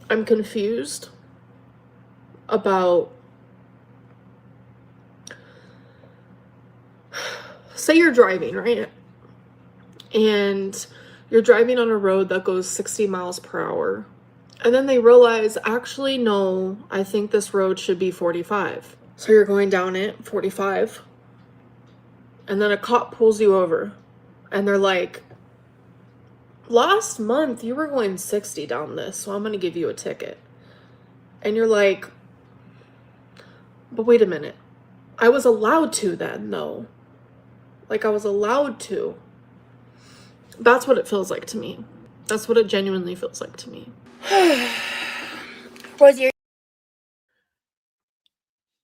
I'm confused about, say you're driving, right? And you're driving on a road that goes 60 miles per hour. And then they realize, actually, no, I think this road should be 45. So you're going down it, 45. And then a cop pulls you over. And they're like, last month you were going 60 down this, so I'm going to give you a ticket. And you're like, but wait a minute. I was allowed to then, though. Like, I was allowed to. That's what it feels like to me. That's what it genuinely feels like to me. Rosie,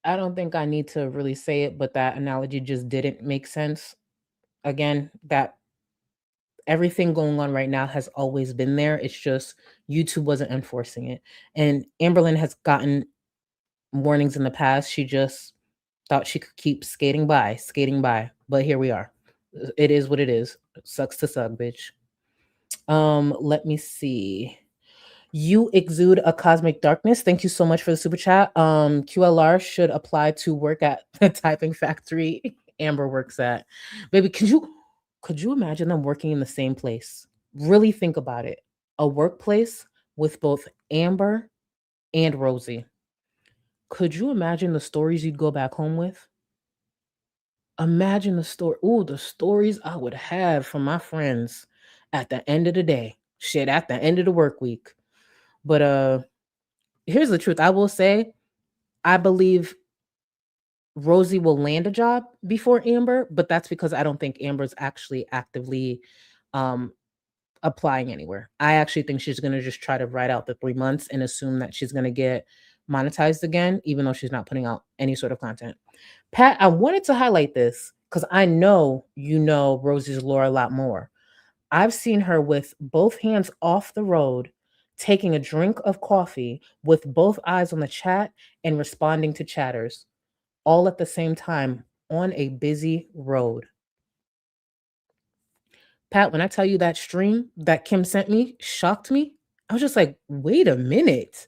I don't think I need to really say it, but that analogy just didn't make sense. Again, that everything going on right now has always been there. It's just YouTube wasn't enforcing it. And Amberlynn has gotten warnings in the past. She just thought she could keep skating by. But here we are. It is what it is. Sucks to suck, bitch. Let me see. You exude a cosmic darkness. Thank you so much for the super chat. QLR should apply to work at the typing factory Amber works at. Baby, could you imagine them working in the same place? Really think about it. A workplace with both Amber and Rosie. Could you imagine the stories you'd go back home with? Imagine the stories I would have from my friends at the end of the day. Shit, at the end of the work week. But here's the truth. I will say, I believe Rosie will land a job before Amber, but that's because I don't think Amber's actually actively applying anywhere. I actually think she's going to just try to ride out the 3 months and assume that she's going to get monetized again, even though she's not putting out any sort of content. Pat, I wanted to highlight this because I know you know Rosie's lore a lot more. I've seen her with both hands off the road, taking a drink of coffee with both eyes on the chat and responding to chatters, all at the same time on a busy road. Pat, when I tell you that stream that Kim sent me shocked me, I was just like, wait a minute.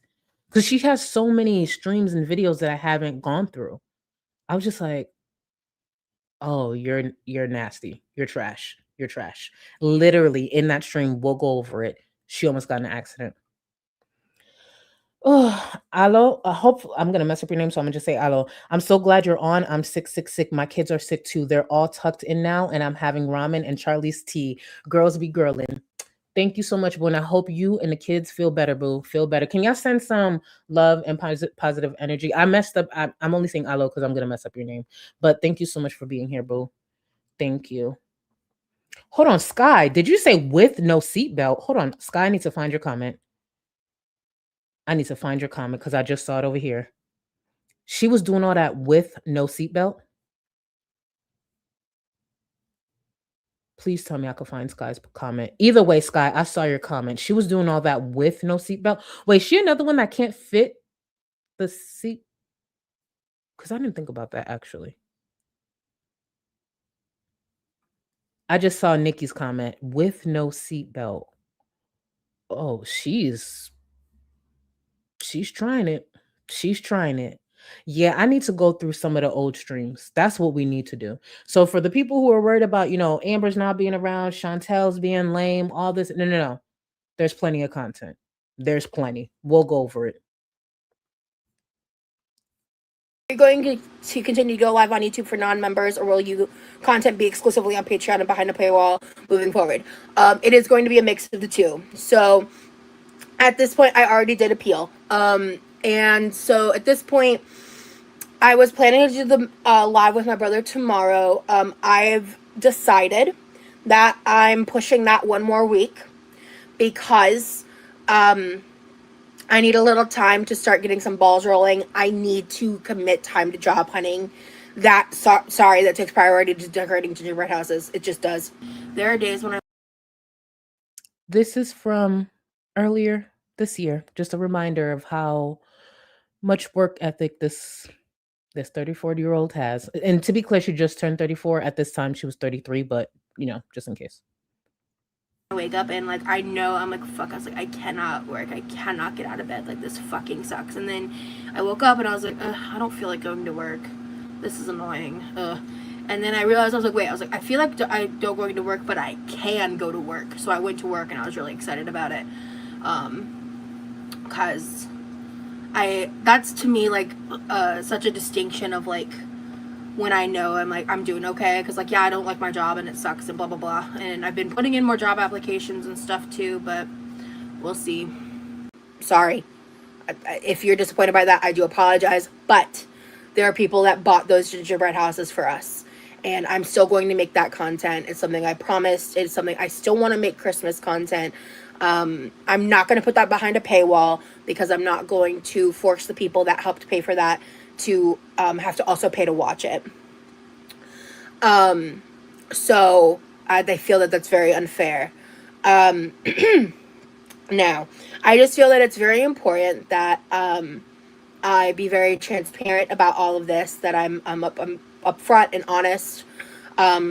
Because she has so many streams and videos that I haven't gone through. I was just like, oh, you're nasty. You're trash. You're trash. Literally in that stream, we'll go over it. She almost got in an accident. Oh, Alo, I hope I'm gonna mess up your name, so I'm gonna just say Alo. I'm so glad you're on. I'm sick, sick, sick. My kids are sick too. They're all tucked in now, and I'm having ramen and Charlie's tea. Girls be girling. Thank you so much, boo. And I hope you and the kids feel better, boo. Feel better. Can y'all send some love and positive energy? I messed up. I'm only saying Alo because I'm gonna mess up your name. But thank you so much for being here, boo. Thank you. Hold on, Sky. Did you say with no seatbelt? Hold on, Sky. I need to find your comment. I need to find your comment because I just saw it over here. She was doing all that with no seatbelt. Please tell me I could find Sky's comment. Either way, Sky, I saw your comment. She was doing all that with no seatbelt. Wait, she another one that can't fit the seat? Because I didn't think about that actually. I just saw Nikki's comment with no seatbelt. Oh, she's trying it. She's trying it. Yeah, I need to go through some of the old streams. That's what we need to do. So for the people who are worried about, Amber's not being around, Chantel's being lame, all this, no. There's plenty of content. There's plenty. We'll go over it. Are you going to continue to go live on YouTube for non-members, or will you content be exclusively on Patreon and behind a paywall moving forward? It is going to be a mix of the two. So at this point, I already did appeal. And so at this point, I was planning to do the live with my brother tomorrow. I've decided that I'm pushing that one more week because I need a little time to start getting some balls rolling. I need to commit time to job hunting. That takes priority to decorating gingerbread houses. It just does. There are days when I... This is from earlier this year. Just a reminder of how much work ethic this 34-year-old has. And to be clear, she just turned 34. At this time, she was 33, but, just in case. I wake up and I know I'm fuck, I was I cannot work, I cannot get out of bed, this fucking sucks. And then I woke up and I was I don't feel like going to work, this is annoying. And then I realized, I feel like I don't going to work, but I can go to work. So I went to work and I was really excited about it, because that's to me such a distinction of when I know I'm doing okay, because I don't like my job and it sucks and blah blah blah, and I've been putting in more job applications and stuff too, but we'll see. Sorry if you're disappointed by that, I do apologize, but there are people that bought those gingerbread houses for us, and I'm still going to make that content. It's something I promised. It's something I still want to make. Christmas content. I'm not going to put that behind a paywall because I'm not going to force the people that helped pay for that to have to also pay to watch it. So they feel that that's very unfair. Now, I just feel that it's very important that I be very transparent about all of this, that I'm upfront and honest.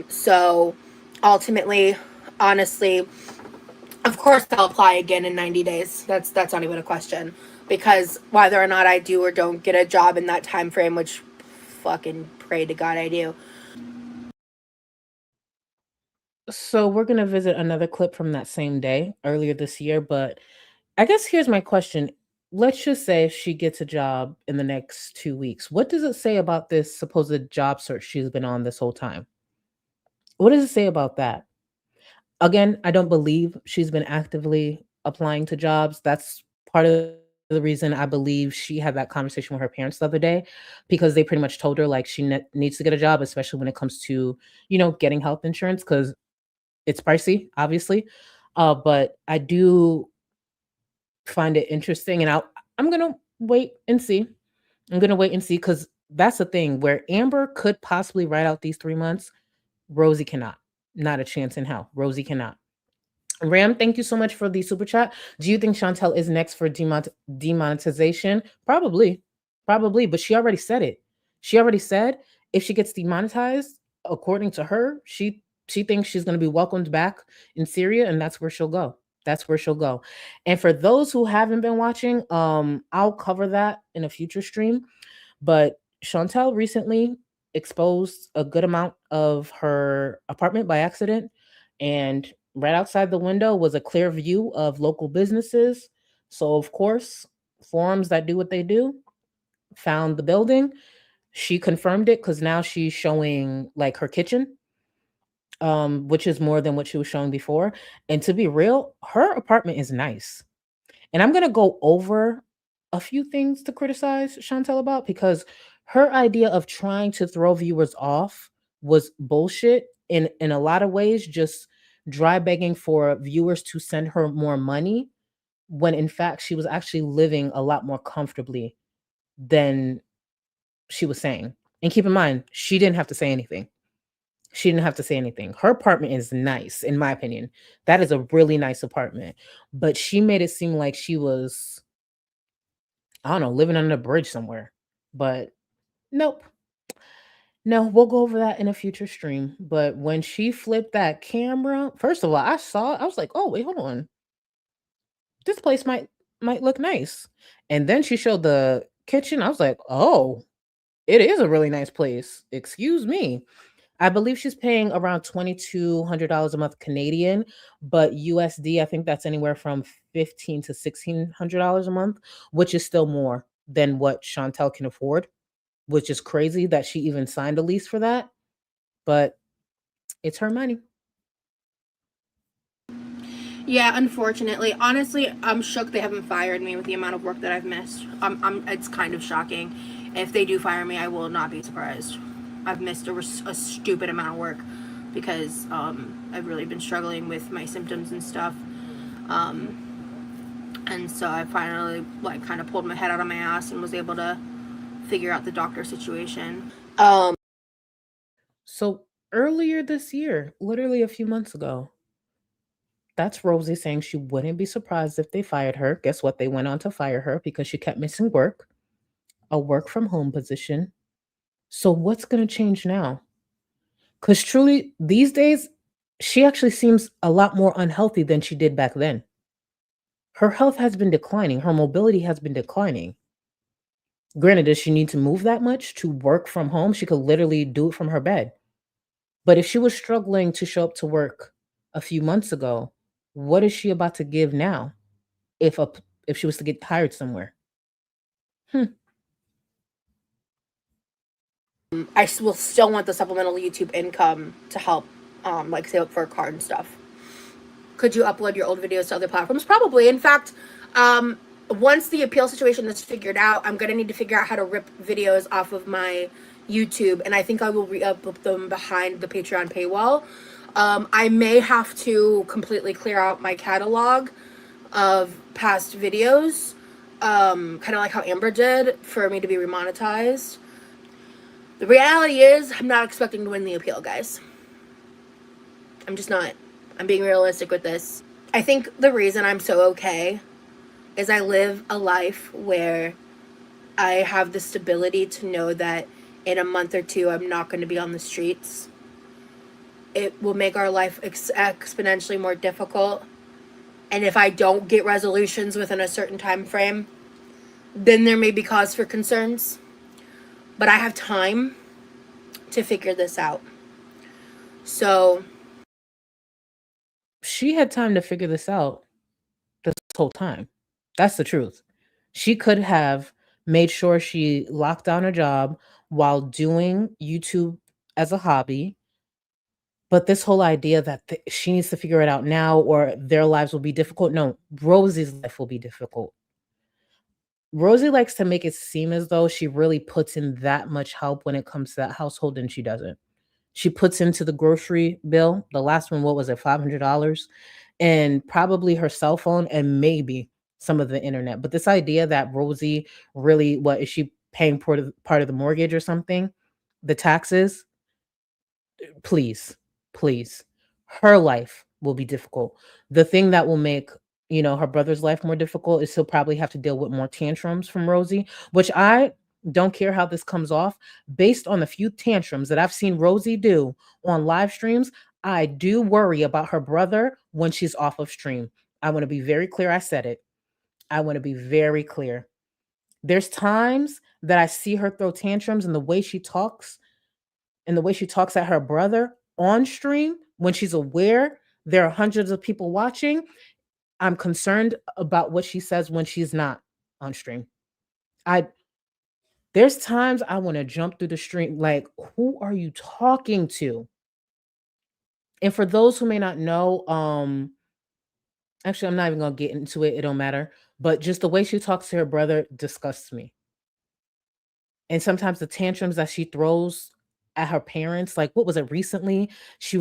So ultimately, honestly, of course I'll apply again in 90 days. That's not even a question. Because whether or not I do or don't get a job in that time frame, which fucking pray to God I do. So we're going to visit another clip from that same day, earlier this year. But I guess here's my question. Let's just say she gets a job in the next 2 weeks. What does it say about this supposed job search she's been on this whole time? What does it say about that? Again, I don't believe she's been actively applying to jobs. That's part of the reason I believe she had that conversation with her parents the other day, because they pretty much told her she needs to get a job, especially when it comes to, getting health insurance, because it's pricey, obviously. But I do find it interesting, and I'm going to wait and see. I'm going to wait and see, because that's the thing where Amber could possibly ride out these 3 months. Rosie cannot. Not a chance in hell. Rosie cannot. Ram, thank you so much for the super chat. Do you think Chantel is next for demonetization? Probably. But she already said it. She already said if she gets demonetized, according to her, she thinks she's going to be welcomed back in Syria, and that's where she'll go. That's where she'll go. And for those who haven't been watching, I'll cover that in a future stream. But Chantel recently exposed a good amount of her apartment by accident. And right outside the window was a clear view of local businesses. So, of course, forums that do what they do found the building. She confirmed it because now she's showing like her kitchen, which is more than what she was showing before. And to be real, her apartment is nice. And I'm gonna go over a few things to criticize Chantel about because her idea of trying to throw viewers off was bullshit in a lot of ways, just dry begging for viewers to send her more money when in fact she was actually living a lot more comfortably than she was saying. And keep in mind, she didn't have to say anything. She didn't have to say anything. Her apartment is nice, in my opinion. That is a really nice apartment. But she made it seem like she was, I don't know, living under a bridge somewhere. But nope. No, we'll go over that in a future stream. But when she flipped that camera, first of all, I was like, oh, wait, hold on. This place might look nice. And then she showed the kitchen. I was like, oh, it is a really nice place. Excuse me. I believe she's paying around $2,200 a month Canadian, but USD, I think that's anywhere from $1,500 to $1,600 a month, which is still more than what Chantel can afford, which is crazy that she even signed a lease for that. But it's her money. Yeah, unfortunately. Honestly, I'm shook they haven't fired me with the amount of work that I've missed. It's kind of shocking. If they do fire me, I will not be surprised. I've missed a stupid amount of work because I've really been struggling with my symptoms and stuff. And so I finally like kind of pulled my head out of my ass and was able to figure out the doctor situation. So earlier this year, literally a few months ago, that's Rosie saying she wouldn't be surprised if they fired her. Guess what? They went on to fire her because she kept missing work, a work from home position. So what's going to change now? Because truly, these days, she actually seems a lot more unhealthy than she did back then. Her health has been declining. Her mobility has been declining. Granted, does she need to move that much to work from home? She could literally do it from her bed. But if she was struggling to show up to work a few months ago, what is she about to give now if she was to get hired somewhere? I will still want the supplemental YouTube income to help, like save up for a car and stuff. Could you upload your old videos to other platforms? Probably. In fact, once the appeal situation is figured out, I'm gonna need to figure out how to rip videos off of my YouTube, and I think I will re-upload them behind the Patreon paywall. I may have to completely clear out my catalog of past videos, kind of like how Amber did, for me to be remonetized. The reality is, I'm not expecting to win the appeal, guys. I'm just not. I'm being realistic with this. I think the reason I'm so okay is I live a life where I have the stability to know that in a month or two, I'm not going to be on the streets. It will make our life exponentially more difficult. And if I don't get resolutions within a certain time frame, then there may be cause for concerns. But I have time to figure this out. So She had time to figure this out this whole time. That's the truth. She could have made sure she locked down her job while doing YouTube as a hobby. But this whole idea that she needs to figure it out now or their lives will be difficult. No, Rosie's life will be difficult. Rosie likes to make it seem as though she really puts in that much help when it comes to that household, and she doesn't. She puts into the grocery bill. The last one, what was it, $500? And probably her cell phone and maybe some of the internet. But this idea that Rosie really, what is she paying part of the mortgage or something? The taxes? Please, please. Her life will be difficult. The thing that will make, her brother's life more difficult is he'll probably have to deal with more tantrums from Rosie, which I don't care how this comes off. Based on the few tantrums that I've seen Rosie do on live streams, I do worry about her brother when she's off of stream. I want to be very clear. I said it. I want to be very clear. There's times that I see her throw tantrums and the way she talks at her brother on stream when she's aware There are hundreds of people watching. I'm concerned about what she says when she's not on stream. There's times I want to jump through the stream. Like, who are you talking to? And for those who may not know, actually, I'm not even gonna get into it. It don't matter. But just the way she talks to her brother disgusts me. And sometimes the tantrums that she throws at her parents, like what was it recently?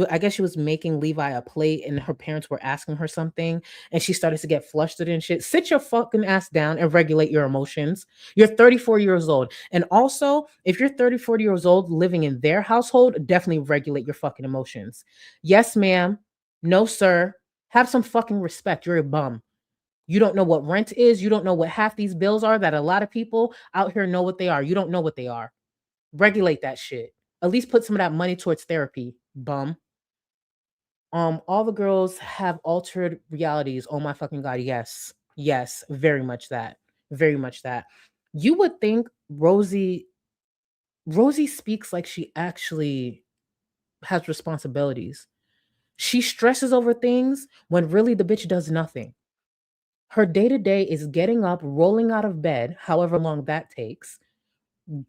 I guess she was making Levi a plate, and her parents were asking her something, and she started to get flustered and shit. Sit your fucking ass down and regulate your emotions. You're 34 years old. And also, if you're 34 years old living in their household, definitely regulate your fucking emotions. Yes, ma'am. No, sir. Have some fucking respect. You're a bum. You don't know what rent is. You don't know what half these bills are that a lot of people out here know what they are. You don't know what they are. Regulate that shit. At least put some of that money towards therapy, bum. All the girls have altered realities. Oh my fucking God. Yes. Yes. Very much that. Very much that. You would think Rosie speaks like she actually has responsibilities. She stresses over things when really the bitch does nothing. Her day to day is getting up, rolling out of bed, however long that takes,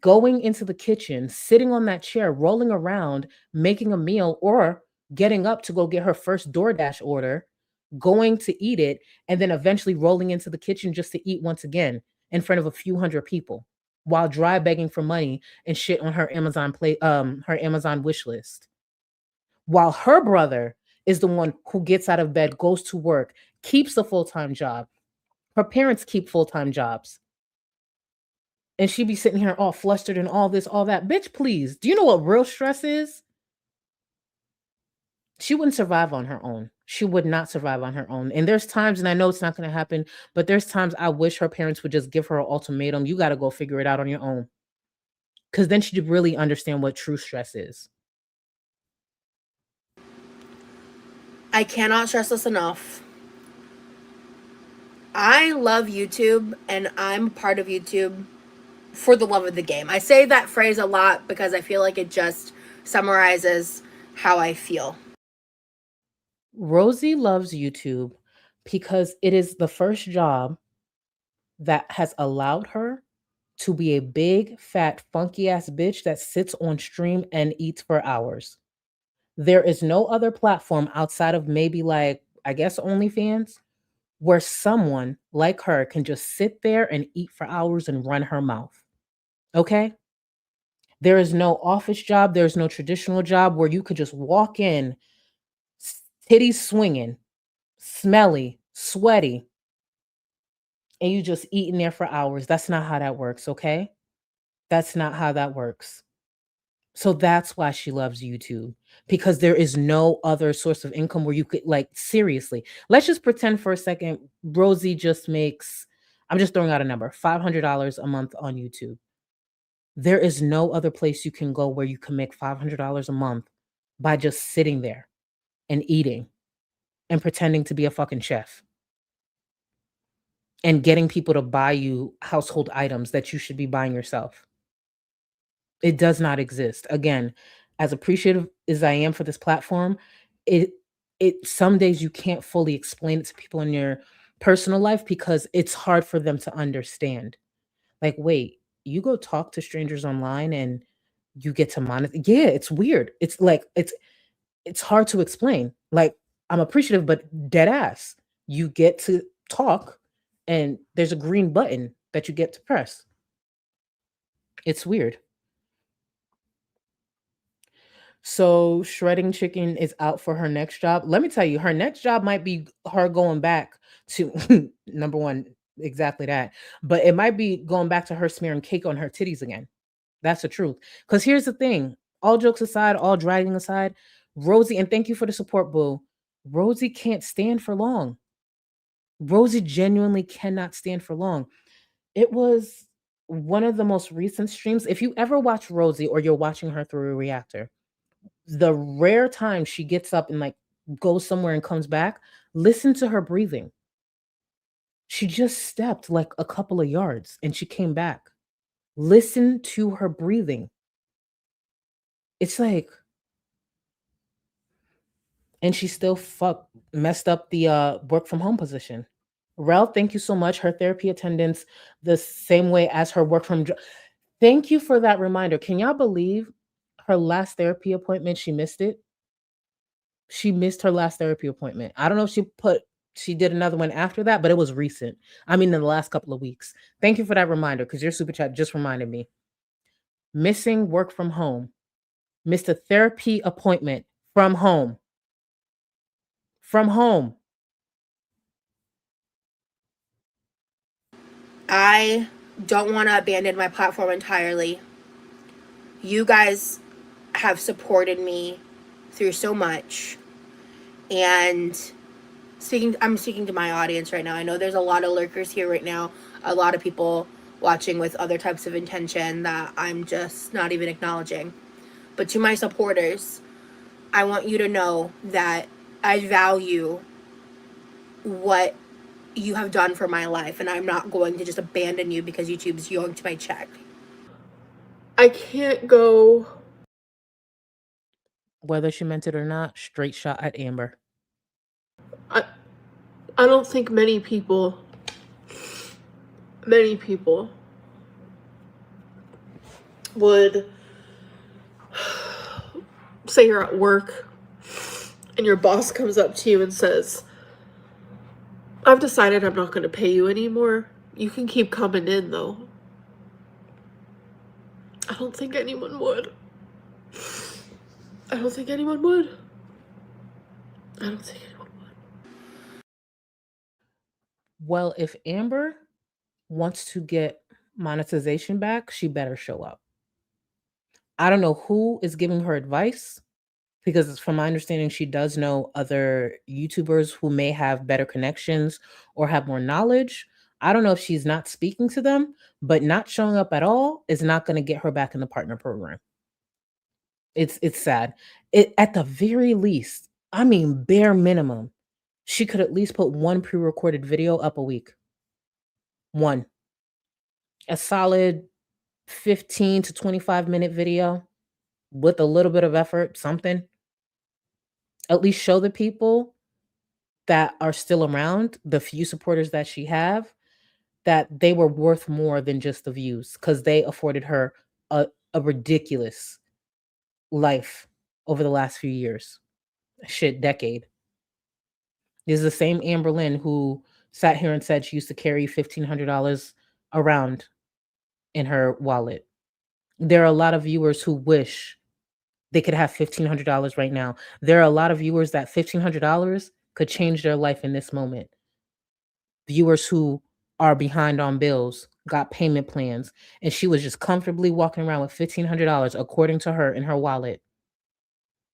going into the kitchen, sitting on that chair, rolling around, making a meal, or getting up to go get her first DoorDash order, going to eat it, and then eventually rolling into the kitchen just to eat once again in front of a few hundred people while dry begging for money and shit on her her Amazon wish list. While her brother is the one who gets out of bed, goes to work, keeps a full-time job. Her parents keep full-time jobs. And she be sitting here all flustered and all this, all that. Bitch, please. Do you know what real stress is? She wouldn't survive on her own. She would not survive on her own. And there's times, and I know it's not going to happen, but there's times I wish her parents would just give her an ultimatum. You got to go figure it out on your own. Because then she'd really understand what true stress is. I cannot stress this enough. I love YouTube, and I'm part of YouTube for the love of the game. I say that phrase a lot because I feel like it just summarizes how I feel. Rosie loves YouTube because it is the first job that has allowed her to be a big, fat, funky ass bitch that sits on stream and eats for hours. There is no other platform outside of maybe like, I guess, OnlyFans, where someone like her can just sit there and eat for hours and run her mouth. Okay? There is no office job. There's no traditional job where you could just walk in, titties swinging, smelly, sweaty, and you just eat in there for hours. That's not how that works, okay? That's not how that works. So that's why she loves YouTube, because there is no other source of income where you could, like, seriously, let's just pretend for a second Rosie just makes, I'm just throwing out a number, $500 a month on YouTube. There is no other place you can go where you can make $500 a month by just sitting there and eating and pretending to be a fucking chef and getting people to buy you household items that you should be buying yourself. It does not exist. Again, as appreciative as I am for this platform, it some days you can't fully explain it to people in your personal life because it's hard for them to understand. Like, wait, you go talk to strangers online and you get to monitor. Yeah, it's weird. It's like it's hard to explain. Like, I'm appreciative, but dead ass. You get to talk and there's a green button that you get to press. It's weird. So shredding chicken is out for her next job. Let me tell you, her next job might be her going back to number one, exactly that. But it might be going back to her smearing cake on her titties again. That's the truth. Because here's the thing. All jokes aside, all dragging aside, Rosie, and thank you for the support, boo. Rosie can't stand for long. Rosie genuinely cannot stand for long. It was one of the most recent streams. If you ever watch Rosie or you're watching her through a reactor, the rare time she gets up and like goes somewhere and comes back, listen to her breathing. She just stepped like a couple of yards and she came back. Listen to her breathing. It's like, and she still messed up the work from home position. Rel, thank you so much. Her therapy attendance the same way as her work from. Thank you for that reminder. Can y'all believe her last therapy appointment? She missed it. She missed her last therapy appointment. I don't know if she did another one after that, but it was recent. I mean, in the last couple of weeks. Thank you for that reminder because your super chat just reminded me. Missing work from home. Missed a therapy appointment from home. From home. I don't want to abandon my platform entirely. You guys have supported me through so much. And I'm speaking to my audience right now. I know there's a lot of lurkers here right now, a lot of people watching with other types of intention that I'm just not even acknowledging. But to my supporters, I want you to know that I value what you have done for my life, and I'm not going to just abandon you because YouTube's yoinked my check. I can't go. Whether she meant it or not, straight shot at Amber. I don't think many people would say you're at work and your boss comes up to you and says, I've decided I'm not going to pay you anymore. You can keep coming in, though. I don't think anyone would. I don't think anyone would. Well, if Amber wants to get monetization back, she better show up. I don't know who is giving her advice because from my understanding, she does know other YouTubers who may have better connections or have more knowledge. I don't know if she's not speaking to them, but not showing up at all is not going to get her back in the partner program. It's sad. At the very least, I mean, bare minimum, she could at least put one pre-recorded video up a week. One. A solid 15 to 25-minute video with a little bit of effort, something. At least show the people that are still around, the few supporters that she have, that they were worth more than just the views because they afforded her a ridiculous life over the last few years. Shit, decade. This is the same Amberlynn who sat here and said she used to carry $1,500 around in her wallet. There are a lot of viewers who wish they could have $1,500 right now. There are a lot of viewers that $1,500 could change their life in this moment. Viewers who are behind on bills, got payment plans, and she was just comfortably walking around with $1,500, according to her, in her wallet.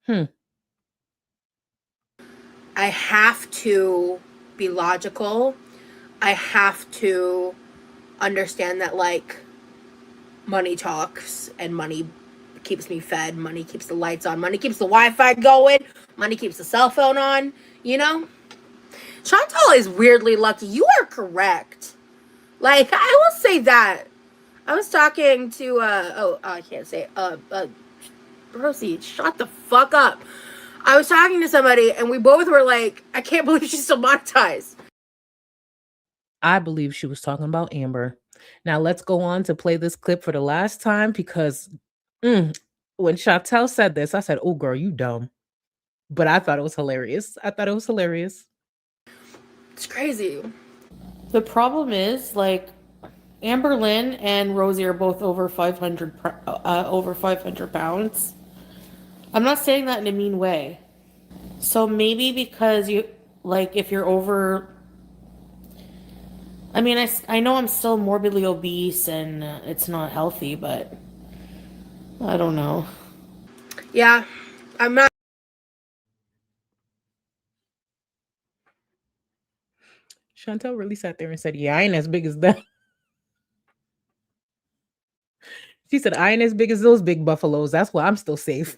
I have to be logical. I have to understand that, like, money talks and money keeps me fed. Money keeps the lights on. Money keeps the Wi-Fi going. Money keeps the cell phone on, you know? Chantal is weirdly lucky. You are correct. Like, I will say that. I was talking to, I can't say, Rosie, shut the fuck up. I was talking to somebody and we both were like, I can't believe she's still monetized. I believe she was talking about Amber. Now let's go on to play this clip for the last time because when Chantel said this, I said, oh girl, you dumb. But I thought it was hilarious. It's crazy. The problem is, like, Amberlynn and Rosie are both over 500 pounds. I'm not saying that in a mean way. So maybe because you, like, if you're over, I mean, I know I'm still morbidly obese and it's not healthy, but I don't know. Yeah, I'm not. Chantel really sat there and said, yeah, I ain't as big as that. She said, I ain't as big as those big buffaloes. That's why I'm still safe.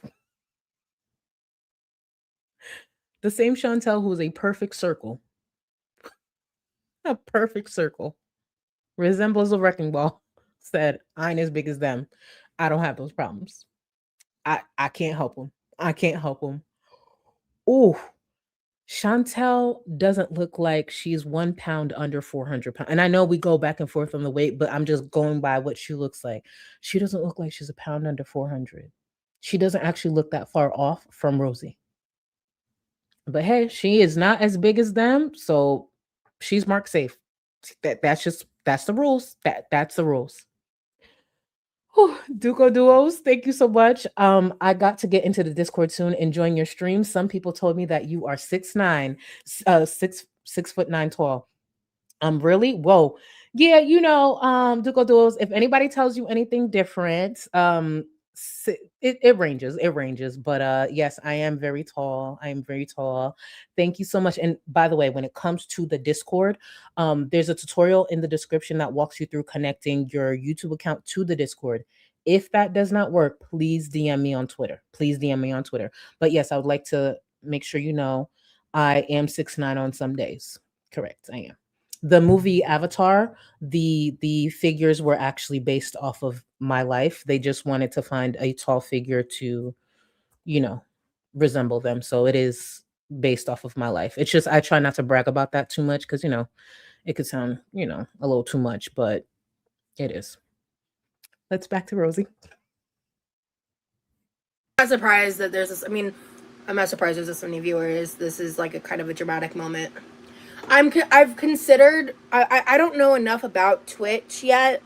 The same Chantel who is a perfect circle. A perfect circle. Resembles a wrecking ball. Said, I ain't as big as them. I don't have those problems. I can't help them. Ooh, Chantel doesn't look like she's 1 pound under 400 pounds. And I know we go back and forth on the weight, but I'm just going by what she looks like. She doesn't look like she's a pound under 400. She doesn't actually look that far off from Rosie. But hey, she is not as big as them, so she's marked safe. That's the rules. That's the rules. Whew, Duco Duos, thank you so much. I got to get into the Discord soon, enjoying your stream. Some people told me that you are 6'9", 6'9" tall. Really? Whoa. Yeah, Duco Duos, if anybody tells you anything different, it ranges. It ranges. But yes, I am very tall. I am very tall. Thank you so much. And by the way, when it comes to the Discord, there's a tutorial in the description that walks you through connecting your YouTube account to the Discord. If that does not work, please DM me on Twitter. Please DM me on Twitter. But yes, I would like to make sure you know I am 6'9" on some days. Correct, I am. The movie Avatar, the figures were actually based off of my life. They just wanted to find a tall figure to, you know, resemble them. So it is based off of my life. It's just I try not to brag about that too much because it could sound, a little too much, but it is. Let's back to Rosie. I'm not surprised that there's this. I mean, I'm not surprised there's this many viewers. This is like a kind of a dramatic moment. I've considered. I don't know enough about Twitch yet.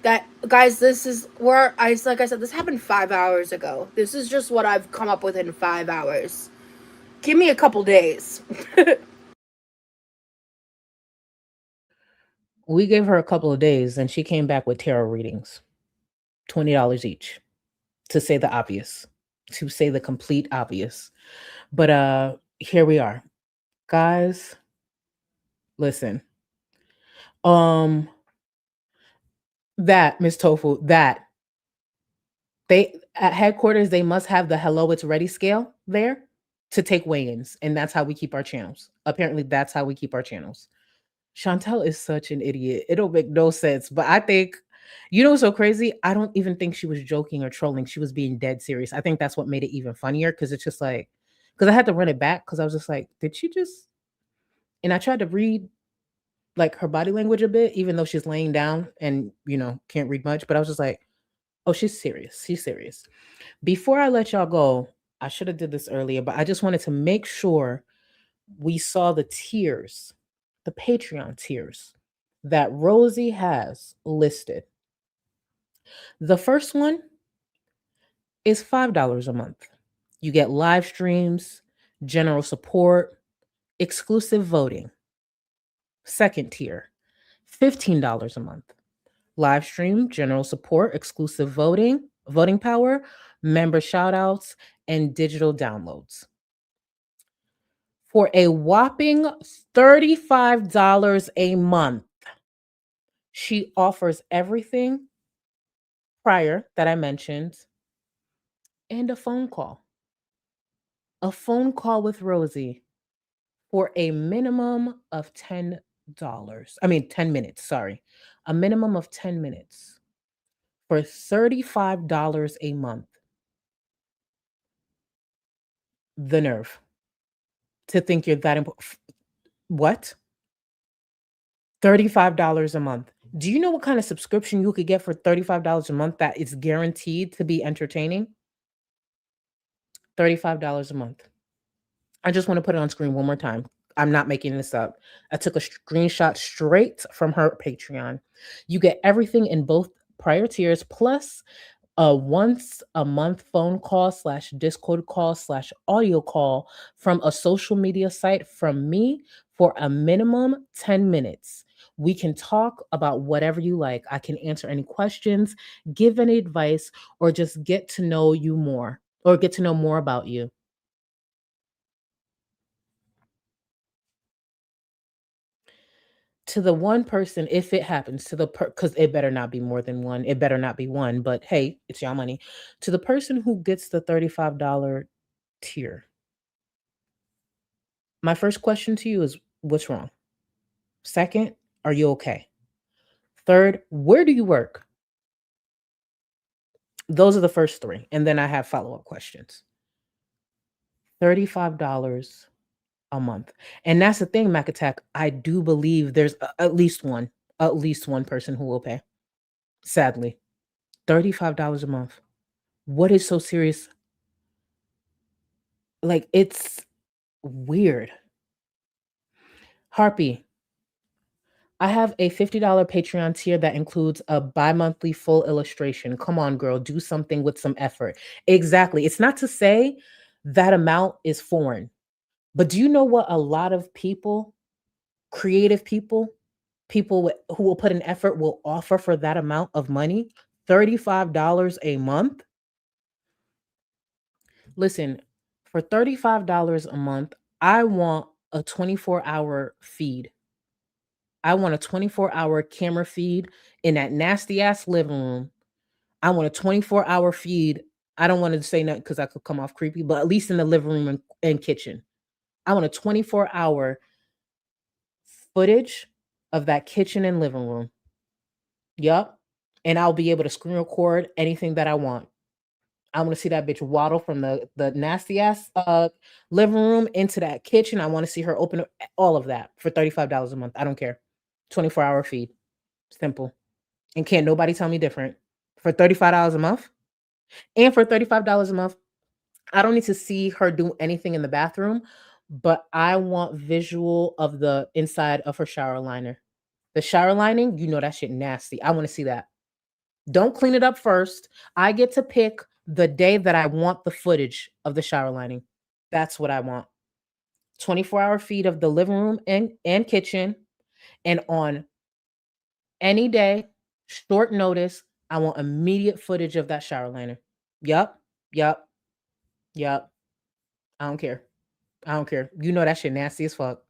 That guys, this is where like I said, this happened 5 hours ago. This is just what I've come up with in 5 hours. Give me a couple days. We gave her a couple of days, and she came back with tarot readings, $20 each, to say the obvious, to say the complete obvious. But here we are, guys. Listen, that Miss Tofu, that they at headquarters, they must have the hello it's ready scale there to take weigh-ins, and that's how we keep our channels. Apparently, that's how we keep our channels. Chantel is such an idiot. It don't make no sense, but I think, what's so crazy? I don't even think she was joking or trolling. She was being dead serious. I think that's what made it even funnier because it's just like, because I had to run it back because I was just like, did she just? And I tried to read like her body language a bit, even though she's laying down and can't read much. But I was just like, oh, she's serious. She's serious. Before I let y'all go, I should have did this earlier, but I just wanted to make sure we saw the tiers, the Patreon tiers that Rosie has listed. The first one is $5 a month. You get live streams, general support, exclusive voting. Second tier, $15 a month. Live stream, general support, exclusive voting power, member shoutouts, and digital downloads. For a whopping $35 a month, she offers everything prior that I mentioned and a phone call. A phone call with Rosie for a minimum of $10. 10 minutes, sorry. A minimum of 10 minutes for $35 a month. The nerve to think you're that important. What? $35 a month. Do you know what kind of subscription you could get for $35 a month that is guaranteed to be entertaining? $35 a month. I just want to put it on screen one more time. I'm not making this up. I took a screenshot straight from her Patreon. You get everything in both prior tiers, plus a once a month phone call / Discord call / audio call from a social media site from me for a minimum 10 minutes. We can talk about whatever you like. I can answer any questions, give any advice, or just get to know you more or get to know more about you. To the one person, if it happens, because it better not be more than one. It better not be one, but hey, it's your money. To the person who gets the $35 tier, my first question to you is, what's wrong? Second, are you okay? Third, where do you work? Those are the first three. And then I have follow-up questions. $35 a month. And that's the thing, Mac Attack. I do believe there's at least one person who will pay. Sadly, $35 a month. What is so serious? Like, it's weird. Harpy, I have a $50 Patreon tier that includes a bi-monthly full illustration. Come on, girl, do something with some effort. Exactly. It's not to say that amount is foreign, but do you know what a lot of people, creative people, who will put an effort will offer for that amount of money? $35 a month? Listen, for $35 a month, I want a 24-hour feed. I want a 24-hour camera feed in that nasty ass living room. I want a 24-hour feed. I don't want to say nothing because I could come off creepy, but at least in the living room and kitchen. I want a 24-hour footage of that kitchen and living room. Yup. And I'll be able to screen record anything that I want. I want to see that bitch waddle from the nasty ass living room into that kitchen. I want to see her open all of that for $35 a month. I don't care. 24-hour feed. Simple. And can't nobody tell me different. For $35 a month? And for $35 a month, I don't need to see her do anything in the bathroom, but I want visual of the inside of her shower liner. The shower lining, you know that shit nasty. I want to see that. Don't clean it up first. I get to pick the day that I want the footage of the shower lining. That's what I want. 24-hour feed of the living room and kitchen. And on any day, short notice, I want immediate footage of that shower liner. Yup. I don't care. You know that shit nasty as fuck.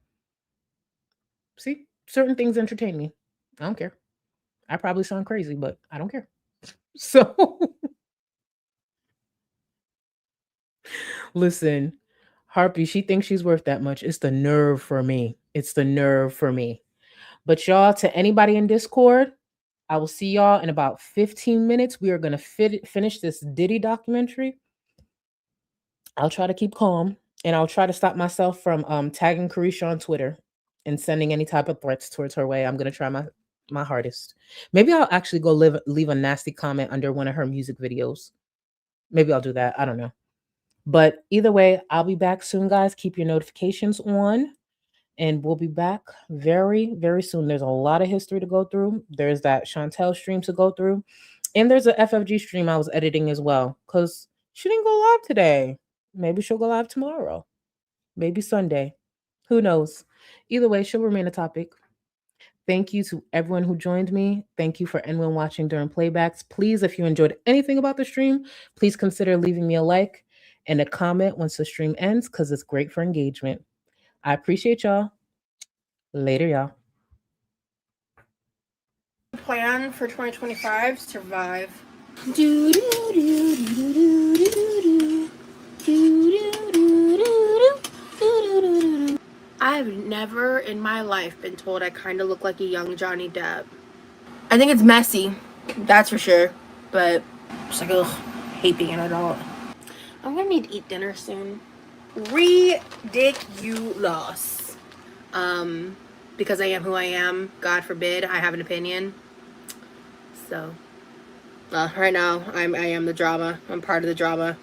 See, certain things entertain me. I don't care. I probably sound crazy, but I don't care. So, listen, Harpy, she thinks she's worth that much. It's the nerve for me. But y'all, to anybody in Discord, I will see y'all in about 15 minutes. We are going to finish this Diddy documentary. I'll try to keep calm, and I'll try to stop myself from tagging Carisha on Twitter and sending any type of threats towards her way. I'm going to try my hardest. Maybe I'll actually go leave a nasty comment under one of her music videos. Maybe I'll do that. I don't know. But either way, I'll be back soon, guys. Keep your notifications on. And we'll be back very, very soon. There's a lot of history to go through. There's that Chantel stream to go through. And there's a FFG stream I was editing as well. Because she didn't go live today. Maybe she'll go live tomorrow. Maybe Sunday. Who knows? Either way, she'll remain a topic. Thank you to everyone who joined me. Thank you for anyone watching during playbacks. Please, if you enjoyed anything about the stream, please consider leaving me a like and a comment once the stream ends, because it's great for engagement. I appreciate y'all. Later, y'all. Plan for 2025, survive. I've never in my life been told I kind of look like a young Johnny Depp. I think it's messy, that's for sure, but it's like, ugh, hate being an adult. I'm gonna need to eat dinner soon. Ridiculous. Because I am who I am, God forbid I have an opinion. So, right now, I am the drama. I'm part of the drama.